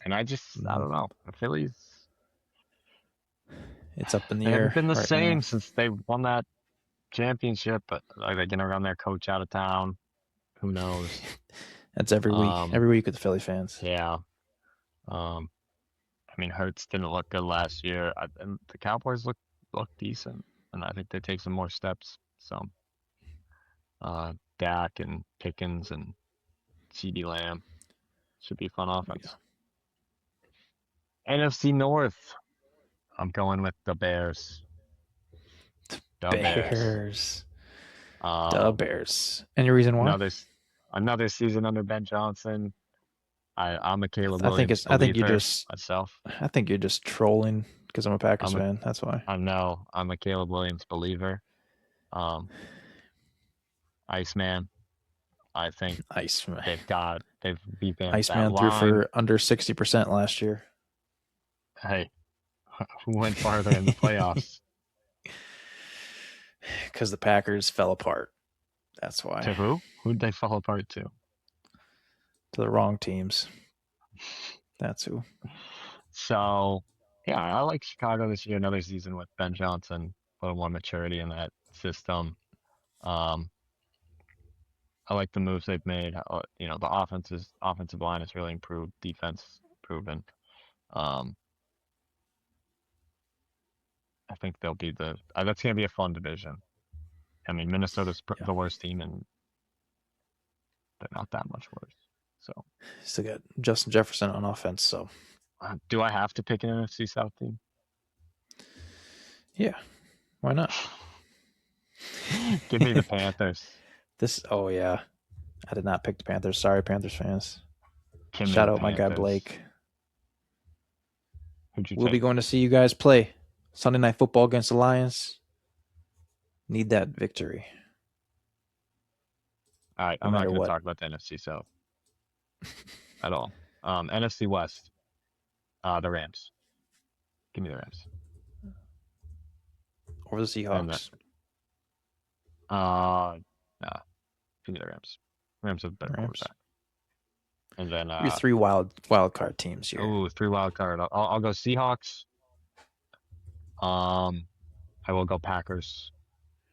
Speaker 2: And I
Speaker 1: Mm,
Speaker 2: don't know. The Phillies,
Speaker 1: it's up in the
Speaker 2: they haven't
Speaker 1: air
Speaker 2: been the
Speaker 1: right now.
Speaker 2: same since they won that championship. But are they going to run their coach out of town? Who knows?
Speaker 1: That's every week.
Speaker 2: Um,
Speaker 1: Every week with the Philly fans.
Speaker 2: yeah. Um, I mean, Hurts didn't look good last year, and the Cowboys look decent, and I think they take some more steps. So, Dak and Pickens and CeeDee Lamb should be fun offense. NFC North. I'm going with the Bears. The Bears.
Speaker 1: Bears. The
Speaker 2: Um,
Speaker 1: Bears. Any reason why?
Speaker 2: another another season under Ben Johnson. I'm a Caleb
Speaker 1: I think
Speaker 2: Williams
Speaker 1: it's. I think you're
Speaker 2: believer
Speaker 1: just.
Speaker 2: myself.
Speaker 1: I think you're just trolling because I'm a Packers
Speaker 2: I'm a
Speaker 1: fan. That's why.
Speaker 2: I know I'm a Caleb Williams believer. Um, Iceman. I think
Speaker 1: Iceman.
Speaker 2: they've revamped that
Speaker 1: Iceman threw
Speaker 2: line.
Speaker 1: for under 60% last year
Speaker 2: Hey, who went farther in the playoffs?
Speaker 1: because the Packers fell apart. That's why.
Speaker 2: To who? Who'd they fall apart to?
Speaker 1: To the wrong teams. That's who.
Speaker 2: So, yeah, I like Chicago this year. Another season with Ben Johnson, a little more maturity in that system. Um, I like the moves they've made. The offensive line has really improved. Defense proven. Um, I think they'll be that's going to be a fun division. I mean, Minnesota's
Speaker 1: Yeah.
Speaker 2: the worst team, and they're not that much worse. So,
Speaker 1: Still got Justin Jefferson on offense. So,
Speaker 2: do I have to pick an NFC South team?
Speaker 1: yeah. Why not?
Speaker 2: Give me the Panthers.
Speaker 1: Oh, yeah. I did not pick the Panthers. Sorry, Panthers fans.
Speaker 2: Give me
Speaker 1: Shout
Speaker 2: the
Speaker 1: out my guy,
Speaker 2: Panthers.
Speaker 1: Blake.
Speaker 2: Who'd you
Speaker 1: We'll be
Speaker 2: take?
Speaker 1: going to see you guys play Sunday Night Football against the Lions. Need that victory,
Speaker 2: All right,
Speaker 1: no
Speaker 2: I'm not
Speaker 1: matter
Speaker 2: going to
Speaker 1: what.
Speaker 2: talk about the NFC South at all. NFC West. The Rams. Give me the Rams.
Speaker 1: Over the
Speaker 2: And the
Speaker 1: Seahawks.
Speaker 2: nah, give me the Rams. Rams have a better
Speaker 1: Rams.
Speaker 2: quarterback. And then
Speaker 1: Your three wild card teams here.
Speaker 2: three wild card. I'll go Seahawks. Um, I will go Packers.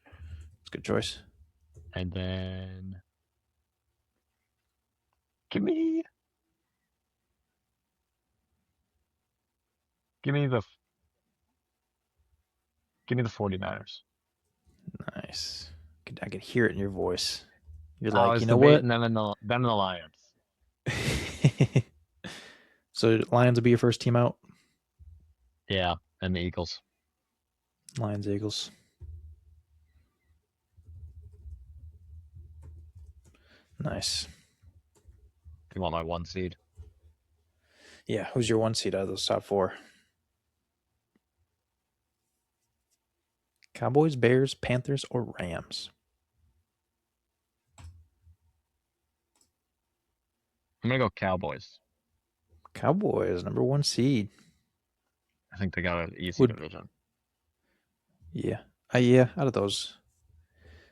Speaker 1: It's a good choice.
Speaker 2: And then give me give me the give me the 49ers.
Speaker 1: Nice. I could hear it in your voice. You're
Speaker 2: I
Speaker 1: like,
Speaker 2: was
Speaker 1: you know what?
Speaker 2: debating them and the Lions.
Speaker 1: So Lions will be your first team out.
Speaker 2: Yeah, and the Eagles.
Speaker 1: Lions, Eagles. Nice.
Speaker 2: You want my 1 seed?
Speaker 1: Yeah. Who's your one seed out of those top four? Cowboys, Bears, Panthers, or Rams?
Speaker 2: I'm gonna go Cowboys.
Speaker 1: Cowboys, number one seed.
Speaker 2: I think they got an easy
Speaker 1: Would
Speaker 2: division.
Speaker 1: yeah, yeah. Out of those,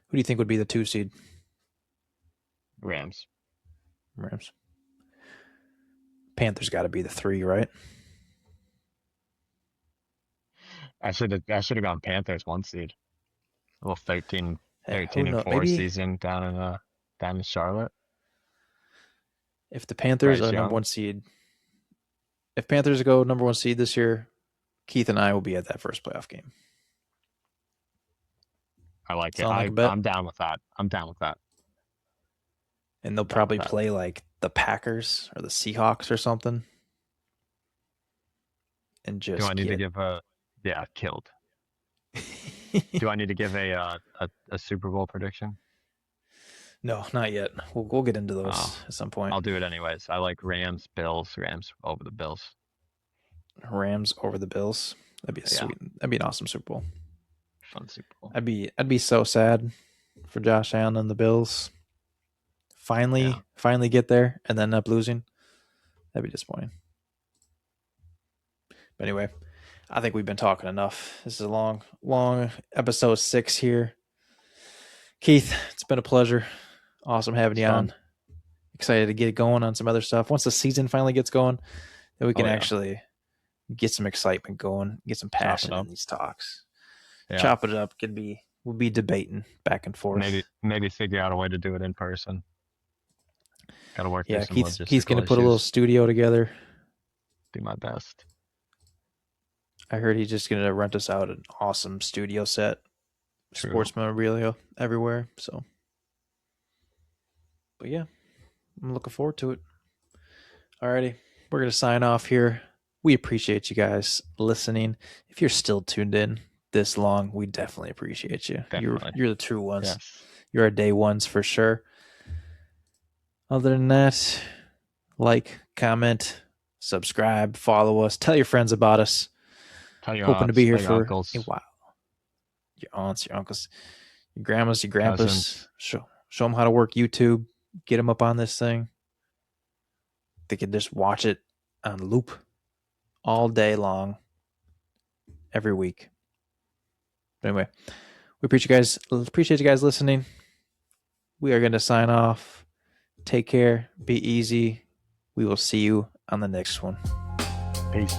Speaker 1: who do you think would be the 2 seed?
Speaker 2: Rams.
Speaker 1: Rams. Panthers got to be the 3, right?
Speaker 2: I should have gone Panthers 1 seed. A little 13,
Speaker 1: Hey,
Speaker 2: 13
Speaker 1: who
Speaker 2: and
Speaker 1: knows?
Speaker 2: 4
Speaker 1: Maybe
Speaker 2: season down in Charlotte.
Speaker 1: if the Panthers
Speaker 2: Bryce
Speaker 1: are number
Speaker 2: Young.
Speaker 1: 1 seed, if Panthers go number 1 seed this year, Keith and I will be at that first playoff game.
Speaker 2: I like it.
Speaker 1: Sound like
Speaker 2: I
Speaker 1: a bet?
Speaker 2: I'm down with that. I'm down with that.
Speaker 1: And they'll
Speaker 2: I'm down with
Speaker 1: probably
Speaker 2: that.
Speaker 1: play like the Packers or the Seahawks or something, and
Speaker 2: Do I
Speaker 1: just
Speaker 2: need to
Speaker 1: get.
Speaker 2: give a yeah, killed. Do I need to give a Super Bowl prediction?
Speaker 1: No, not yet. We'll get into
Speaker 2: Oh,
Speaker 1: those at some point.
Speaker 2: I'll do it anyways. I like Rams, Bills, Rams over the Bills.
Speaker 1: Rams over the Bills. That'd be a
Speaker 2: Yeah,
Speaker 1: sweet. That'd be an awesome Super Bowl.
Speaker 2: fun Super Bowl.
Speaker 1: I'd be so sad for Josh Allen and the Bills.
Speaker 2: Yeah,
Speaker 1: Finally get there and then end up losing. That'd be disappointing. But anyway, I think we've been talking enough. This is a long episode 6 here. Keith, it's been a pleasure. Awesome having
Speaker 2: it's
Speaker 1: you
Speaker 2: fun.
Speaker 1: on. Excited to get going on some other stuff. Once the season finally gets going, then we can
Speaker 2: Oh yeah,
Speaker 1: actually get some excitement going, get some
Speaker 2: chop it
Speaker 1: passion in
Speaker 2: up.
Speaker 1: these talks.
Speaker 2: Yeah,
Speaker 1: Chop it up. We'll be debating back and forth.
Speaker 2: maybe figure out a way to do it in person. Got to work through
Speaker 1: Yeah,
Speaker 2: some
Speaker 1: Keith's
Speaker 2: logistical
Speaker 1: gonna put a little
Speaker 2: issues.
Speaker 1: studio together.
Speaker 2: Do my best.
Speaker 1: I heard he's just gonna rent us out an awesome studio set,
Speaker 2: True.
Speaker 1: sports memorabilia everywhere. So, but yeah, I'm looking forward to it. Alrighty, we're gonna sign off here. We appreciate you guys listening. If you're still tuned in this long, we definitely appreciate you.
Speaker 2: Definitely.
Speaker 1: You're the true ones.
Speaker 2: Yes.
Speaker 1: You're our day ones for sure. Other than that, like, comment, subscribe, follow us, tell your friends about us.
Speaker 2: Tell your
Speaker 1: Hoping to be
Speaker 2: aunts,
Speaker 1: here
Speaker 2: tell your
Speaker 1: for a
Speaker 2: uncles,
Speaker 1: while. Your aunts, your uncles, your grandmas, your grandpas.
Speaker 2: cousins.
Speaker 1: Show them how to work YouTube. Get them up on this thing. They can just watch it on loop all day long, every week. But anyway, we appreciate you guys listening. We are going to sign off. Take care. Be easy. We will see you on the next one.
Speaker 2: Peace.